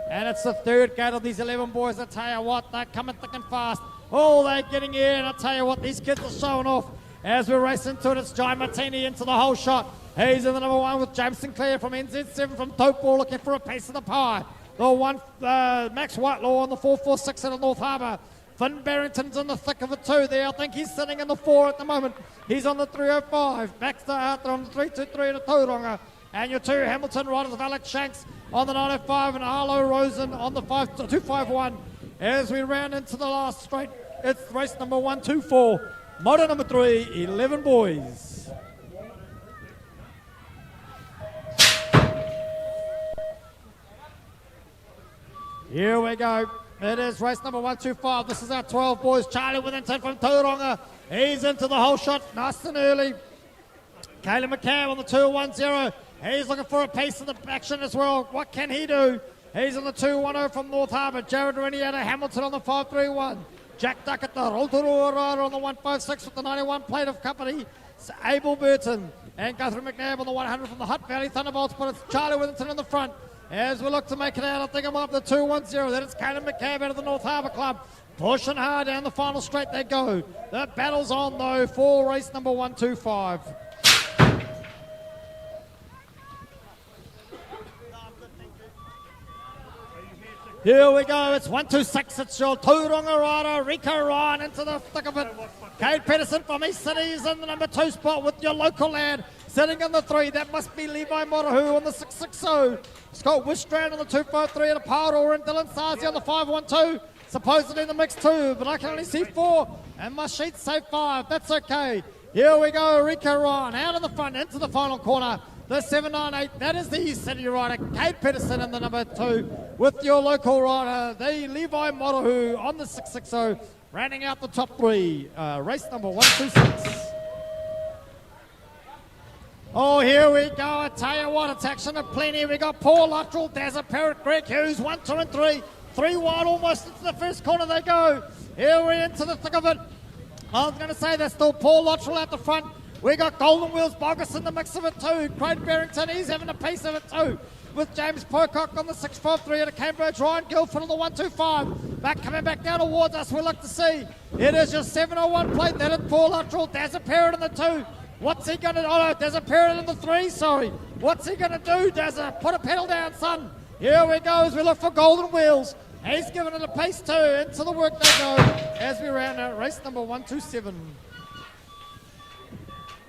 And it's the third gate of these 11 boys. I tell you what, they're coming thick and fast. Oh, they're getting in. I tell you what, these kids are showing off. As we race into it, it's Jai Martini into the whole shot. He's in the number 1 with James Sinclair from NZ7 from Taupo looking for a piece of the pie. The one, Max Whitelaw on the 446 out of North Harbour. Finn Barrington's in the thick of it too there. I think he's sitting in the 4 at the moment. He's on the 305. Baxter Arthur on the 323 at a Tauranga. And your 2 Hamilton riders of Alex Shanks on the 905 and Arlo Rosen on the 251. As we round into the last straight, it's race number 124, motor number 3, 11 boys. Here we go. It is race number 125. This is our 12 boys. Charlie Withington from Tauranga. He's into the whole shot nice and early. Caleb McCann on the 210. He's looking for a piece of the action as well. What can he do? He's on the 210 from North Harbour. Jared Rennie out of Hamilton on the 531. Jack Duckett, the Rotorua rider on the 156 with the 91 plate of company. It's Abel Burton and Guthrie McNabb on the 100 from the Hutt Valley Thunderbolts, but it's Charlie Withington in the front. As we look to make it out, I think I'm up the 210. Then it's Caleb McCabe out of the North Harbour Club. Pushing hard down the final straight they go. The battle's on though for race number 125. Here we go. It's 126. It's your Tauranga rider, Rico Ryan, into the thick of it. Cade Pedersen from East City is in the number 2 spot with your local lad sitting in the 3. That must be Levi Morahu on the 660. Scott Wistrand on the 253 at a Pauro, and Dylan Sarzi on the 512. Supposedly in the mix 2, but I can only see 4. And my sheets say 5. That's okay. Here we go. Rico Ryan out of the front into the final corner. The 798, that is the East City rider, Cade Pedersen in the number 2 with your local rider, the Levi Morahu on the 660, rounding out the top 3. Race number 126. Oh, here we go. I tell you what, it's action of plenty. We got Paul Luttrell, Dazza Parrott, Greg Hughes, 1, 2, and 3. 3 wide almost into the first corner they go. Here we're into the thick of it. I was going to say there's still Paul Luttrell at the front. We got Golden Wheels Bogus in the mix of it too. Craig Barrington, he's having a piece of it too. With James Pocock on the 653 at a Cambridge. Ryan Guildford on the 125. Back coming back down towards us, we look to see. It is your 701 plate. That is Paul Luttrell. Dazza Parrott in the 2. What's he going to do? Oh no, Dazza Parrott in the 3, sorry. What's he going to do, Dazza? Put a pedal down, son. Here we go as we look for Golden Wheels. He's giving it a pace too. Into the work they go as we round out race number 127.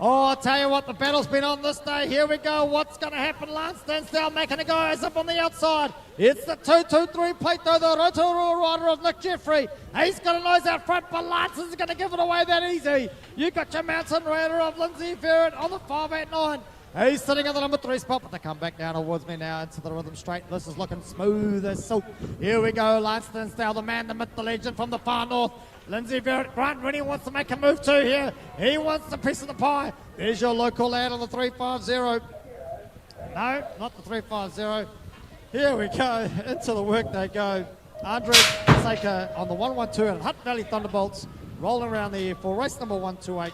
Oh, I'll tell you what, the battle's been on this day. Here we go. What's going to happen? Lance Stansdale making a go as up on the outside. It's the 223 plate though, the Rotorua rider of Nick Jeffrey. He's got a nose out front, but Lance isn't going to give it away that easy. You got your mountain rider of Lindsay Ferret on the 589. He's sitting in the number 3 spot, but they come back down towards me now into the rhythm straight. This is looking smooth as silk. Here we go. Lance Stansdale, the man, the myth, the legend from the far north. Lindsay Verrett, Grant really wants to make a move too here. He wants a piece of the pie. There's your local lad on the 350. No, not the 350. Here we go. Into the work they go. Andre Saker on the 112 and Hutt Valley Thunderbolts rolling around the air for race number 128.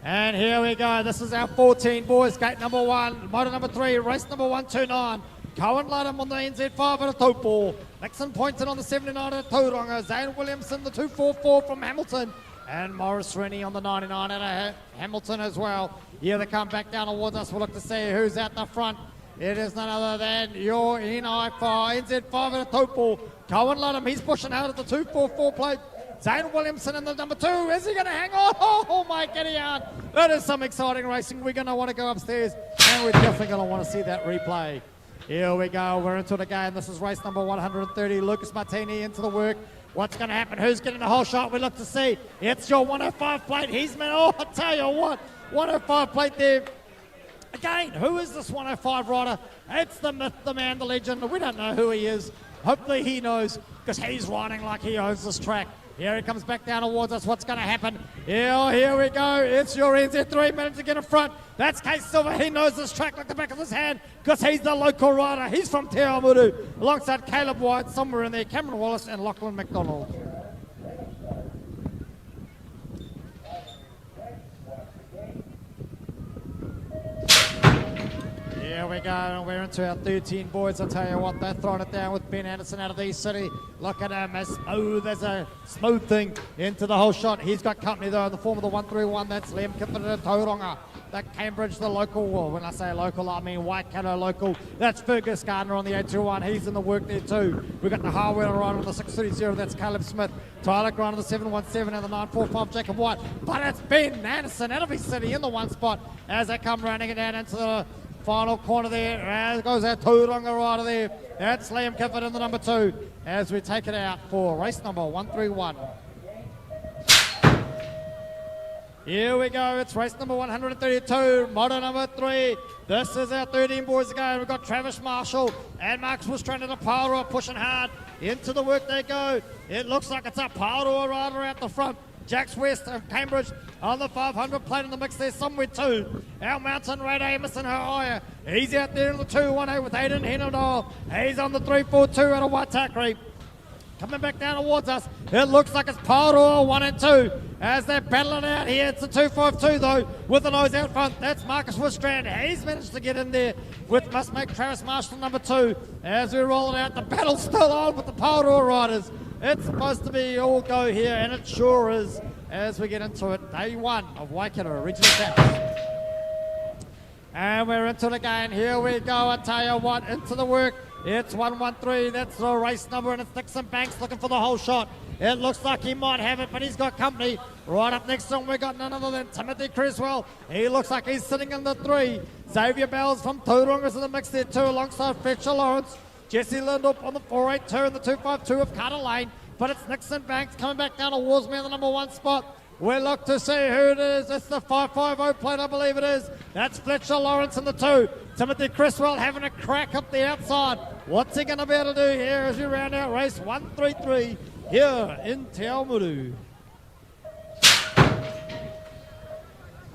And here we go. This is our 14 boys. Gate number 1, motor number 3, race number 129. Cohen Ludham on the NZ5 at a Taupo. Nixon Poynton on the 79 at a Tauranga. Zane Williamson, the 244 from Hamilton. And Morris Rennie on the 99 at a Hamilton as well. Here they come back down towards us. We'll look to see who's at the front. It is none other than your NZ5 at a Taupo. Cohen Ludham, he's pushing out at the 244 plate. Zane Williamson in the number 2. Is he going to hang on? Oh my giddy aunt. That is some exciting racing. We're going to want to go upstairs and we're definitely going to want to see that replay. Here we go. We're into it again. This is race number 130. Lucas Martini into the work. What's going to happen? Who's getting the whole shot? We look to see. It's your 105 plate. He's been, oh, I tell you what, 105 plate there. Again, who is this 105 rider? It's the myth, the man, the legend. We don't know who he is. Hopefully he knows because he's riding like he owns this track. Here he comes back down towards us. What's going to happen? Here we go. It's your NZ3 managed to get in front. That's Case Silver. He knows this track like the back of his hand because he's the local rider. He's from Te Awamutu alongside Caleb White somewhere in there, Cameron Wallace and Lachlan McDonald. Here we go, and we're into our 13 boys. I'll tell you what, they're throwing it down with Ben Anderson out of the East City. Look at him, as smooth as a smooth thing into the whole shot. He's got company though in the form of the 131. That's Liam Kippen at Tauranga. That Cambridge, the local, well, when I say local, I mean Waikato local. That's Fergus Gardner on the 821. He's in the work there too. We've got the Harwell rider on the 630. That's Caleb Smith. Tyler Grant on the 717 and the 945, Jacob White. But it's Ben Anderson out of East City in the one spot as they come rounding it down into the final corner there. As goes our Tauranga rider there. That's Liam Kifford in the number 2 as we take it out for race number 131. Here we go, it's race number 132, motor number 3. This is our 13 boys again. We've got Travis Marshall and Marcus was trying to power up, pushing hard. Into the work they go. It looks like it's a power rider out the front. Jax West of Cambridge on the 500 plate in the mix there somewhere too. Our mountain Red Emerson Haya. He's out there in the 218 with Aiden Henadol. He's on the 342 out of Waitakere. Coming back down towards us. It looks like it's Paoroa 1 and 2 as they're battling out here. It's a 252 though with the nose out front. That's Marcus Woodstrand. He's managed to get in there with must make Travis Marshall number 2 as we roll it out. The battle's still on with the Paoroa riders. It's supposed to be all go here, and it sure is as we get into it. Day 1 of Waikato Regional Champs. And we're into it again. Here we go. I tell you what, into the work. It's 113. That's the race number, and it's Nixon Banks looking for the whole shot. It looks like he might have it, but he's got company. Right up next to him, we got none other than Timothy Creswell. He looks like he's sitting in the 3. Xavier Bells from Taurunga's in the mix there too, alongside Fletcher Lawrence. Jesse Lindup on the 482 and the 252 of Carter Lane. But it's Nixon Banks coming back down towards me in the number 1 spot. We'll look to see who it is. It's the 550 plate, I believe it is. That's Fletcher Lawrence in the 2. Timothy Creswell having a crack up the outside. What's he going to be able to do here as we round out race 133 here in Te Awamutu?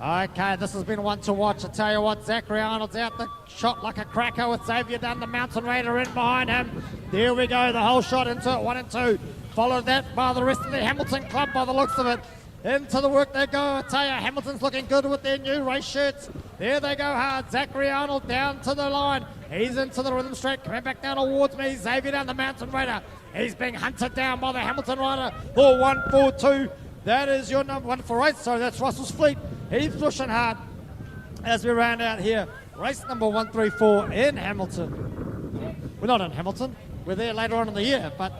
Okay, this has been one to watch. I tell you what, Zachary Arnold's out the shot like a cracker with Xavier down the Mountain Raider in behind him. There we go, the whole shot into it, 1 and 2. Followed that by the rest of the Hamilton club by the looks of it. Into the work they go. I tell you, Hamilton's looking good with their new race shirts. There they go hard. Zachary Arnold down to the line. He's into the rhythm straight, coming back down towards me. Xavier down the Mountain Raider. He's being hunted down by the Hamilton Rider. The 142. That is your number 1 for race. So that's Russell's Fleet. He's pushing hard as we round out here. Race number 134 in Hamilton. We're not in Hamilton. We're there later on in the year, but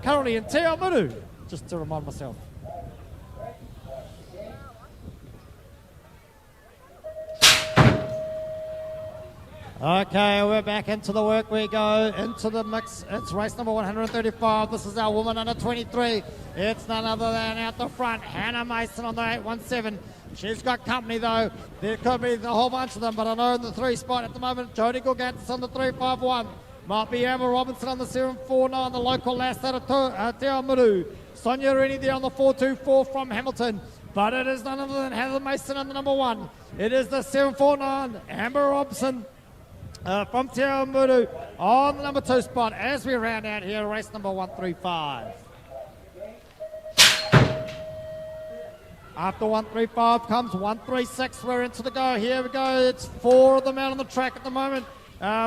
currently in Te Awamutu, just to remind myself. Okay, we're back into the work. We go into the mix. It's race number 135. This is our woman under 23. It's none other than out the front, Hannah Mason on the 817. She's got company though. There could be a whole bunch of them, but I know in the 3 spot at the moment, Jodie Gorgantis on the 351. Might be Emma Robinson on the 749, the local last out of Te Awamutu. Sonia Rennie there on the 424 from Hamilton. But it is none other than Heather Mason on the number 1. It is the 749, Amber Robson. From Te Awamutu on the number 2 spot as we round out here, race number 135. After 135 comes 136. We're into the go. Here we go. It's 4 of them out on the track at the moment.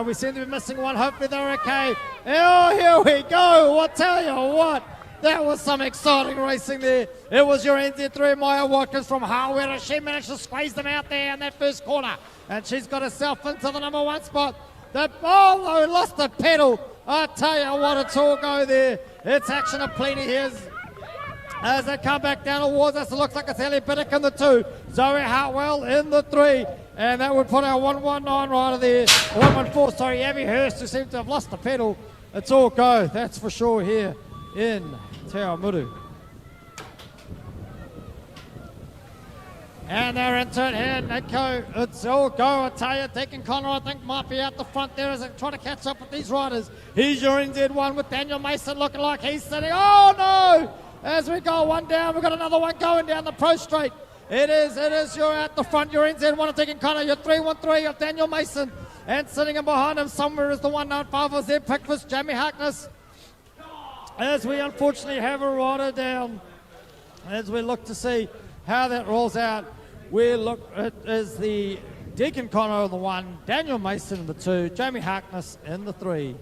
We seem to be missing one. Hopefully they're okay. Oh, here we go. I'll tell you what. That was some exciting racing there. It was your NZ3, Maya Watkins from Hawera. She managed to squeeze them out there in that first corner. And she's got herself into the number 1 spot. They lost the pedal. I tell you what, it's all go there. It's action aplenty here as they come back down towards us. It looks like it's Ellie Biddick in the 2. Zoe Hartwell in the 3. And that would put our 119 rider there. 114, sorry, Abby Hurst, who seems to have lost the pedal. It's all go, that's for sure here in Te Awamutu. And they're into it here, Nico. It's all go, I tell you. Deacon Connor, I think, might be out the front there as they try to catch up with these riders. He's your NZ1 with Daniel Mason looking like he's sitting. Oh, no! As we go one down, we've got another one going down the pro straight. It is you're out the front, your NZ1 of Deacon Connor, your 313 of Daniel Mason. And sitting in behind him somewhere is the 195 of Zeb Pickford, Jamie Harkness. As we unfortunately have a rider down, as we look to see how that rolls out, we look at is the Deacon Connor in the 1, Daniel Mason in the 2, Jamie Harkness in the 3.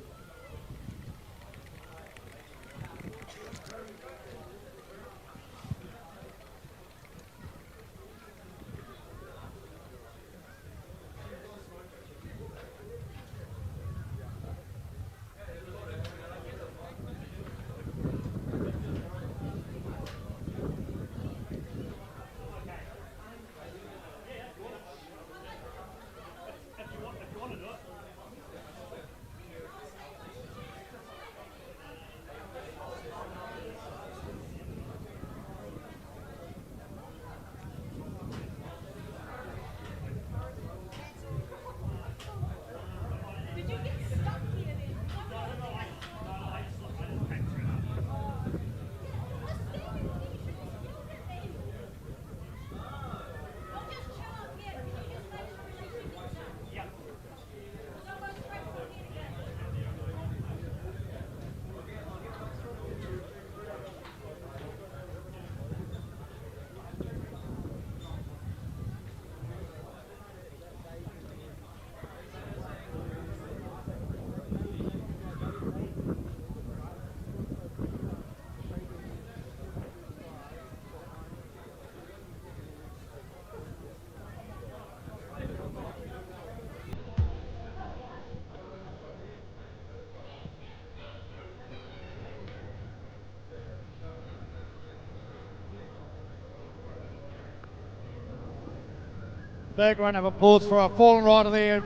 Big round of applause for our fallen rider there,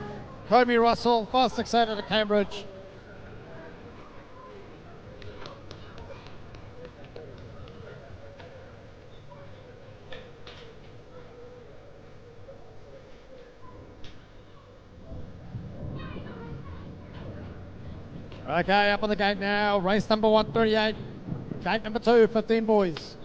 Kobe Russell, 568 out of Cambridge. Okay, up on the gate now, race number 138, gate number 2, 15 boys.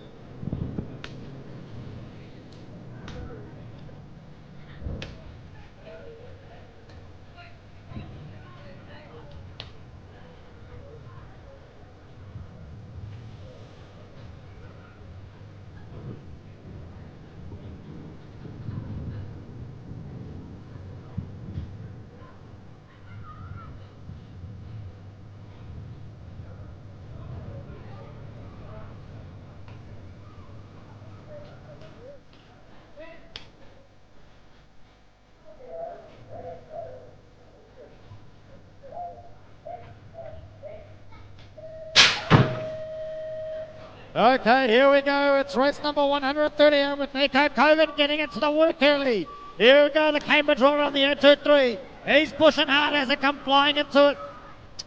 Okay, here we go. It's race number 130 with Nico Coven getting into the work early. Here we go, the Cambridge rider on the 023. He's pushing hard as they come flying into it.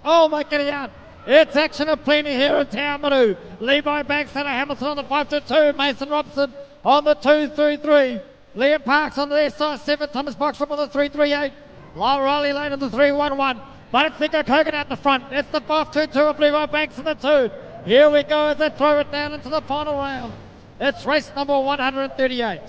Oh my goodness, out. It's action of plenty here in Awamutu. Levi Banks and Hamilton on the 522. Mason Robson on the 233. Liam Parks on the SI7. Thomas Boxram on the 338. Riley Lane on the 311. But it's Nico Cogan out the front. It's the 522 of Levi Banks in the 2. Here we go as they throw it down into the final round. It's race number 138.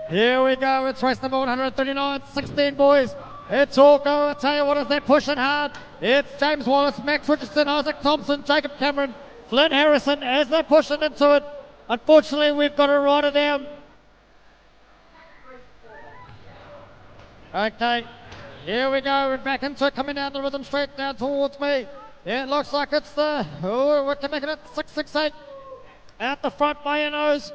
Here we go, it's race number 139, 16 boys. It's all go, I tell you what, as they're pushing hard. It's James Wallace, Max Richardson, Isaac Thompson, Jacob Cameron, Flynn Harrison as they're pushing into it. Unfortunately, we've got to ride it down. Okay. Here we go, we're back into it, coming down the rhythm straight down towards me. Yeah, it looks like it's the, we're making it 668. Out the front by your nose.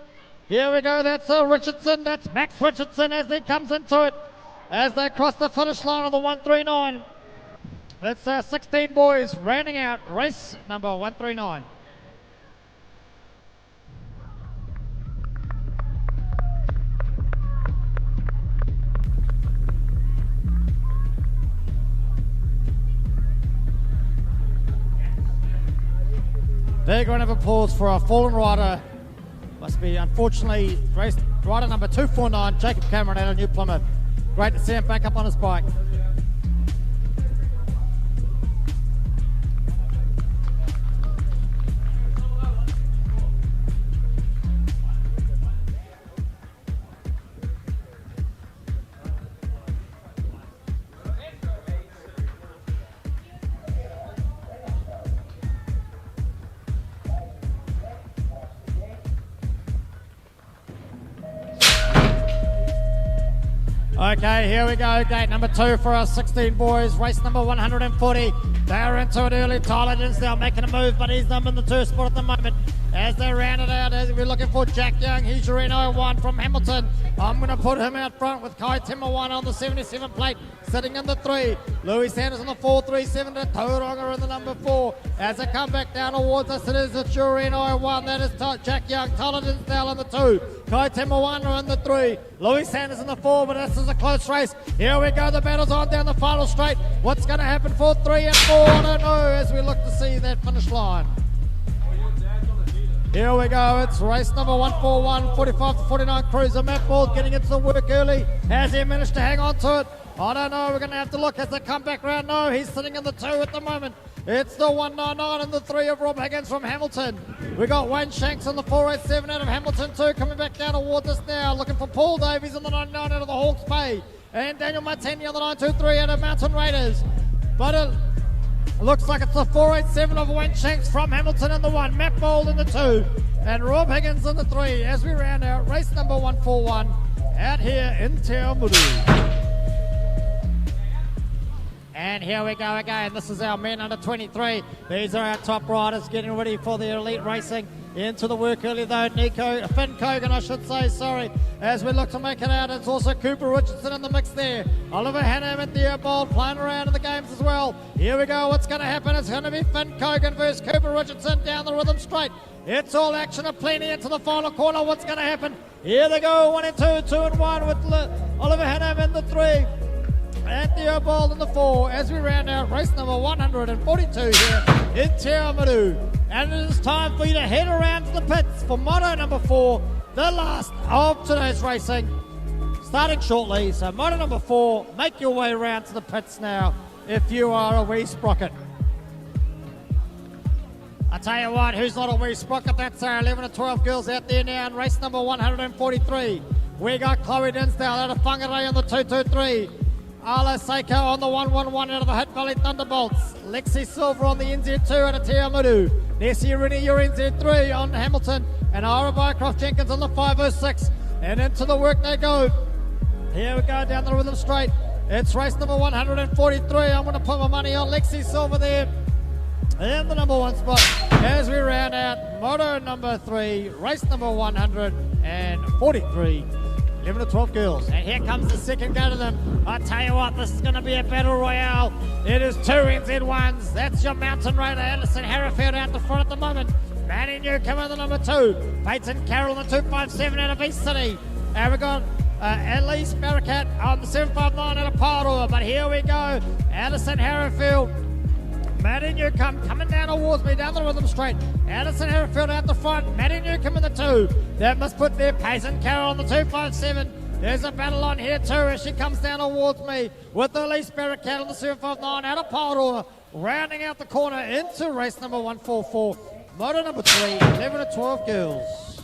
Here we go, that's Richardson, that's Max Richardson as he comes into it. As they cross the finish line on the 139. It's 16 boys rounding out race number 139. Big round of applause for our fallen rider. Must be, unfortunately, race rider number 249, Jacob Cameron out of New Plymouth. Great to see him back up on his bike. Okay, here we go, gate number 2 for our 16 boys, race number 140. They're into it early, Tyler Dinsdale making a move, but he's number in the 2 spot at the moment. As they round it out, as we're looking for Jack Young, he's your NO1 from Hamilton. I'm going to put him out front with Kai Timmer1 on the 77 plate, sitting in the 3. Louis Sanders on the 437 to Tauranga in the number 4. As they come back down towards us, it is the your NO1, that is Jack Young, Tyler Dinsdale in the 2. Kai Timmer1 are in the 3. Louis Sanders in the 4, but this is a close race. Here we go, the battle's on down the final straight. What's going to happen for 3 and 4? I don't know as we look to see that finish line. Here we go, it's race number 141, 45 to 49 cruiser. Matt Ball getting into the work early. Has he managed to hang on to it? I don't know, we're going to have to look as they come back round. No, he's sitting in the 2 at the moment. It's the 199 and the 3 of Rob Higgins from Hamilton. We got Wayne Shanks on the 487 out of Hamilton too, coming back down towards us now, looking for Paul Davies on the 99 out of the Hawke's Bay. And Daniel Martini on the 923 out of Mountain Raiders. But it looks like it's the 487 of Wayne Shanks from Hamilton in the 1, Matt Bold in the 2, and Rob Higgins in the 3 as we round out race number 141 out here in Awamutu. And here we go again. This is our men under 23. These are our top riders getting ready for the elite racing. Into the work early though, Finn Cogan I should say, sorry. As we look to make it out, it's also Cooper Richardson in the mix there. Oliver Hannam and Theobald playing around in the games as well. Here we go, what's going to happen? It's going to be Finn Cogan versus Cooper Richardson down the rhythm straight. It's all action and plenty into the final corner. What's going to happen? Here they go, 1 and 2, 2 and 1 with Oliver Hannam in the 3. And Theobald in the 4 as we round out race number 142 here in Te Awamutu. And it is time for you to head around to the pits for Moto number 4, the last of today's racing. Starting shortly, so Moto number 4, make your way around to the pits now if you are a wee Sprocket. I tell you what, who's not a wee Sprocket? That's our 11 to 12 girls out there now in race number 143. We got Chloe Dinsdale out of Whangarei on the 223. Ala Seiko on the 111 out of the Hit Valley Thunderbolts. Lexi Silver on the NZ2 out of Te Awamutu. Nessie Rennie, your NZ3 on Hamilton. And Ira Bycroft Jenkins on the 506. And into the work they go. Here we go down the rhythm straight. It's race number 143. I'm going to put my money on Lexi Silver there in the number 1 spot as we round out Moto number 3, race number 143. 11 to 12 girls. And here comes the second go to them. I tell you what, this is going to be a battle royale. It is 2 NZ1s. That's your Mountain Raider, Alison Harrowfield out the front at the moment. Manny Newcomb in the number 2. Peyton Carroll in the 257 out of East City. And we've got Elise Barracat on the 759 out of Paroa. But here we go. Alison Harrowfield. Maddie Newcomb coming down towards me down the rhythm straight. Addison Herfield out the front. Maddie Newcomb in the 2. That must put their Payson Carroll on the 257. There's a battle on here too as she comes down towards me with the Elise Barracat on the 759 out of Paroa. Rounding out the corner into race number 144. Moto number 3, 11 to 12 girls.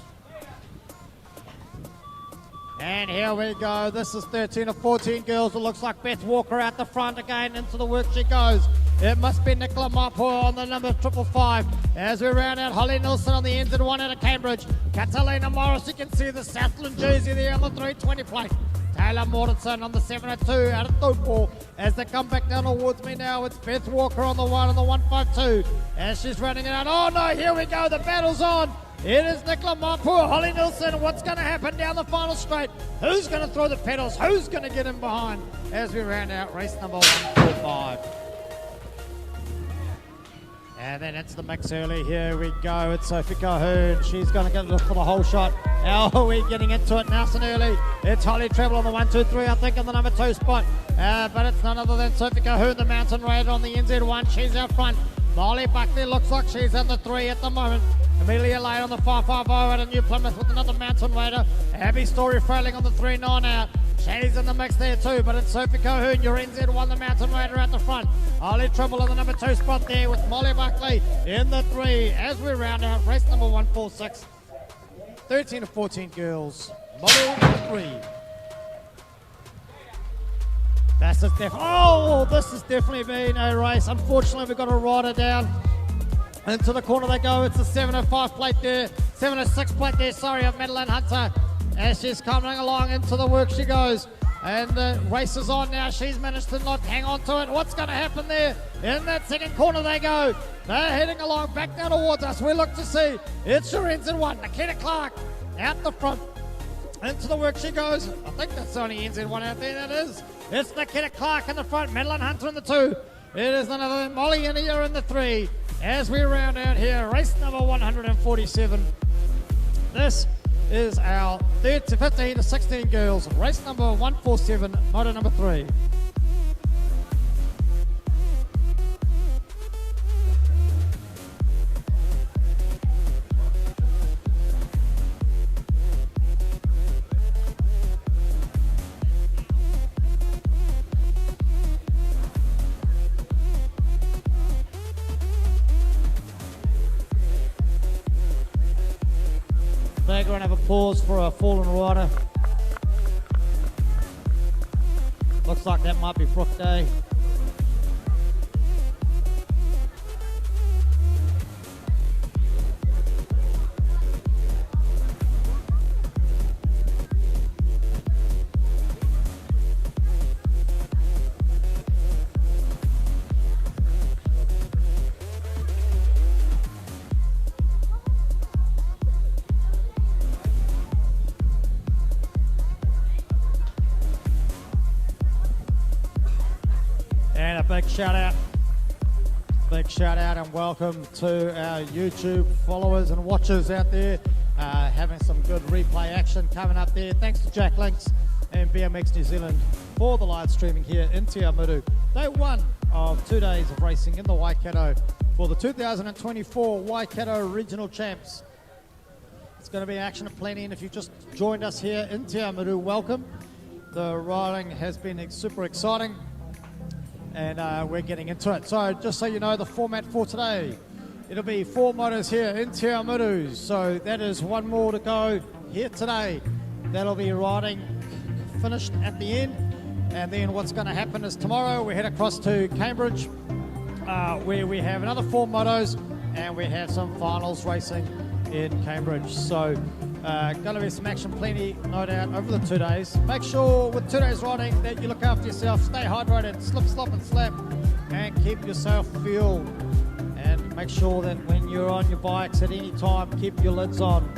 And here we go. This is 13 to 14 girls. It looks like Beth Walker out the front again. Into the work she goes. It must be Nicola Mapua on the number 555. As we round out Holly Nilsson on the NZ1 out of Cambridge. Catalina Morris, you can see the Southland jersey there on the 320 plate. Taylor Mortensen on the 702 out of Taupo. As they come back down towards me now, it's Beth Walker on the 1 and the 152. As she's running it out. Oh no, here we go. The battle's on. It is Nicola Mapua, Holly Nilsson. What's going to happen down the final straight? Who's going to throw the pedals? Who's going to get in behind? As we round out race number 145. And then into the mix early. Here we go. It's Sophie Cahoon. She's going to get a look for the whole shot. How are we getting into it nice and early? It's Holly Treble on the 1, 2, 3, I think, in the number 2 spot. But it's none other than Sophie Cahoon, the Mountain Raider on the NZ1. She's out front. Molly Buckley looks like she's in the 3 at the moment. Amelia Lane on the 550 out of New Plymouth with another Mountain Raider. Abby Story Frailing on the 3-9 out. She's in the mix there too, but it's Sophie Cahoon, your NZ1, the Mountain Raider at the front. Holly Tribble in the number 2 spot there with Molly Buckley in the 3 as we round out race number 146. 13 to 14 girls, Moto number 3. This has definitely been a race. Unfortunately, we've got a rider down. Into the corner they go. It's the 705 plate there, 706 plate there, sorry, of Madeline Hunter. As she's coming along into the work she goes. And the race is on now. She's managed to not hang on to it. What's going to happen there? In that second corner they go. They're heading along back down towards us. We look to see. It's your NZ1. Nikita Clark out the front. Into the work she goes. I think that's the only NZ1 out there. That is. It's Nikita Clark in the front. Madeline Hunter in the 2. It is none other than Molly Inia in the 3. As we round out here, race number 147. This is our 15 to 16 girls, race number 147, Moto number 3. They're going to have a pause for a fallen rider. Looks like that might be Brook Day. Big shout out. Big shout out and welcome to our YouTube followers and watchers out there. Having some good replay action coming up there. Thanks to Jack Links and BMX New Zealand for the live streaming here in Te Awamutu. Day one of 2 days of racing in the Waikato for the 2024 Waikato Regional Champs. It's going to be action aplenty, and if you've just joined us here in Te Awamutu, welcome. The riding has been super exciting, and we're getting into it. So just so you know, the format for today, it'll be 4 motos here in Te Awamutu. So that is one more to go here today. That'll be riding finished at the end. And then what's going to happen is tomorrow we head across to Cambridge, where we have another 4 motos, and we have some finals racing in Cambridge. So going to be some action plenty, no doubt, over the 2 days. Make sure with 2 days riding that you look after yourself, stay hydrated, slip, slop and slap, and keep yourself fueled. And make sure that when you're on your bikes at any time, keep your lids on.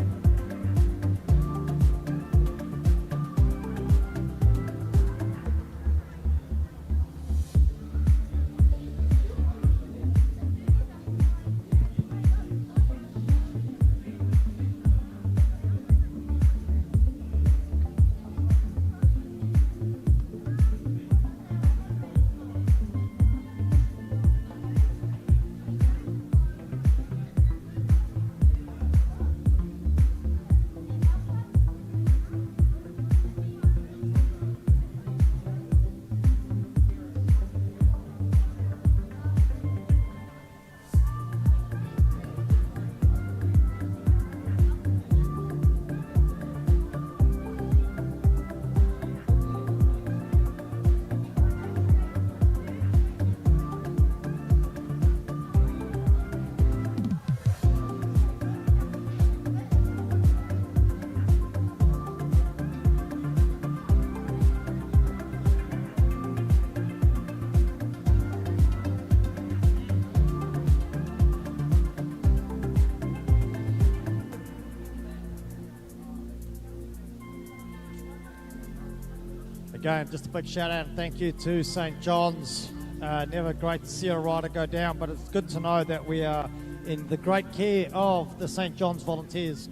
Again, just a big shout out and thank you to St. John's. Never great to see a rider go down, but it's good to know that we are in the great care of the St. John's volunteers.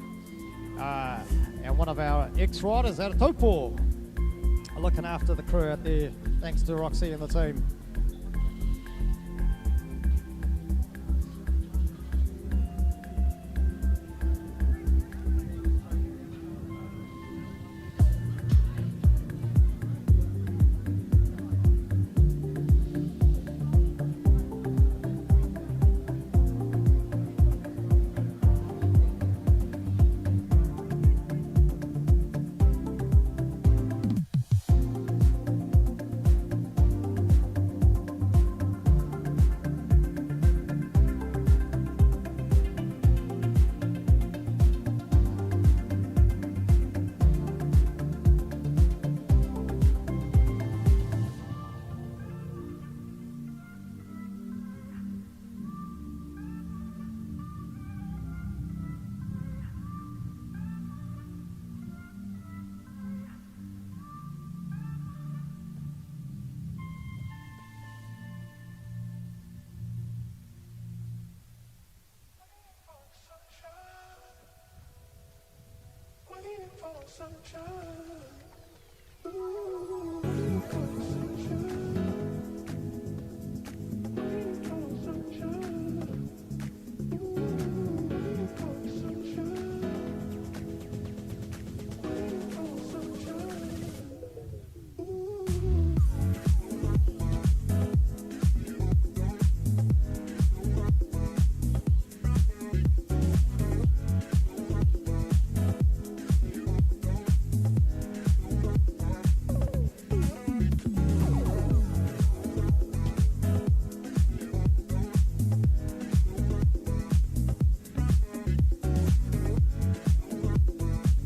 And one of our ex-riders out of Taupo are looking after the crew out there. Thanks to Roxy and the team.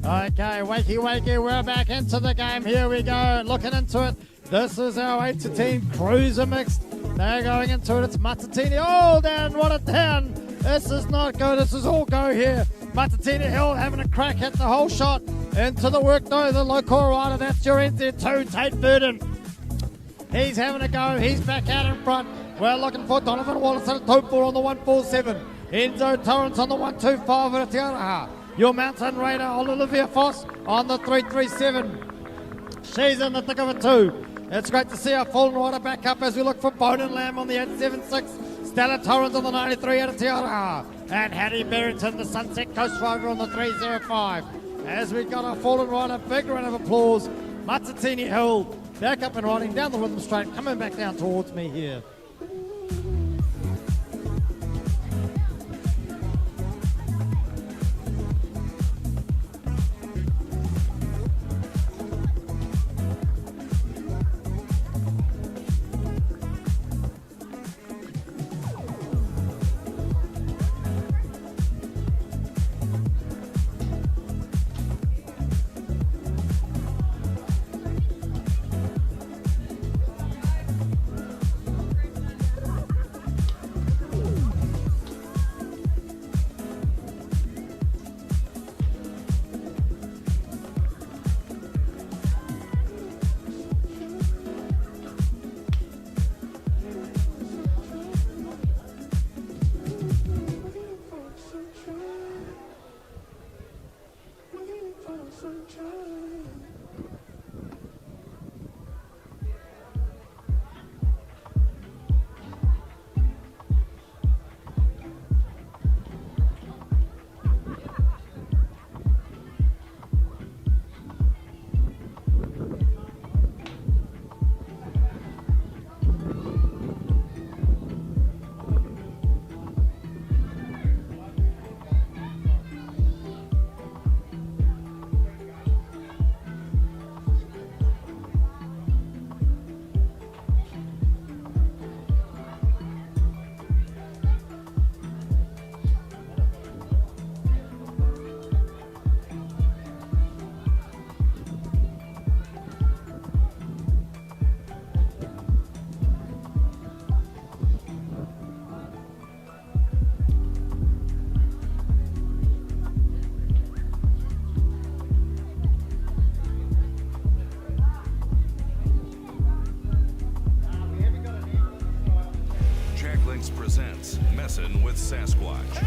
Okay, wakey, wakey, we're back into the game. Here we go, looking into it. This is our 8 to 10 cruiser mixed. They're going into it. It's Matatini. Oh, down, what a down. This is not good. This is all go here. Matatini Hill having a crack at the whole shot. Into the work though, the local rider. That's your NZ2, Tate Burden. He's having a go. He's back out in front. We're looking for Donovan Wallace at a top 4 on the 147. Enzo Torrance on the 125 at Tiaraha. Your Mountain Raider on Olivia Foss on the 337. She's in the thick of it too. It's great to see our Fallen Rider back up as we look for Bowden Lamb on the 876. Stella Torrance on the 93 at Tiaraha. And Hattie Barrington, the Sunset Coast Rider on the 305. As we got our Fallen Rider, big round of applause. Matatini Hill back up and riding down the rhythm straight, coming back down towards me here. Presents Messin' with Sasquatch.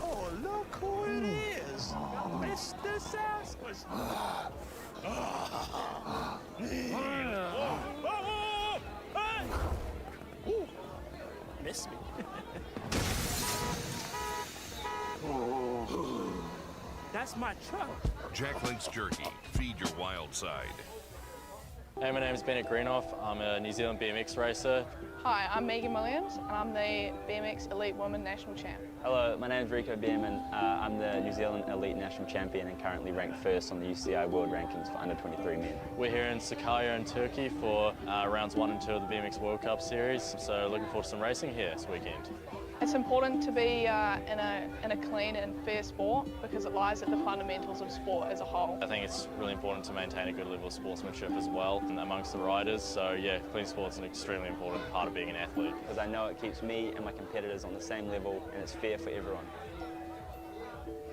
Oh, look who it is. Mr. Sasquatch. Ooh, miss me. That's my truck. Jack Link's Jerky. Feed your wild side. Hey, my name is Bennett Greenoff. I'm a New Zealand BMX racer. Hi, I'm Megan Williams and I'm the BMX Elite Women National Champ. Hello, my name is Rico Bierman. I'm the New Zealand Elite National Champion and currently ranked first on the UCI World Rankings for under 23 men. We're here in Sakarya in Turkey for rounds 1 and 2 of the BMX World Cup Series, so looking forward to some racing here this weekend. It's important to be in a clean and fair sport because it lies at the fundamentals of sport as a whole. I think it's really important to maintain a good level of sportsmanship as well amongst the riders, so yeah, clean sport's an extremely important part of being an athlete. Because I know it keeps me and my competitors on the same level and it's fair for everyone.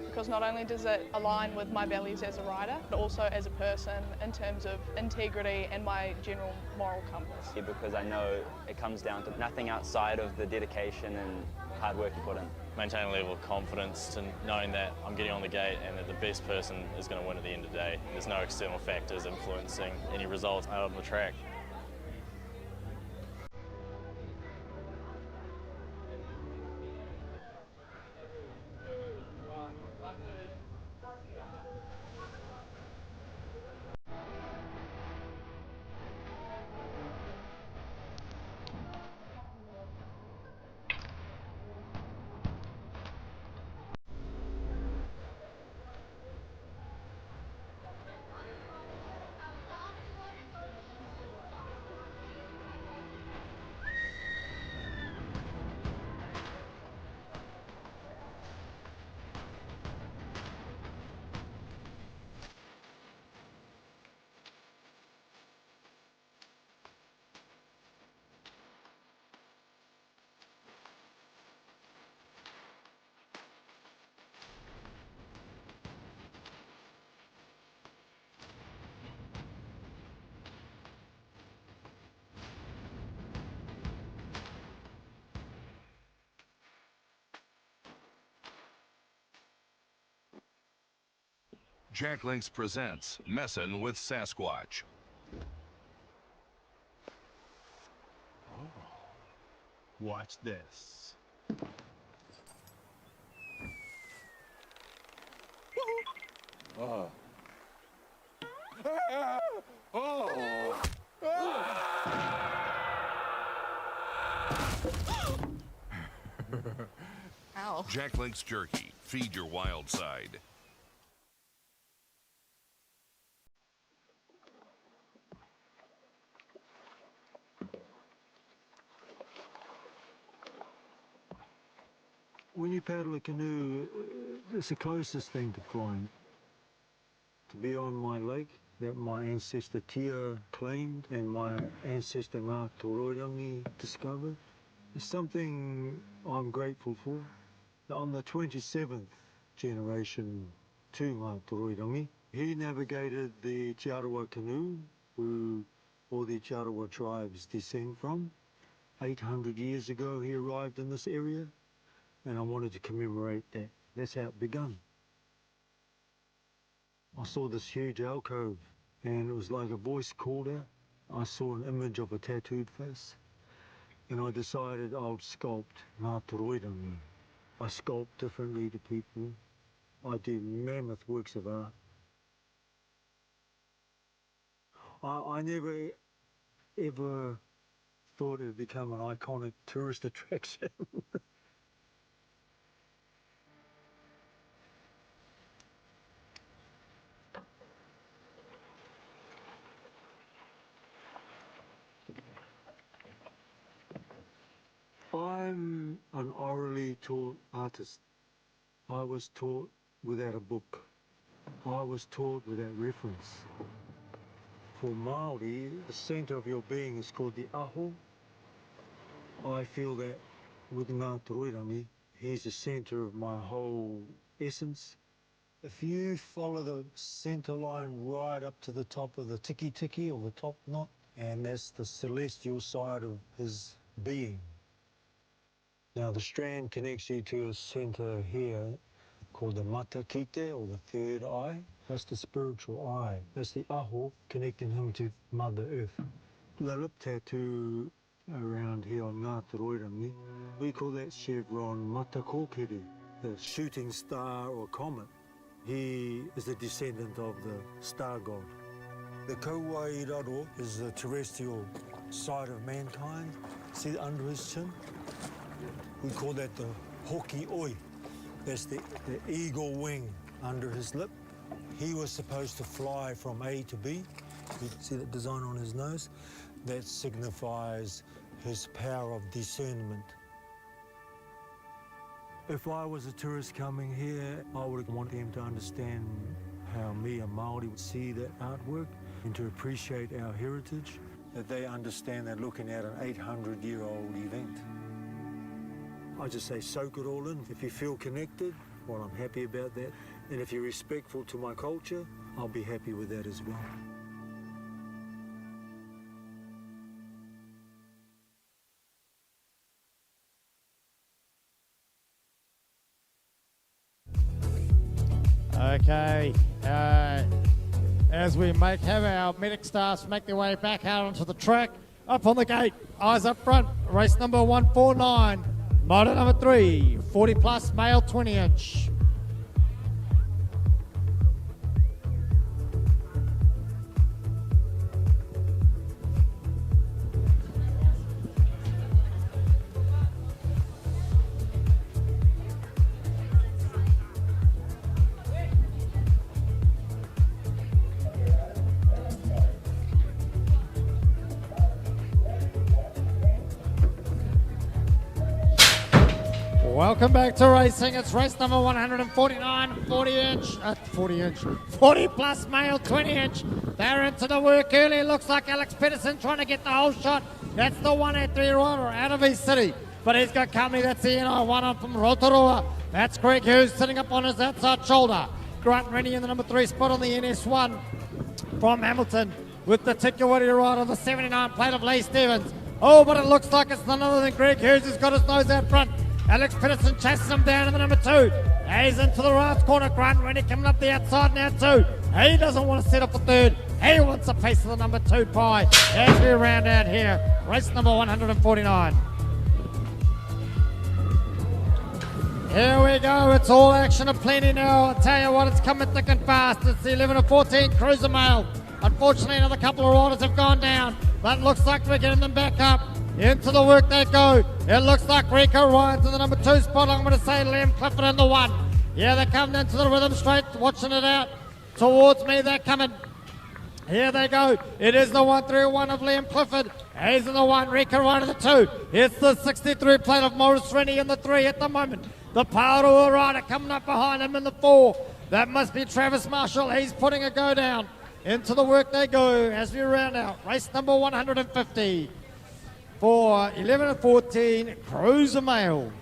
Because not only does it align with my values as a rider, but also as a person in terms of integrity and my general moral compass. Yeah, because I know it comes down to nothing outside of the dedication and hard work you put in. Maintain a level of confidence to knowing that I'm getting on the gate and that the best person is going to win at the end of the day. There's no external factors influencing any results out on the track. Jack Links presents Messin' with Sasquatch. Watch this. Jack Links Jerky. Feed your wild side. When you paddle a canoe, it's the closest thing to flying. To be on my lake that my ancestor Tia claimed and my ancestor Ngā Toroirangi discovered is something I'm grateful for. I'm the 27th generation to Ngā Toroirangi. He navigated the Te Arawa canoe, who all the Te Arawa tribes descend from. 800 years ago he arrived in this area, and I wanted to commemorate that. That's how it began. I saw this huge alcove, and it was like a voice called out. I saw an image of a tattooed face, and I decided I would sculpt Ngā Toroirangi. I sculpt differently to people. I do mammoth works of art. I never ever thought it would become an iconic tourist attraction. I'm an orally taught artist. I was taught without a book. I was taught without reference. For Māori, the centre of your being is called the aho. I feel that with Ngā Toroirangi, he's the centre of my whole essence. If you follow the centre line right up to the top of the tiki tiki or the top knot, and that's the celestial side of his being. Now the strand connects you to a centre here called the matakite, or the third eye. That's the spiritual eye. That's the aho connecting him to Mother Earth. The lip tattoo around here on Ngā Toroirangi, we call that chevron matakokere, the shooting star or comet. He is the descendant of the star god. The Kauairaro is the terrestrial side of mankind. See under his chin? We call that the hoki oi. That's the eagle wing under his lip. He was supposed to fly from A to B. You see that design on his nose? That signifies his power of discernment. If I was a tourist coming here, I would want them to understand how me, a Māori, would see that artwork and to appreciate our heritage, that they understand they're looking at an 800-year-old event. I just say soak it all in. If you feel connected, well, I'm happy about that. And if you're respectful to my culture, I'll be happy with that as well. Okay, as we have our medic staffs make their way back out onto the track, up on the gate, eyes up front, race number 149, Moto number 3, 40 plus male 20-inch. Welcome back to racing. It's race number 149, 40 plus male 20-inch. They're into the work early. Looks like Alex Pedersen trying to get the whole shot. That's the 183 rider out of his city. But he's got company. That's the NI1 on from Rotorua. That's Greg Hughes sitting up on his outside shoulder. Grant Rennie in the number 3 spot on the NS1 from Hamilton with the Tikawari rider, the 79 plate of Lee Stevens. Oh, but it looks like it's none other than Greg Hughes who's got his nose out front. Alex Peterson chases him down in the number 2. He's into the right corner. Grant Rennie coming up the outside now too. He doesn't want to set up a third. He wants a piece of the number 2 pie as we round out here. Race number 149. Here we go, it's all action and plenty now. I'll tell you what, it's coming thick and fast. It's the 11 of 14 Cruiser Mail. Unfortunately, another couple of riders have gone down, but it looks like we're getting them back up. Into the work they go. It looks like Rico Ryan's in the number 2 spot. I'm going to say Liam Clifford in the 1. Yeah, they're coming into the rhythm straight, watching it out. Towards me, they're coming. Here they go. It is the 131 of Liam Clifford. He's in the 1, Rico Ryan in the 2. It's the 63 plate of Morris Rennie in the 3 at the moment. The Power rider coming up behind him in the 4. That must be Travis Marshall. He's putting a go down. Into the work they go as we round out. Race number 150 for 11 and 14 Cruiser Mail.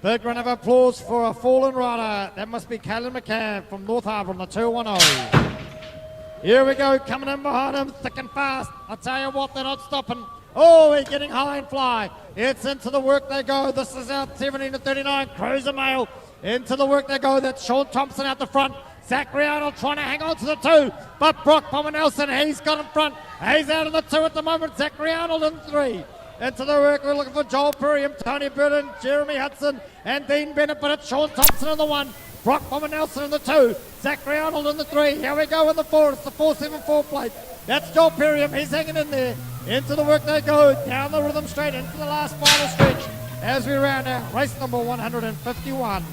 Big round of applause for a fallen rider. That must be Callan McCann from North Harbour on the 210. Here we go, coming in behind him, thick and fast. I'll tell you what, they're not stopping. Oh, we're getting high and fly. It's into the work they go. This is out 17 to 39, Cruiser Mail. Into the work they go. That's Sean Thompson out the front. Zachary Arnold trying to hang on to the 2. But Brock Palmer Nelson, he's got in front. He's out in the 2 at the moment. Zachary Arnold in 3. Into the work, we're looking for Joel Purium, Tony Burton, Jeremy Hudson, and Dean Bennett. But it's Sean Thompson in the 1. Brock Palmer Nelson in the 2. Zachary Arnold in the 3. Here we go in the 4. It's the 474 plate. That's Joel Purium. He's hanging in there. Into the work they go. Down the rhythm straight into the last final stretch as we round out race number 151.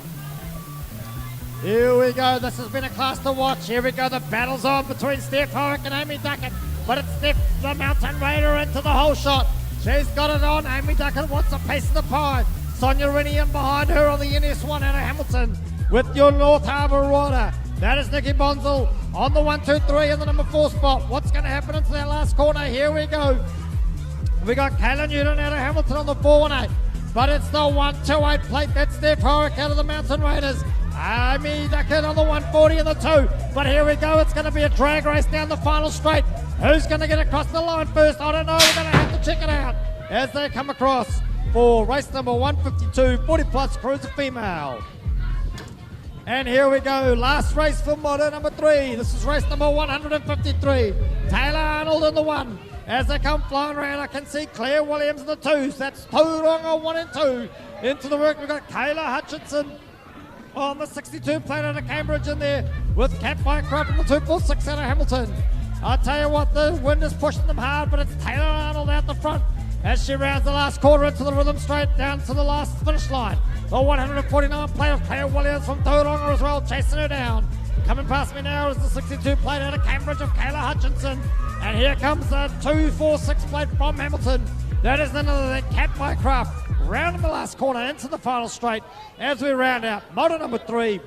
Here we go. This has been a class to watch. Here we go. The battle's on between Steph Howick and Amy Duckett. But it's Steph, the Mountain Raider, into the whole shot. She's got it on. Amy Duckett wants a piece of the pie. Sonia Rennie in behind her on the NS1 out of Hamilton with your North Harbour rider. That is Nikki Bonzel on the 1, 2, 3 in the number 4 spot. What's going to happen into that last corner? Here we go. We got Kayla Newton out of Hamilton on the 418. But it's the 128 plate. That's Steph Howick out of the Mountain Raiders. Amy Duckett on the 140 and the 2. But here we go. It's going to be a drag race down the final straight. Who's going to get across the line first? I don't know. We're going to have to check it out as they come across for race number 152, 40 plus Cruiser Female. And here we go, last race for Moto number 3. This is race number 153. Taylor Arnold in the 1. As they come flying around, I can see Claire Williams in the 2s. That's Tauranga 1 and 2. Into the work, we've got Kayla Hutchinson on the 62 plate out of Cambridge in there with Cat Mycroft on the 246 out of Hamilton. I'll tell you what, the wind is pushing them hard, but it's Taylor Arnold out the front as she rounds the last quarter into the rhythm straight down to the last finish line. The 149 plate of Claire Williams from Tauranga as well, chasing her down. Coming past me now is the 62 plate out of Cambridge of Kayla Hutchinson. And here comes the 246 plate from Hamilton. That is none other than Cat Mycroft. Rounding the last corner into the final straight as we round out Moto number 3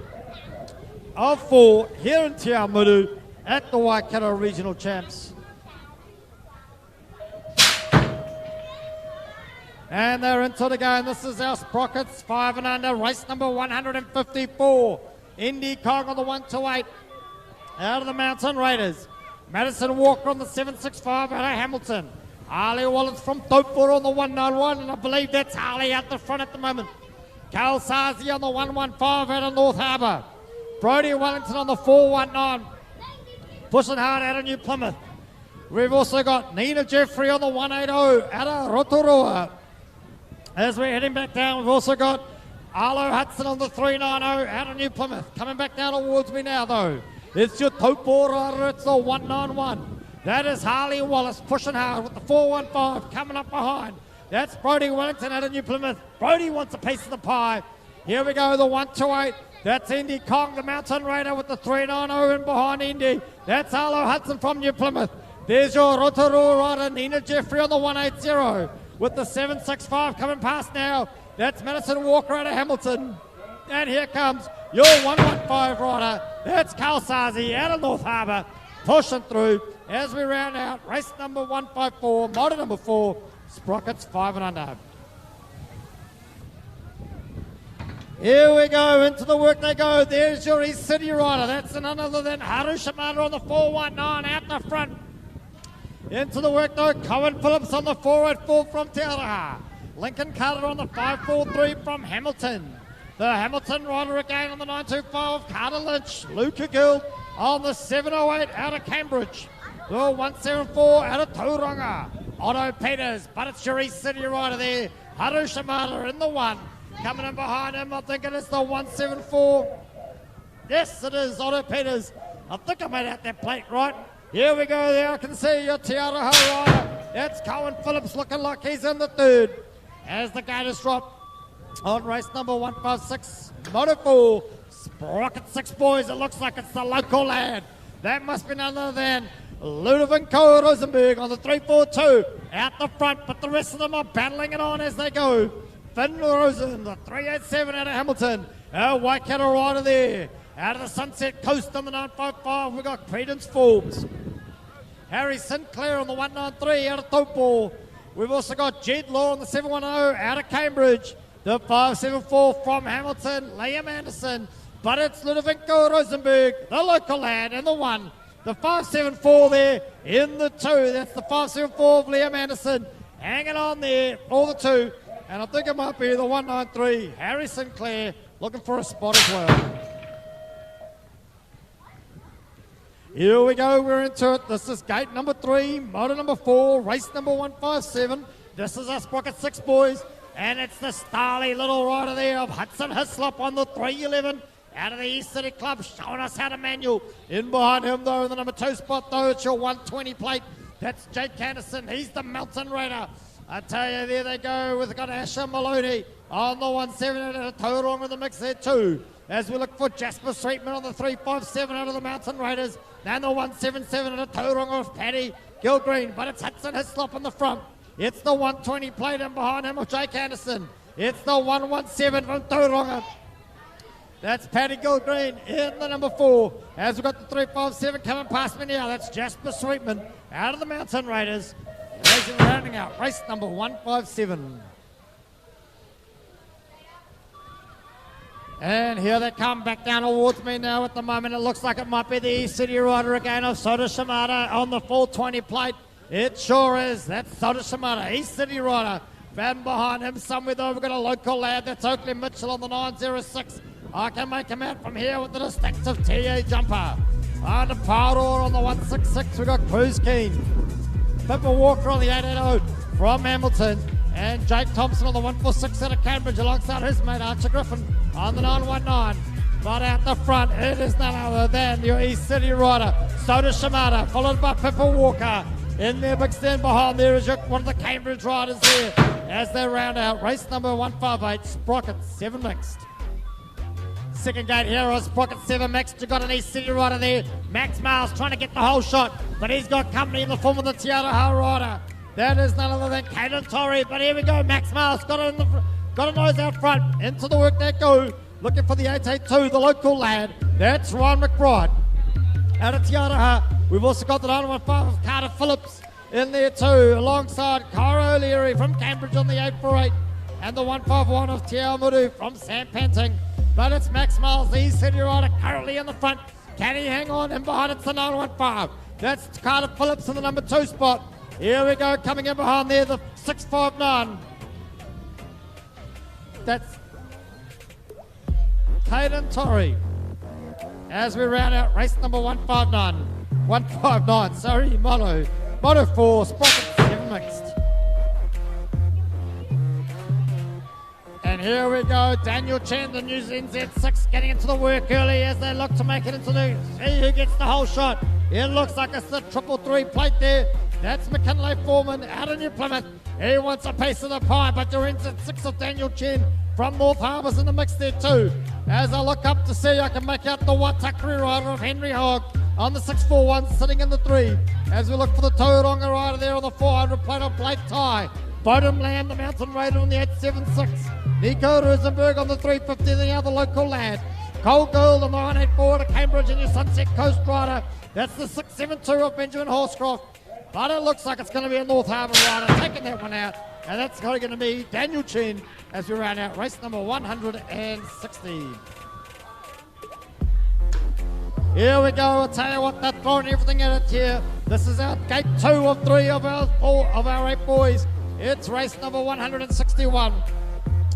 of 4 here in Te Awamutu at the Waikato Regional Champs. And they're into the game. This is our Sprockets 5 and under, race number 154. Indy Kong on the 128 out of the Mountain Raiders. Madison Walker on the 765 out of Hamilton. Harley Wallace from Taupo on the 191, and I believe that's Harley out the front at the moment. Carl Sazi on the 115 out of North Harbour. Brodie Wellington on the 419. Pushing hard out of New Plymouth. We've also got Nina Jeffrey on the 180 out of Rotorua. As we're heading back down, we've also got Arlo Hudson on the 390 out of New Plymouth. Coming back down towards me now, though. It's your Taupo rider, it's the 191. That is Harley Wallace pushing hard with the 415 coming up behind. That's Brodie Wellington out of New Plymouth. Brodie wants a piece of the pie. Here we go, the 128. That's Indy Kong, the Mountain Raider with the 390 in behind Indy. That's Arlo Hudson from New Plymouth. There's your Rotorua rider, Nina Jeffrey on the 180 with the 765 coming past now. That's Madison Walker out of Hamilton. And here comes your 115 rider. That's Carl Sazi out of North Harbour pushing through as we round out race number 154, Moto number 4, Sprockets 5 and under. Here we go, into the work they go. There's your East City rider. That's none other than Haru Shimada on the 419 out the front. Into the work though, Cohen Phillips on the 484 from Te Araha. Lincoln Carter on the 543 from Hamilton. The Hamilton rider again on the 925, Carter Lynch. Luca Gill on the 708 out of Cambridge. The 174 out of Tauranga. Otto Peters, but it's your East City rider there. Haru Shimada in the one. Coming in behind him, I think it is the 174. Yes, it is Otto Peters. I think I made out that plate right. Here we go there, I can see your Te Araha rider. That's Cohen Phillips looking like he's in the third. As the gate is dropped on race number 156, Moto 4, Sprocket 6 boys. It looks like it's the local lad. That must be none other than Ludovico Rosenberg on the 342 out the front, but the rest of them are battling it on as they go. Finn Rosen, the 387 out of Hamilton. Our Waikato rider there. Out of the Sunset Coast on the 955, we've got Credence Forbes. Harry Sinclair on the 193 out of Taupo. We've also got Jed Law on the 710 out of Cambridge. The 574 from Hamilton, Liam Anderson. But it's Ludovico Rosenberg, the local lad, in the one. The 574 there in the two. That's the 574 of Liam Anderson. Hanging on there for the two. And I think it might be the 193, Harry Sinclair, looking for a spot as well. Here we go, we're into it. This is gate number 3, motor number 4, race number 157. This is our Sprocket 6 boys. And it's the starly little rider there of Hudson Hislop on the 311. Out of the East City Club, showing us how to manual. In behind him, though, in the number 2 spot, though, it's your 120 plate. That's Jake Anderson. He's the Mountain Raider. I tell you, there they go. We've got Asher Maloney on the 170 and a total with the mix there, too. As we look for Jasper Sweetman on the 357 out of the Mountain Raiders. And the 177 and a total of Paddy Gilgreen. But it's Hudson Hislop in the front. It's the 120 plate in behind him of Jake Anderson. It's the 117 from Tauranga. That's Paddy Gilgreen in the number 4. As we've got the 357 coming past me now, that's Jasper Sweetman out of the Mountain Raiders. Rounding out race number 157. And here they come back down towards me now at the moment. It looks like it might be the East City rider again of Soda Shimada on the 420 plate. It sure is. That's Soda Shimada, East City rider. And behind him somewhere though, we've got a local lad. That's Oakley Mitchell on the 906. I can make him out from here with the distinctive TA jumper. On the Parador on the 166, we've got Cruz Keen. Pippa Walker on the 880 from Hamilton. And Jake Thompson on the 146 out of Cambridge alongside his mate Archer Griffin on the 919. But out the front, it is none other than your East City rider, Soda Shimada, followed by Pippa Walker. In their big stand behind there is one of the Cambridge riders there as they round out race number 158, Sprocket 7 mixed. Second gate here is Sprocket 7 mixed. You've got an East City rider there. Max Miles trying to get the whole shot, but he's got company in the form of the Te Araha rider. That is none other than Caden Torrey, but here we go. Max Miles got a nose out front. Into the work they go. Looking for the 882, the local lad. That's Ryan McBride. Out of Te Araha. We've also got the 915 of Carter Phillips in there too, alongside Cara O'Leary from Cambridge on the 848, and the 151 of Te Awamutu from Sam Panting. But it's Max Miles, the East City rider, currently in the front. Can he hang on? And behind it's the 915. That's Carter Phillips in the number 2 spot. Here we go, coming in behind there, the 659. That's Caden Torrey. As we round out race number 159, sorry, Moto 4, Sprocket 7 mixed. And here we go, Daniel Chen, the New Zealand Z6, getting into the work early as they look to make it into the, see who gets the whole shot. It looks like it's the 333 plate there. That's McKinley Foreman out of New Plymouth. He wants a piece of the pie, but you're in Z6 of Daniel Chen from North Harbour's in the mix there too. As I look up to see, I can make out the Watakari rider of Henry Hogg on the 641 sitting in the 3. As we look for the Tauranga rider there on the 400 plate of Blake Ty. Bodum Lamb, the Mountain Raider on the 876. Nico Rosenberg on the 350, the other local lad. Cole Gould on the 184 to Cambridge and your Sunset Coast rider. That's the 672 of Benjamin Horscroft. But it looks like it's going to be a North Harbour rider taking that one out. And that's going to be Daniel Chen as we round out race number 160. Here we go. I'll tell you what, they're throwing everything at it here. This is our gate 2 of 3 of our 8 boys. It's race number 161.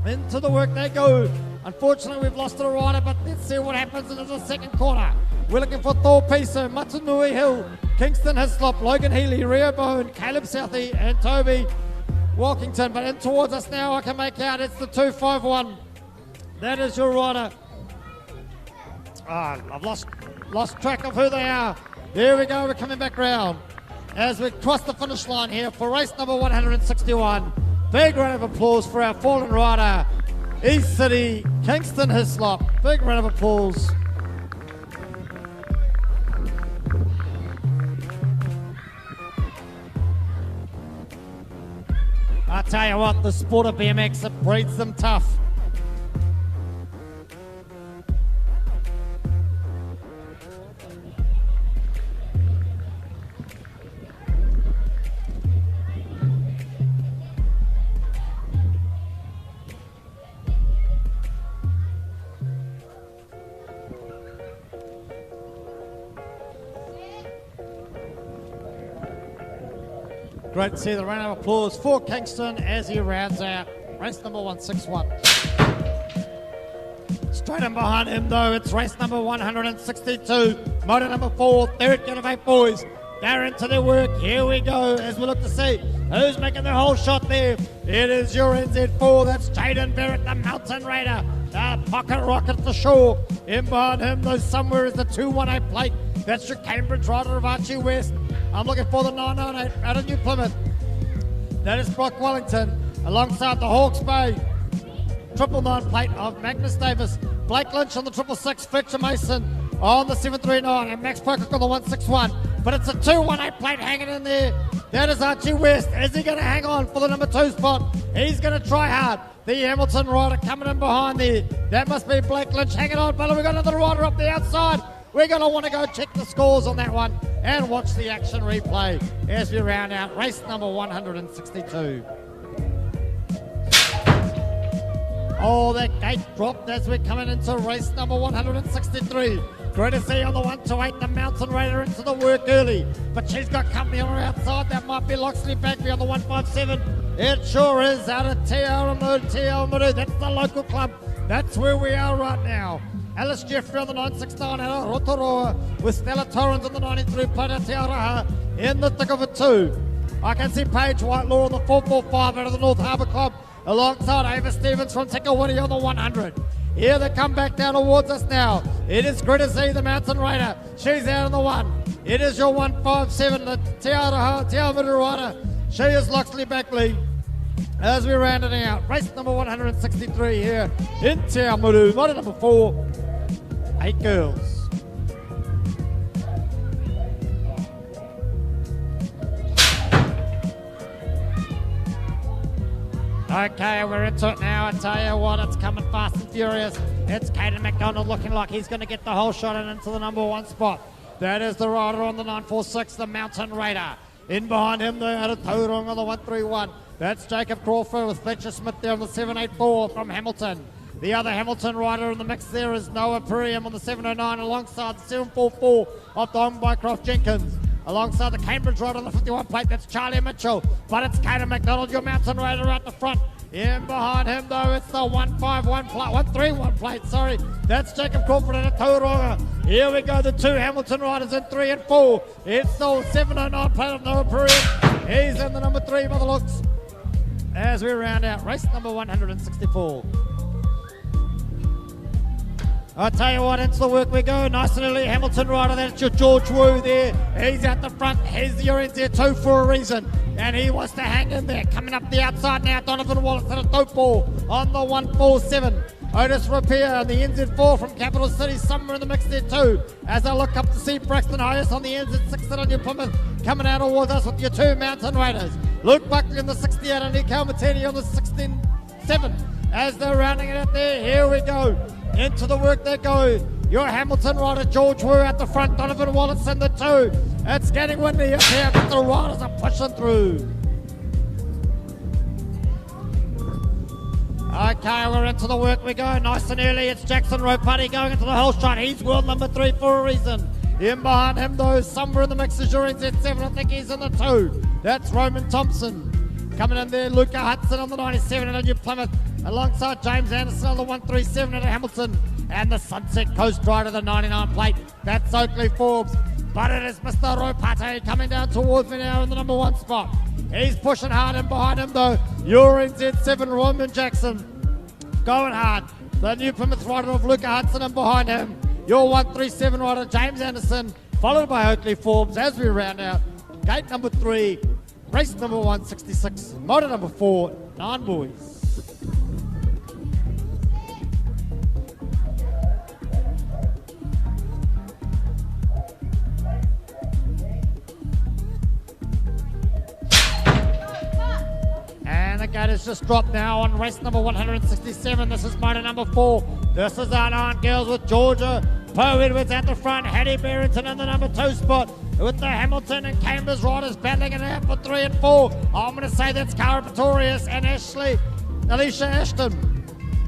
Into the work they go. Unfortunately, we've lost a rider, but let's see what happens into the second corner. We're looking for Thor Pisa, Matanui Hill, Kingston Hislop, Logan Healy, Rio Bone, Caleb Southey, and Toby Walkington. But in towards us now, I can make out it's the 251. That is your rider. I've lost track of who they are. There we go, we're coming back round as we cross the finish line here for race number 161. Big round of applause for our fallen rider, East City, Kingston Hislop. Big round of applause. I tell you what, the sport of BMX, it breeds them tough. Great to see the round of applause for Kingston as he rounds out race number 161. Straight in behind him though, it's race number 162. Moto number 4, third get of 8 boys. They're into their work. Here we go as we look to see who's making the whole shot there. It is your NZ4, that's Jaden Barrett, the Mountain Raider. The Pocket Rocket to shore. In behind him, though, somewhere is the 218 plate. That's your Cambridge rider of Archie West. I'm looking for the 998 out of New Plymouth. That is Brock Wellington alongside the Hawke's Bay 999 plate of Magnus Davis. Blake Lynch on the 666, Fletcher Mason on the 739, and Max Pocock on the 161. But it's a 218 plate hanging in there. That is Archie West. Is he going to hang on for the number 2 spot? He's going to try hard. The Hamilton rider coming in behind there. That must be Blake Lynch hanging on. But we've got another rider up the outside. We're going to want to go check the scores on that one and watch the action replay as we round out race number 162. Oh, that gate dropped as we're coming into race number 163. Great to see on the 128, the Mountain Raider into the work early. But she's got company on her outside. That might be Loxley Bagby on the 157. It sure is out of Te Awamutu. That's the local club. That's where we are right now. Alice Jeffrey on the 969 out of Rotorua with Stella Torrens on the 93 plate of Te Araha in the thick of it too. I can see Paige Whitelaw on the 445 out of the North Harbour Club alongside Ava Stevens from Tikawiti on the 100. Here they come back down towards us now. It is great to see the Mountain Raider. She's out on the 1. It is your 157, the Te Awamutu rider. She is Loxley Backley. As we round it out, race number 163 here in Te Awamutu. Moto number 4, 8 girls. Okay, we're into it now. I tell you what, it's coming fast and furious. It's Caden McDonald looking like he's going to get the whole shot and into the number 1 spot. That is the rider on the 946, the Mountain Raider. In behind him, the out of Tauranga on the 131. That's Jacob Crawford with Fletcher Smith there on the 784 from Hamilton. The other Hamilton rider in the mix there is Noah Purium on the 709 alongside the 744 of Don Bycroft Jenkins. Alongside the Cambridge rider on the 51 plate, that's Charlie Mitchell. But it's Caden McDonald, your Mountain Raider at the front. In behind him though, it's the 131 plate, sorry. That's Jacob Crawford and a Tauranga. Here we go, the 2 Hamilton riders in 3 and 4. It's the 709 plate of Noah Purium. He's in the number 3 by the looks. As we round out race number 164. I tell you what, into the work we go. Nice and early Hamilton rider. That's your George Wu there. He's at the front. He's your NZ2 for a reason. And he wants to hang in there. Coming up the outside now, Donovan Wallace at a dope ball on the 147. Otis Rapier on the NZ4 from Capital City, somewhere in the mix there too. As I look up to see Braxton Hayes on the NZ6 on your Plymouth coming out towards us with your 2 Mountain Raiders. Luke Buckley on the 68 and Nick Calmatini on the 16-7. As they're rounding it out there, here we go. Into the work they go. Your Hamilton rider, George Wu at the front, Donovan Wallace in the 2. It's getting windy up here, but the riders are pushing through. Okay, we're into the work we go. Nice and early. It's Jackson Ropati going into the whole shot. He's world number 3 for a reason. In behind him, though, somewhere in the mix is your NZ7. I think he's in the 2. That's Roman Thompson. Coming in there, Luca Hudson on the 97 at a New Plymouth, alongside James Anderson on the 137 at a Hamilton. And the Sunset Coast Rider, the 99 plate. That's Oakley Forbes. But it is Mr. Ropati coming down towards me now in the number 1 spot. He's pushing hard in behind him, though. Your NZ7, Roman Jackson, going hard. The New Plymouth rider of Luca Hudson in behind him. Your 137 rider, James Anderson, followed by Oakley Forbes as we round out gate number 3, race number 166, motor number 4, 9 boys. And the gate has just dropped now on race number 167. This is motor number 4. This is our 9 girls with Georgia Poe Edwards at the front. Hattie Barrington in the number 2 spot with the Hamilton and Cambridge riders battling it out for 3 and 4. I'm going to say that's Cara Pretorius and Alicia Ashton.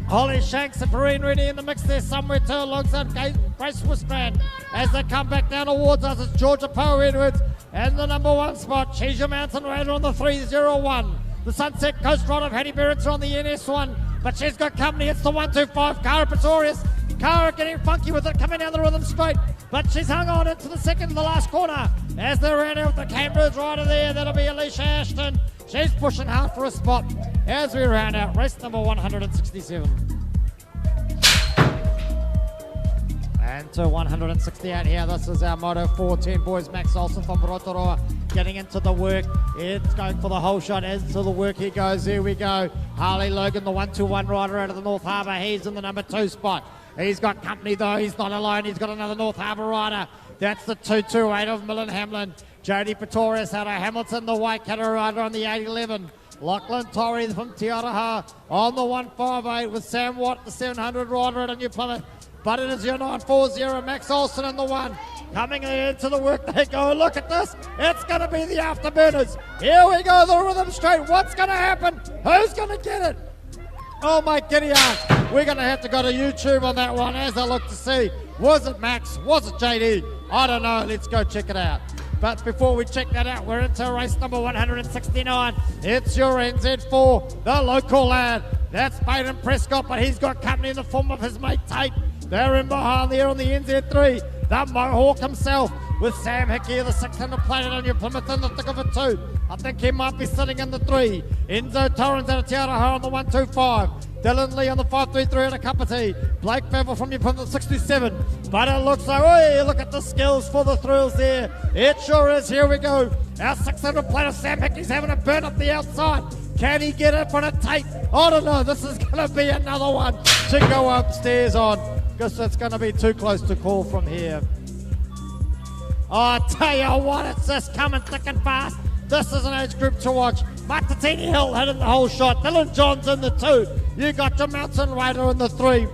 Holly Shanks and Perrine Reddy in the mix there somewhere too, alongside Grace Wistrand. As they come back down towards us, it's Georgia Poe Edwards and the number 1 spot. She's your Mountain Raider on the 301. The Sunset Coast Rider of Hattie Barrington on the NS1, but she's got company. It's the 125, Cara Pretorius. Cara getting funky with it, coming down the rhythm straight, but she's hung on into the second, the last corner. As they're around out with the Cambridge rider there, that'll be Alicia Ashton. She's pushing hard for a spot as we round out race number 167. And to 168 here, this is our Moto 14 boys. Max Olsen from Rotorua getting into the work. It's going for the whole shot. Into the work he goes. Here we go. Harley Logan, the 121 rider out of the North Harbour. He's in the number 2 spot. He's got company though. He's not alone. He's got another North Harbour rider. That's the 228 of Millen Hamlin. Jodie Pretorius out of Hamilton, the Waikato rider on the 811. Lachlan Torrey from Te Araha on the 158 with Sam Watt, the 700 rider at a New Plymouth. But it is your 940, Max Olsen in the 1. Coming into the work they go. Look at this. It's going to be the afterburners. Here we go, the rhythm straight. What's going to happen? Who's going to get it? Oh my giddy aunt. We're going to have to go to YouTube on that one as I look to see. Was it Max? Was it JD? I don't know. Let's go check it out. But before we check that out, we're into race number 169. It's your NZ4, the local lad. That's Baden Prescott, but he's got company in the form of his mate Tate. They're in behind there on the NZ3. The Mohawk himself with Sam Hickey, the 600 plated on your Plymouth in the thick of it too. I think he might be sitting in the 3. Enzo Torrens out of Te Araha on the 125. Dylan Lee on the 533 at a cup of tea. Blake Bevel from your Plymouth 67. But it looks like, oh, look at the skills for the thrills there. It sure is. Here we go. Our 600 plater Sam Hickey's having a burn up the outside. Can he get it on a tape? I don't know. This is going to be another one to go upstairs on, because it's going to be too close to call from here. I tell you what, it's just coming thick and fast. This is an age group to watch. Matatini Hill hitting the whole shot. Dylan Johns in the 2. You got your Mountain Raider in the 3.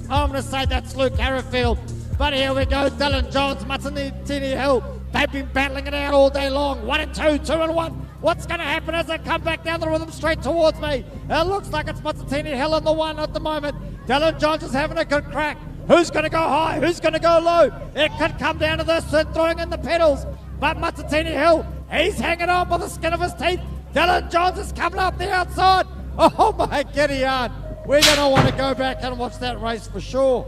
I'm going to say that's Luke Harrifield. But here we go, Dylan Johns, Matatini Hill. They've been battling it out all day long. 1 and 2, 2 and 1. What's going to happen as they come back down the rhythm straight towards me? It looks like it's Matatini Hill in the 1 at the moment. Dylan Johns is having a good crack. Who's going to go high? Who's going to go low? It could come down to this and throwing in the pedals. But Matatini Hill, he's hanging on by the skin of his teeth. Dylan Johns is coming up the outside. Oh my giddy aunt. We're going to want to go back and watch that race for sure.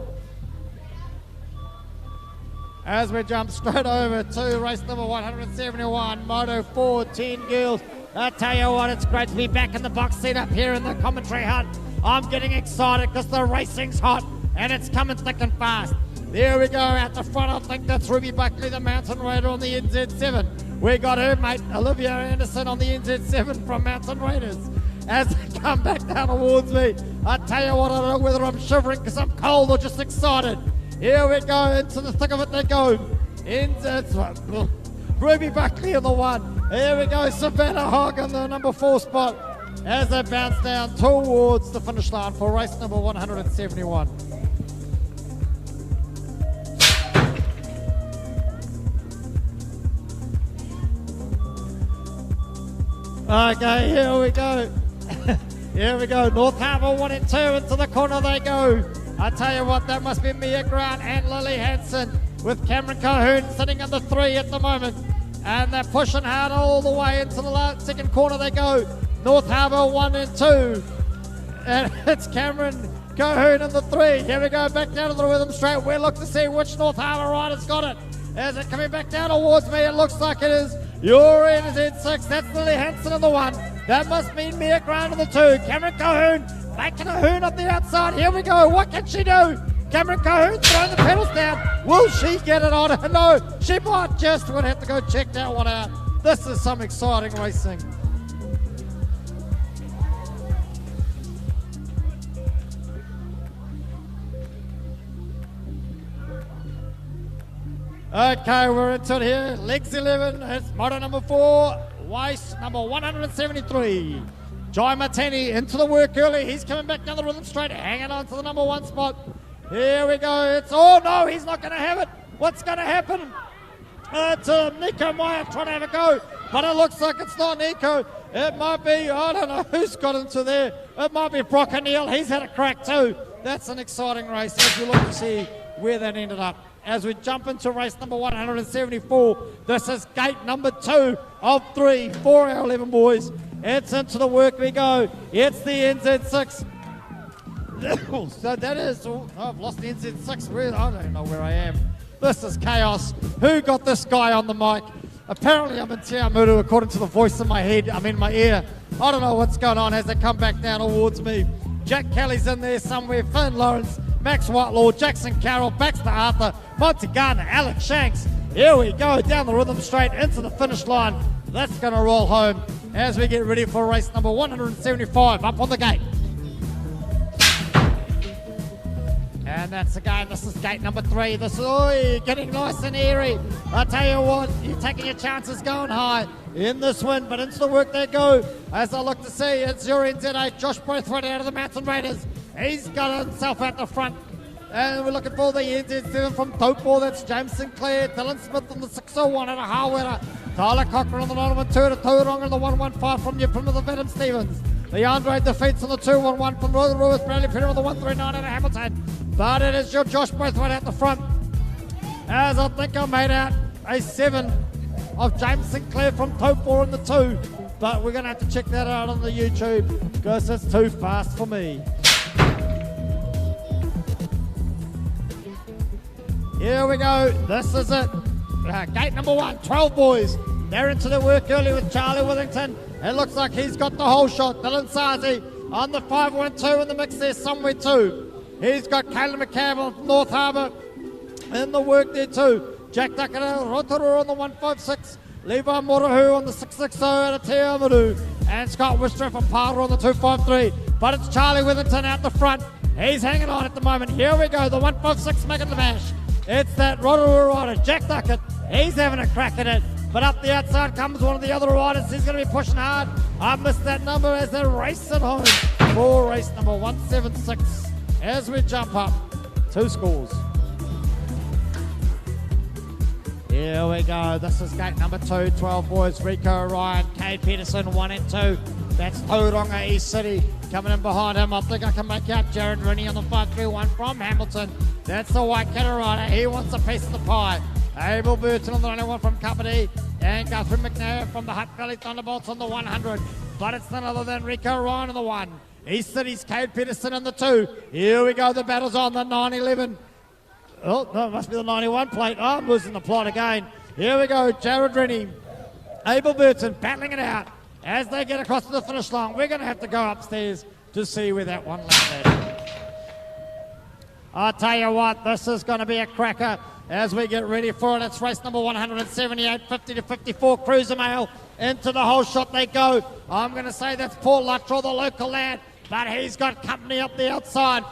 As we jump straight over to race number 171, Moto 14 girls. I tell you what, it's great to be back in the box seat up here in the commentary hut. I'm getting excited because the racing's hot and it's coming thick and fast. There we go, at the front, I think that's Ruby Buckley, the Mountain Raider on the NZ7. We got her mate, Olivia Anderson on the NZ7 from Mountain Raiders. As they come back down towards me, I tell you what, I don't know whether I'm shivering because I'm cold or just excited. Here we go, into the thick of it they go. Ruby Buckley in the 1. Here we go, Savannah Hogg in the number 4 spot as they bounce down towards the finish line for race number 171. Okay, here we go. Here we go, North Harbour 1 and 2, into the corner they go. I tell you what, that must be Mia Grant and Lily Hansen with Cameron Cahoon sitting in the 3 at the moment. And they're pushing hard all the way into the second corner they go. North Harbour 1 and 2. And it's Cameron Cahoon in the 3. Here we go, back down to the rhythm straight. We'll look to see which North Harbour rider's got it. As it coming back down towards me, it looks like it is your NZ6. That's Lily Hansen in the 1. That must mean Mia Grant in the 2. Cameron Cahoon, making a hoon up the outside. Here we go, what can she do? Cameron Cahoon throwing the pedals down. Will she get it on her? No, she might just. We'll have to go check that one out. This is some exciting racing. Okay, we're into it here. Legs 11, it's Moto number 4, Weiss number 173. Jai Martini into the work early. He's coming back down the rhythm straight, hanging on to the number 1 spot. Here we go. It's, oh no, he's not going to have it. What's going to happen? It's Nico Meyer trying to have a go, but it looks like it's not Nico. It might be, I don't know who's got into there. It might be Brock O'Neill. He's had a crack too. That's an exciting race as we look to see where that ended up. As we jump into race number 174, this is gate number 2 of 3 for our 11 boys. It's into the work we go. It's the NZ6. So that is, oh, I've lost the NZ6. I don't know where I am. This is chaos. Who got this guy on the mic? Apparently I'm in Te Awamutu according to the voice in my head, my ear. I don't know what's going on as they come back down towards me. Jack Kelly's in there somewhere, Finn Lawrence, Max Whitelaw, Jackson Carroll, Baxter Arthur, Monty Gardner, Alex Shanks. Here we go, down the rhythm straight into the finish line. That's going to roll home as we get ready for race number 175 up on the gate. And that's again, this is gate number 3. This is getting nice and airy. I tell you what, you're taking your chances going high in this one, but into the work they go. As I look to see, it's your NZ8, Josh Braithwaite out of the Mountain Raiders. He's got himself out the front. And we're looking for the NZ7 from Taupo. That's James Sinclair, Dylan Smith on the 601 out of Hawera. Tyler Cochran on the 912 to Tauranga on the 115 from your Plymouth Adam Stevens. The Andre defeats on the 211 from Royal Lewis, Bradley Peter on the 139 out of Hamilton. But it is your Josh Braithwaite out the front. As I think I made out a 7 of James Sinclair from Taupo in the 2. But we're going to have to check that out on the YouTube because it's too fast for me. Here we go. This is it. Gate number 1, 12 boys. They're into the work early with Charlie Withington. It looks like he's got the whole shot. Dylan Sazi on the 512 in the mix there somewhere too. He's got Caleb McCabe from North Harbour in the work there too. Jack Takara Rotorua on the 156. Levi Morahu on the 660 out of Te Awamutu. And Scott Wister from Parra on the 253. But it's Charlie Withington out the front. He's hanging on at the moment. Here we go, the 156 making the mash. It's that Rotorua rider, Jack Duckett. He's having a crack at it. But up the outside comes one of the other riders. He's going to be pushing hard. I missed that number as they race it home for race number 176. As we jump up, 2 scores. Here we go. This is gate number 2, 12 boys. Rico Ryan, Kay Peterson, 1 and 2. That's Tauranga East City. Coming in behind him, I think I can make out Jared Rennie on the 531 from Hamilton. That's the Waikato rider. He wants a piece of the pie. Abel Burton on the 91 from Kapiti. And Guthrie McNair from the Hutt Valley Thunderbolts on the 100. But it's none other than Rico Ryan on the 1. East City's Cade Peterson in the 2. Here we go, the battle's on the 911. Oh, no, it must be the 91 plate. Oh, I'm losing the plot again. Here we go, Jared Rennie, Abel Burton battling it out as they get across to the finish line. We're going to have to go upstairs to see where that one landed. I'll tell you what, this is going to be a cracker as we get ready for it. It's race number 178, 50 to 54, Cruiser Mail. Into the whole shot they go. I'm going to say that's Paul Luttrell, the local lad, but he's got company up the outside.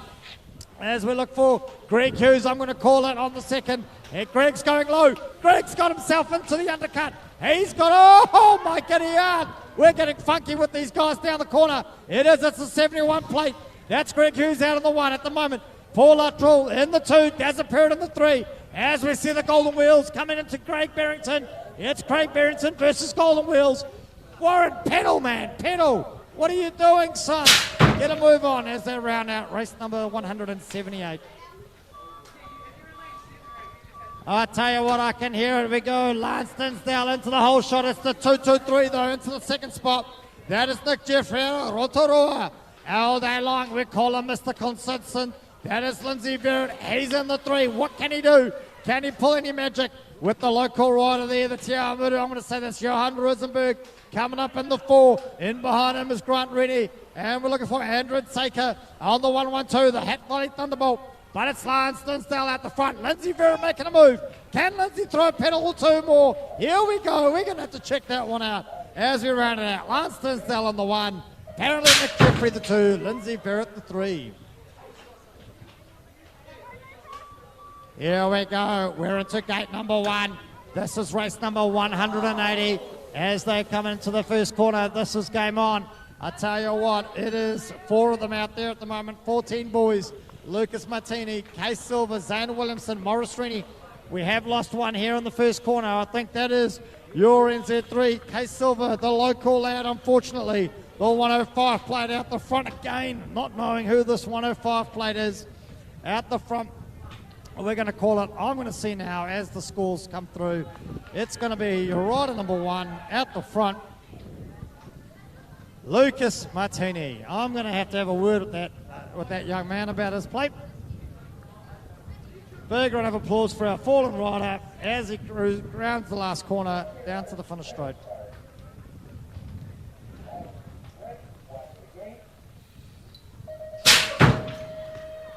As we look for Greg Hughes, I'm going to call it on the second. And Greg's going low. Greg's got himself into the undercut. He's got, oh my giddy yard. We're getting funky with these guys down the corner. It's the 71 plate. That's Greg Hughes out of the 1 at the moment. Paul Luttrell in the 2, Dazza Perrin in the 3. As we see the Golden Wheels coming into Craig Barrington. It's Craig Barrington versus Golden Wheels. Warren, pedal, man, pedal. What are you doing, son? get a move on as they round out race number 178. I tell you what, I can hear it. We go. Lanston's down into the whole shot. It's the 2-2-3 though, into the second spot. That is Nick Jeffrey, Rotorua. All day long, we call him Mr. Consistent. That is Lindsay Barrett. He's in the 3. What can he do? Can he pull any magic with the local rider there, the Te Awamutu? I'm going to say that's Johan Rosenberg coming up in the 4. In behind him is Grant Reddy. And we're looking for Andrew Saker on the 1-1-2, the Hat Valley Thunderbolt. But it's Lance Dinsdale out the front. Lindsay Vera making a move. Can Lindsay throw a pedal or 2 more? Here we go. We're going to have to check that one out as we round it out. Lance Dinsdale on the 1. Apparently Nick Jeffrey the 2. Lindsay Barrett the 3. Here we go. We're into gate number 1. This is race number 180. As they come into the first corner, this is game on. I tell you what, it is 4 of them out there at the moment. 14 boys. Lucas Martini, Case Silver, Zane Williamson, Morris Rennie. We have lost one here in the first corner. I think that is your NZ3. Case Silver, the local lad, unfortunately. The 105 plate out the front again, not knowing who this 105 plate is. Out the front, we're going to call it. I'm going to see now as the scores come through. It's going to be your rider number 1 out the front. Lucas Martini. I'm going to have a word with that young man about his plate. Big round of applause for our fallen rider as he rounds the last corner down to the finish straight.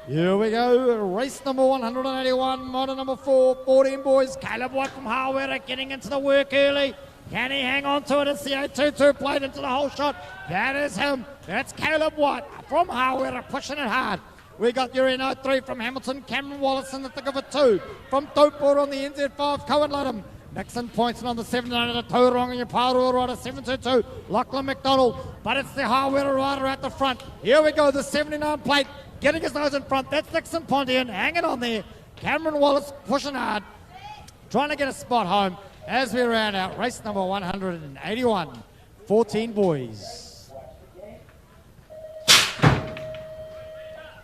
Here we go, race number 181, motor number 4, 14 boys. Caleb White from Hawera getting into the work early. Can he hang on to it? It's the 8-2-2 plate into the whole shot. That is him. That's Caleb White from Hawera pushing it hard. We got your NO3 from Hamilton, Cameron Wallace in the thick of it 2. From Topor on the NZ5, Cohen Ludham. Nixon points on the 7-9 at a Tauranga, your Pārua rider 7-2-2, Lachlan McDonald. But it's the Hawera rider at the front. Here we go, the 79 plate. Getting his nose in front. That's Nixon Pontian hanging on there. Cameron Wallace pushing hard. Trying to get a spot home as we round out race number 181. 14 boys.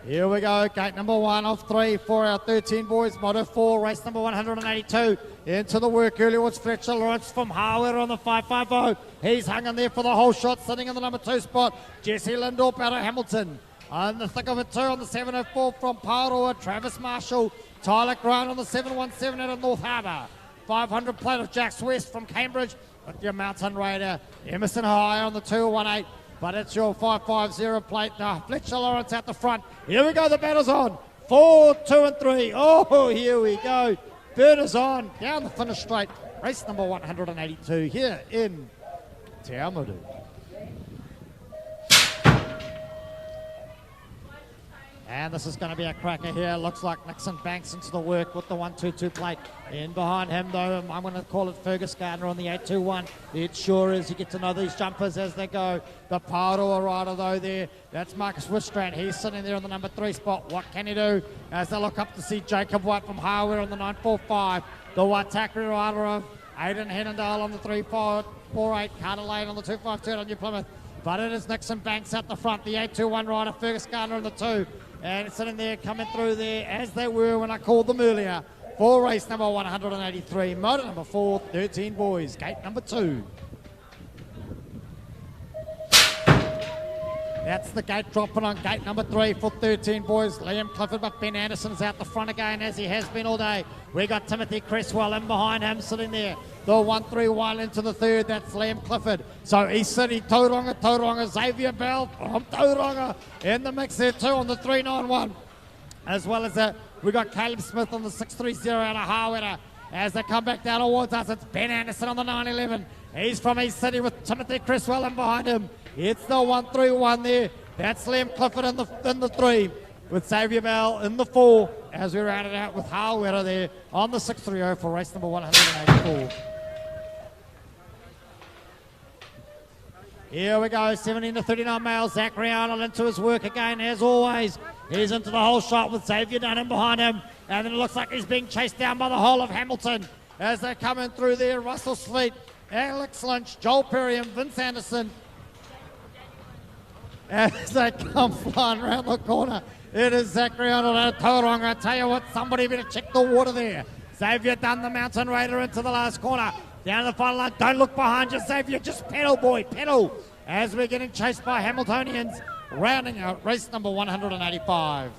Here we go. Gate number 1 of 3 for our 13 boys. Moto 4, race number 182. Into the work early was Fletcher Lawrence from Hawera on the 550. He's hung in there for the whole shot, sitting in the number 2 spot. Jesse Lindorp out of Hamilton. On the thick of it 2 on the 704 from Pārua, Travis Marshall. Tyler Grant on the 717 out of North Harbour. 500 plate of Jacks West from Cambridge with your Mountain Raider. Emerson High on the 218. But it's your 550 plate now. Fletcher Lawrence out the front. Here we go, the battle's on. 4, 2 and 3. Oh, here we go. Burners on, down the finish straight. Race number 182 here in Te Awamutu. And this is going to be a cracker here. Looks like Nixon banks into the work with the 1-2-2 plate. In behind him, though, I'm going to call it Fergus Gardner on the 8-2-1. It sure is. You get to know these jumpers as they go. The Pārua rider, though, there. That's Marcus Wistrand. He's sitting there on the number 3 spot. What can he do? As they look up to see Jacob White from Hawera on the 945. The Waitakere rider of Aidan Hennendale on the 348. Carter Lane on the 252 on New Plymouth. But it is Nixon Banks at the front. The 8-2-1 rider, Fergus Gardner on the 2. And sitting there, coming through there, as they were when I called them earlier, for race number 183, motor number 4, 13 boys, gate number 2. That's the gate dropping on gate number 3 for 13 boys. Liam Clifford, but Ben Anderson's out the front again, as he has been all day. We got Timothy Cresswell in behind him, sitting there. The 1-3-1 into the 3rd, that's Liam Clifford. So East City, Tauranga, Xavier Bell from Tauranga in the mix there too on the 3-9-1. As well as that, we got Caleb Smith on the 6-3-0 out of Hawera. As they come back down towards us, it's Ben Anderson on the 9-11. He's from East City with Timothy Cresswell in behind him. It's the 1-3-1 there. That's Liam Clifford in the 3. With Xavier Bell in the 4. As we round it out with Hawera there on the 6-3-0 for race number 184. Here we go, 17 to 39 male. Zachary Arnold into his work again, as always. He's into the whole shot with Xavier Dunham behind him. And then it looks like he's being chased down by the whole of Hamilton. As they're coming through there, Russell Sleet, Alex Lynch, Joel Perry and Vince Anderson. as they come flying around the corner. It is Zachary Arnold Tauranga. I tell you what, somebody better check the water there. Xavier done the Mountain Raider into the last corner. Down the final line, don't look behind you, Xavier, just pedal, boy, pedal. As we're getting chased by Hamiltonians, rounding out race number 185.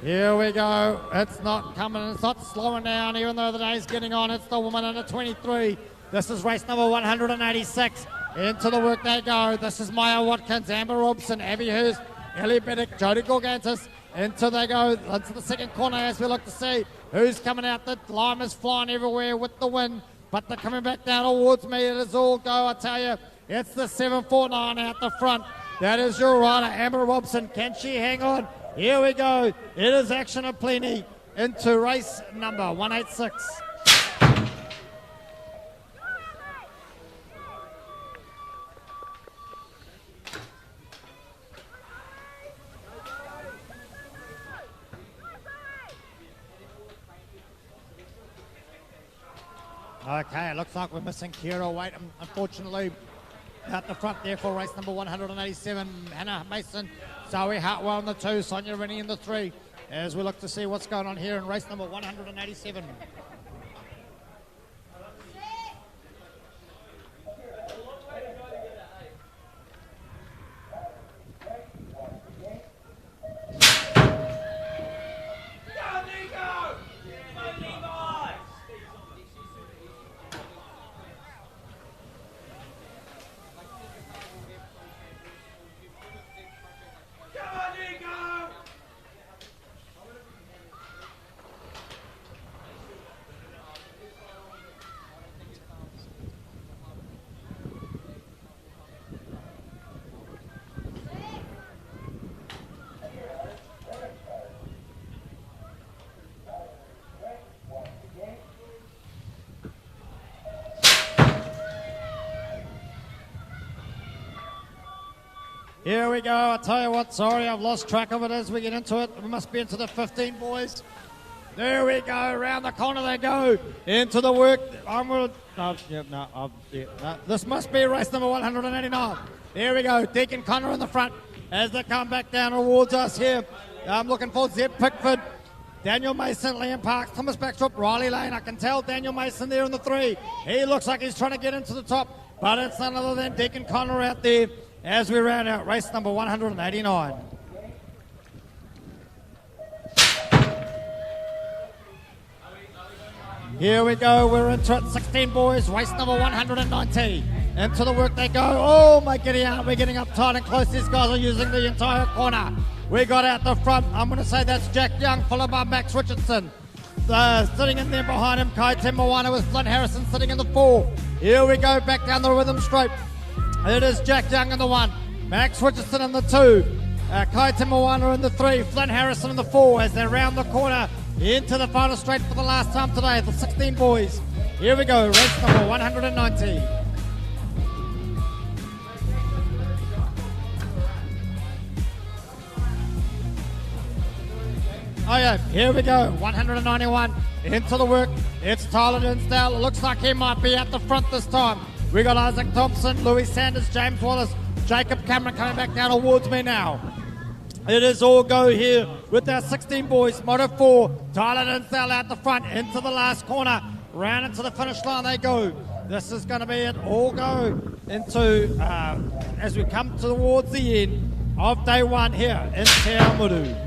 Here we go. It's not coming. It's not slowing down, even though the day's getting on. It's the woman under 23. This is race number 186. Into the work they go. This is Maya Watkins, Amber Robson, Abby Hurst, Ellie Biddick, Jodie Gorgantis. Into they go. Into the second corner as we look to see who's coming out. The lime is flying everywhere with the wind, but they're coming back down towards me. It is all go, I tell you. It's the 749 out the front. That is your rider, Amber Robson. Can she hang on? Here we go. It is action of plenty into race number 186. Okay, it looks like we're missing Kira Waite, unfortunately, out the front there for race number 187. Hannah Mason, Zoe Hartwell in the 2, Sonia Rennie in the 3, as we look to see what's going on here in race number 187. Here we go. I tell you what, sorry, I've lost track of it as we get into it. We must be into the 15, boys. There we go. Around the corner they go. Into the work. This must be race number 189. There we go. Deacon Connor in the front as they come back down towards us here. I'm looking for Zeb Pickford, Daniel Mason, Liam Parks, Thomas Backstrop, Riley Lane. I can tell Daniel Mason there in the 3. He looks like he's trying to get into the top, but it's none other than Deacon Connor out there as we round out race number 189. Here we go, we're into it, 16 boys, race number 190. Into the work they go. Oh my giddy aunt, we're getting up tight and close. These guys are using the entire corner. We got out the front, I'm going to say that's Jack Young, followed by Max Richardson. Sitting in there behind him, Kai Temawana with Flynn Harrison sitting in the 4. Here we go, back down the rhythm straight. It is Jack Young in the 1, Max Richardson in the 2, Kai Temawana in the 3, Flynn Harrison in the 4 as they round the corner into the final straight for the last time today, the 16 boys. Here we go, race number 190. Oh yeah, here we go, 191, into the work, it's Tyler Dinsdale, it looks like he might be at the front this time. We got Isaac Thompson, Louis Sanders, James Wallace, Jacob Cameron coming back down towards me now. It is all go here with our 16 boys, Moto 4, Tyler Dinsdale out the front, into the last corner, round into the finish line they go. This is going to be it, all go into, as we come towards the end of day 1 here in Te Awamutu.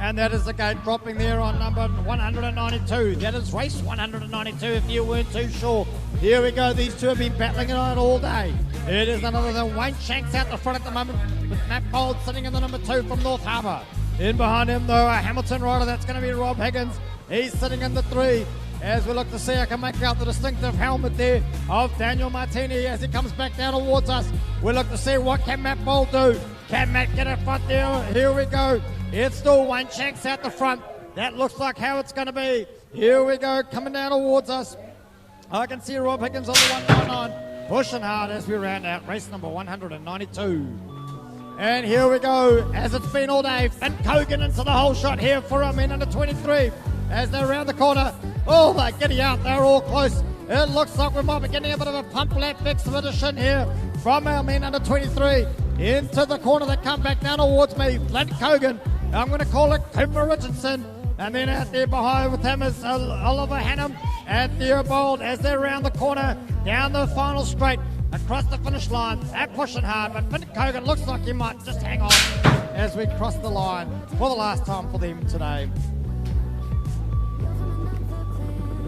And that is the gate dropping there on number 192. That is race 192 if you weren't too sure. Here we go. These two have been battling it out all day. It is none other than Wayne Shanks out the front at the moment with Matt Bold sitting in the number 2 from North Harbour. In behind him though, a Hamilton rider, that's going to be Rob Higgins. He's sitting in the 3. As we look to see, I can make out the distinctive helmet there of Daniel Martini as he comes back down towards us. We look to see what can Matt Bold do. Can Matt get in front there? Here we go. It's still Wayne Shanks out the front. That looks like how it's going to be. Here we go, coming down towards us. I can see Rob Higgins on the 199, pushing hard as we round out race number 192. And here we go, as it's been all day, Finn Cogan into the whole shot here for a men under 23. As they're around the corner, oh, they're getting out, they're all close. It looks like we might be getting a bit of a pump lap expedition here from our men under 23 into the corner. They come back down towards me. Flint Cogan. I'm going to call it Cooper Richardson. And then out there behind with him is Oliver Hannum and Theobald as they're around the corner, down the final straight, across the finish line. They're pushing hard, but Flint Cogan looks like he might just hang on as we cross the line for the last time for them today.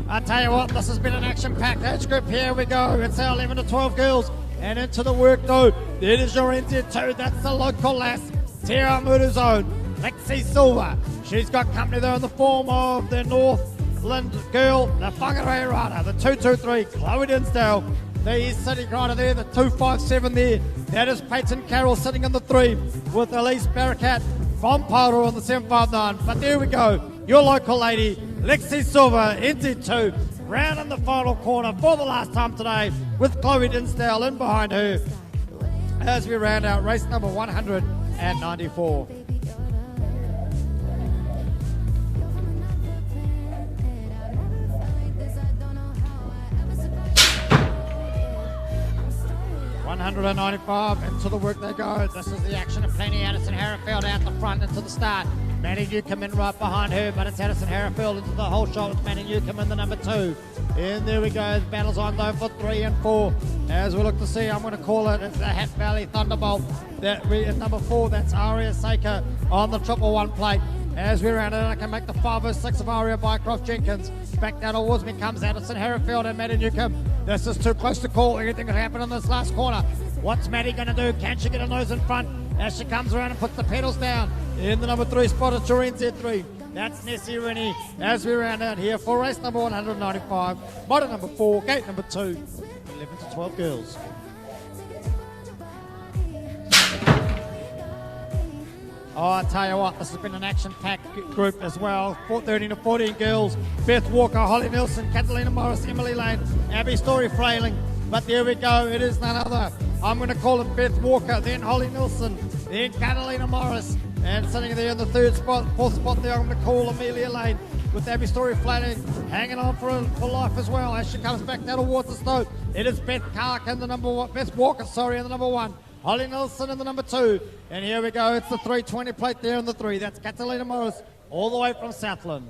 I tell you what, this has been an action-packed age group. Here we go. It's our 11 to 12 girls. And into the work though. It is your NZ2. That's the local lass, Awamutu's own Lexi Silva. She's got company there in the form of the Northland girl, the Whangarei rider, the 223, Chloe Dinsdale. The East City rider there, the 257 there. That is Peyton Carroll sitting in the 3 with Elise Barracat from Pauro on the 759. But there we go. Your local lady, Lexi Silva, NZ2, round in the final corner for the last time today with Chloe Dinsdale in behind her as we round out race number 194. Into the work they go. This is the action of plenty. Addison Harrowfield out the front into the start. Manny Newcomb in right behind her, but it's Addison Harrowfield into the whole shot with Manny Newcomb in the number 2. And there we go. Battles on though for 3 and 4. As we look to see, I'm going to call it, it's the Hat Valley Thunderbolt. At number 4, that's Aria Saker on the 111 plate. As we round it, I can make the 506 of Aria Bycroft Jenkins. Back down towards me comes Addison Harrowfield and Maddie Newcomb. This is too close to call. Anything can happen in this last corner. What's Maddie going to do? Can she get a nose in front as she comes around and puts the pedals down? In the number 3 spot, it's your NZ3. That's Nessie Rennie as we round out here for race number 195. Motor number 4, gate number 2, 11 to 12 girls. Oh, I tell you what, this has been an action-packed group as well. 13 to 14 girls. Beth Walker, Holly Nelson, Catalina Morris, Emily Lane, Abby Story Frailing. But there we go, it is none other. I'm going to call it Beth Walker, then Holly Nelson, then Catalina Morris. And sitting there in the 3rd spot, 4th spot there, I'm going to call Amelia Lane with Abby Story Frailing hanging on for life as well as she comes back down towards the snow. It is Beth Clark in the number 1, Beth Walker, sorry, in the number 1. Holly Nelson in the number 2. And here we go. It's the 320 plate there in the 3. That's Catalina Morris all the way from Southland.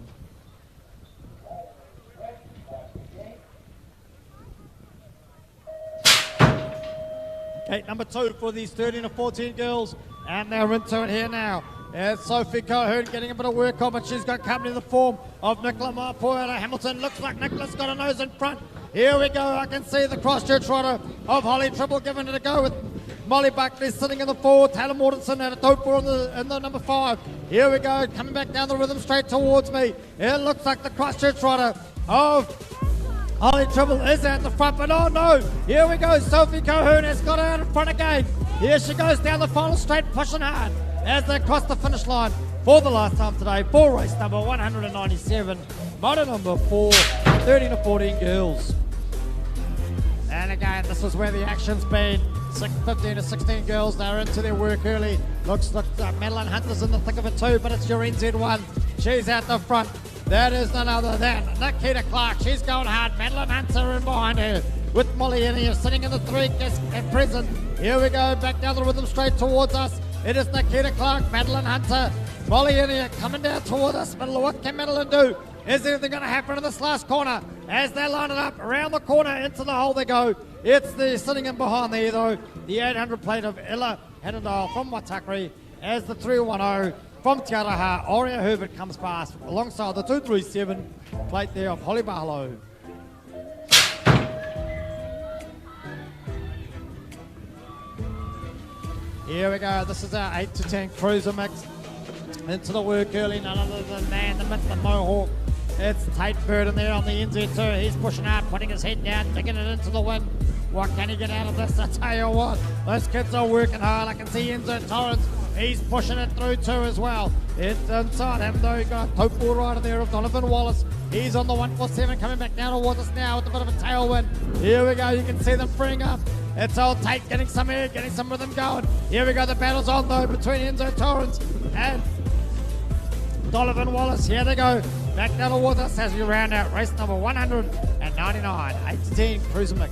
Gate number 2 for these 13 to 14 girls. And they're into it here now. It's Sophie Cohern getting a bit of work on, but she's got company in the form of Nicola Marpoy out of Hamilton. Looks like Nicola's got a nose in front. Here we go. I can see the Christchurch rider of Holly Triple giving it a go with Molly Buckley sitting in the 4, Taylor Mortensen at a Topo in the number 5. Here we go, coming back down the rhythm straight towards me. It looks like the Christchurch rider of Holly Triple is at the front, but oh no, here we go. Sophie Cohern has got her out in front again. Here she goes down the final straight, pushing hard as they cross the finish line for the last time today for race number 197, motor number 4, 13 to 14 girls. And again, this is where the action's been. 15 to 16 girls, they're into their work early. Looks like Madeline Hunter's in the thick of it too, but it's your NZ1. She's out the front. That is none other than Nikita Clark. She's going hard. Madeline Hunter in behind her with Molly in here, sitting in the 3 at present. Here we go, back down the rhythm straight towards us. It is Nikita Clark, Madeline Hunter, Molly in here coming down towards us. But what can Madeline do? Is anything going to happen in this last corner? As they line it up around the corner, into the hole they go. It's the sitting in behind there though, the 800 plate of Ella Hannendale from Waitakere, as the 310 from Te Araha, Aurea Herbert comes past alongside the 237 plate there of Holly Barlow. Here we go, this is our 8 to 10 cruiser mix. Into the work early, none other than Man, the Myth, the Mohawk. It's Tate Burden there on the NZ2. He's pushing hard, putting his head down, digging it into the wind. What can he get out of this? I tell you what, those kids are working hard. I can see Enzo Torrance. He's pushing it through too as well. It's inside him though. You got a Topo rider there of Donovan Wallace. He's on the 147 coming back down towards us now with a bit of a tailwind. Here we go. You can see them freeing up. It's old Tate getting some air, getting some rhythm going. Here we go. The battle's on though between Enzo Torrance and Donovan Wallace. Here they go. Back down towards us as we round out race number 195. 99, 8 to 10, cruiser mix.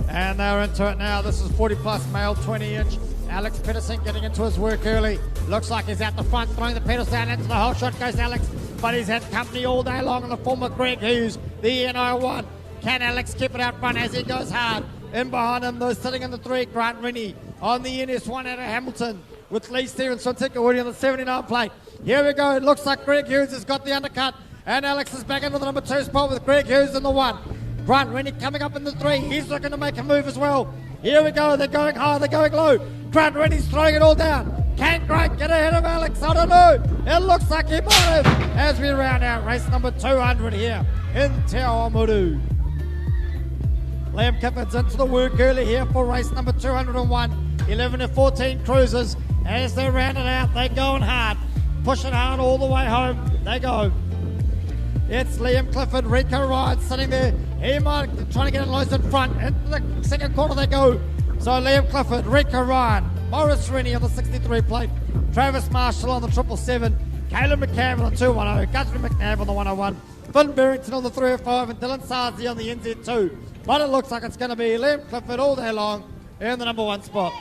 And they're into it now. This is 40 plus male, 20 inch. Alex Pedersen getting into his work early. Looks like he's out the front, throwing the pedals down into the whole shot goes Alex. But he's had company all day long in the form of Greg Hughes, the NO1. Can Alex keep it out front as he goes hard? In behind him, those sitting in the 3, Grant Rennie on the NS1 out of Hamilton with Lee Stevens from Tika Woody on the 79 plate. Here we go. It looks like Greg Hughes has got the undercut. And Alex is back into the number 2 spot with Greg Hughes in the 1. Grant Rennie coming up in the 3. He's looking to make a move as well. Here we go. They're going high. They're going low. Grant Rennie's throwing it all down. Can Grant get ahead of Alex? I don't know. It looks like he might have as we round out race number 200 here in Te Awamutu. Liam Kifford's into the work early here for race number 201. 11 to 14 cruisers. As they round it out, they're going hard. Pushing hard all the way home. They go. It's Liam Clifford, Rico Ryan sitting there. He might trying to get it loose in front. Into the second quarter they go. So Liam Clifford, Rico Ryan, Maurice Rennie on the 63 plate, Travis Marshall on the 777, Caleb McCabe on the 210, Guthrie McNabb on the 101, Finn Barrington on the 305, and Dylan Sarzi on the NZ2. But it looks like it's going to be Liam Clifford all day long in the number 1 spot.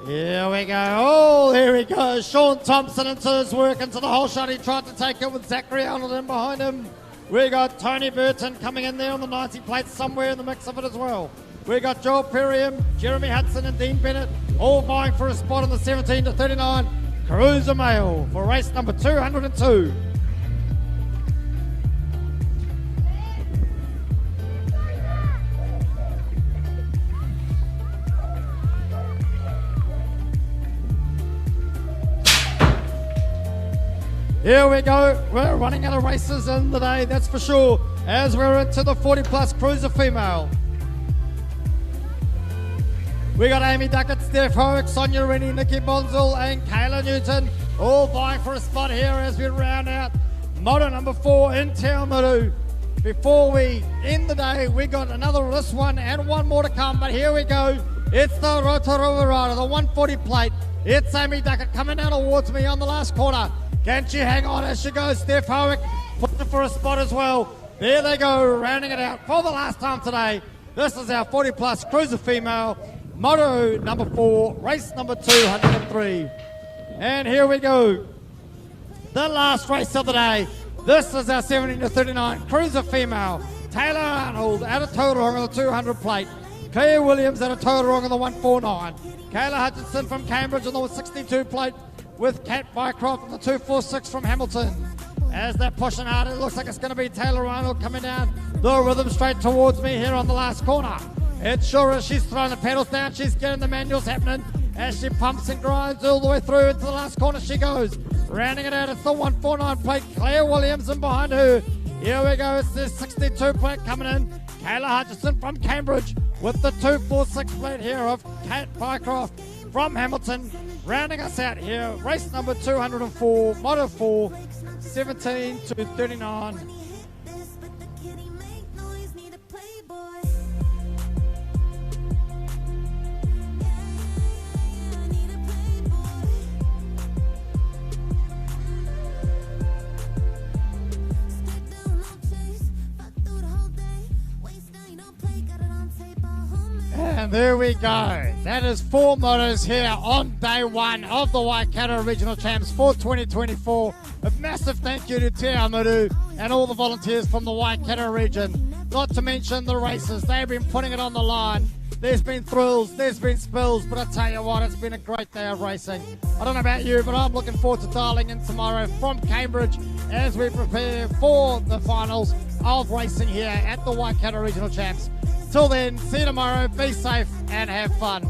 Here we go. Oh, here we go. Sean Thompson into his work, into the whole shot. He tried to take it with Zachary Arnold in behind him. We got Tony Burton coming in there on the 90 plate somewhere in the mix of it as well. We got Joel Perriam, Jeremy Hudson and Dean Bennett all vying for a spot in the 17 to 39 Cruiser Male for race number 202. Here we go. We're running out of races in the day, that's for sure, as we're into the 40 plus cruiser female. We got Amy Duckett, Steph Howick, Sonia Rennie, Nikki Bonzel and Kayla Newton all vying for a spot here as we round out Moto number 4 in Te Awamutu. Before we end the day, we got another this one and one more to come, but here we go. It's the Rotorua rider, the 140 plate. It's Amy Duckett coming down towards me on the last corner. Can she hang on as she goes? Steph Howick pushing for a spot as well. There they go, rounding it out for the last time today. This is our 40 plus cruiser female, Moto number 4, race number 203. And here we go. The last race of the day. This is our 17 to 39 cruiser female. Taylor Arnold at a Tauranga on the 200 plate. Claire Williams at a Tauranga on the 149. Kayla Hutchinson from Cambridge on the 62 plate, with Kat Bycroft on the 246 from Hamilton. As they're pushing hard, it looks like it's going to be Taylor Arnold coming down the rhythm straight towards me here on the last corner. It sure is. She's throwing the pedals down. She's getting the manuals happening as she pumps and grinds all the way through into the last corner she goes. Rounding it out, it's the 149 plate, Claire Williams, and behind her, here we go, it's the 62 plate coming in. Kayla Hutchinson from Cambridge with the 246 plate here of Kat Bycroft from Hamilton. Rounding us out here, race number 204, Moto 4, 17 to 39. And there we go. That is 4 motos here on day 1 of the Waikato Regional Champs for 2024. A massive thank you to Te Awamutu and all the volunteers from the Waikato region. Not to mention the races. They've been putting it on the line. There's been thrills, there's been spills, but I tell you what, it's been a great day of racing. I don't know about you, but I'm looking forward to dialing in tomorrow from Cambridge as we prepare for the finals of racing here at the Waikato Regional Champs. Till then, see you tomorrow, be safe and have fun.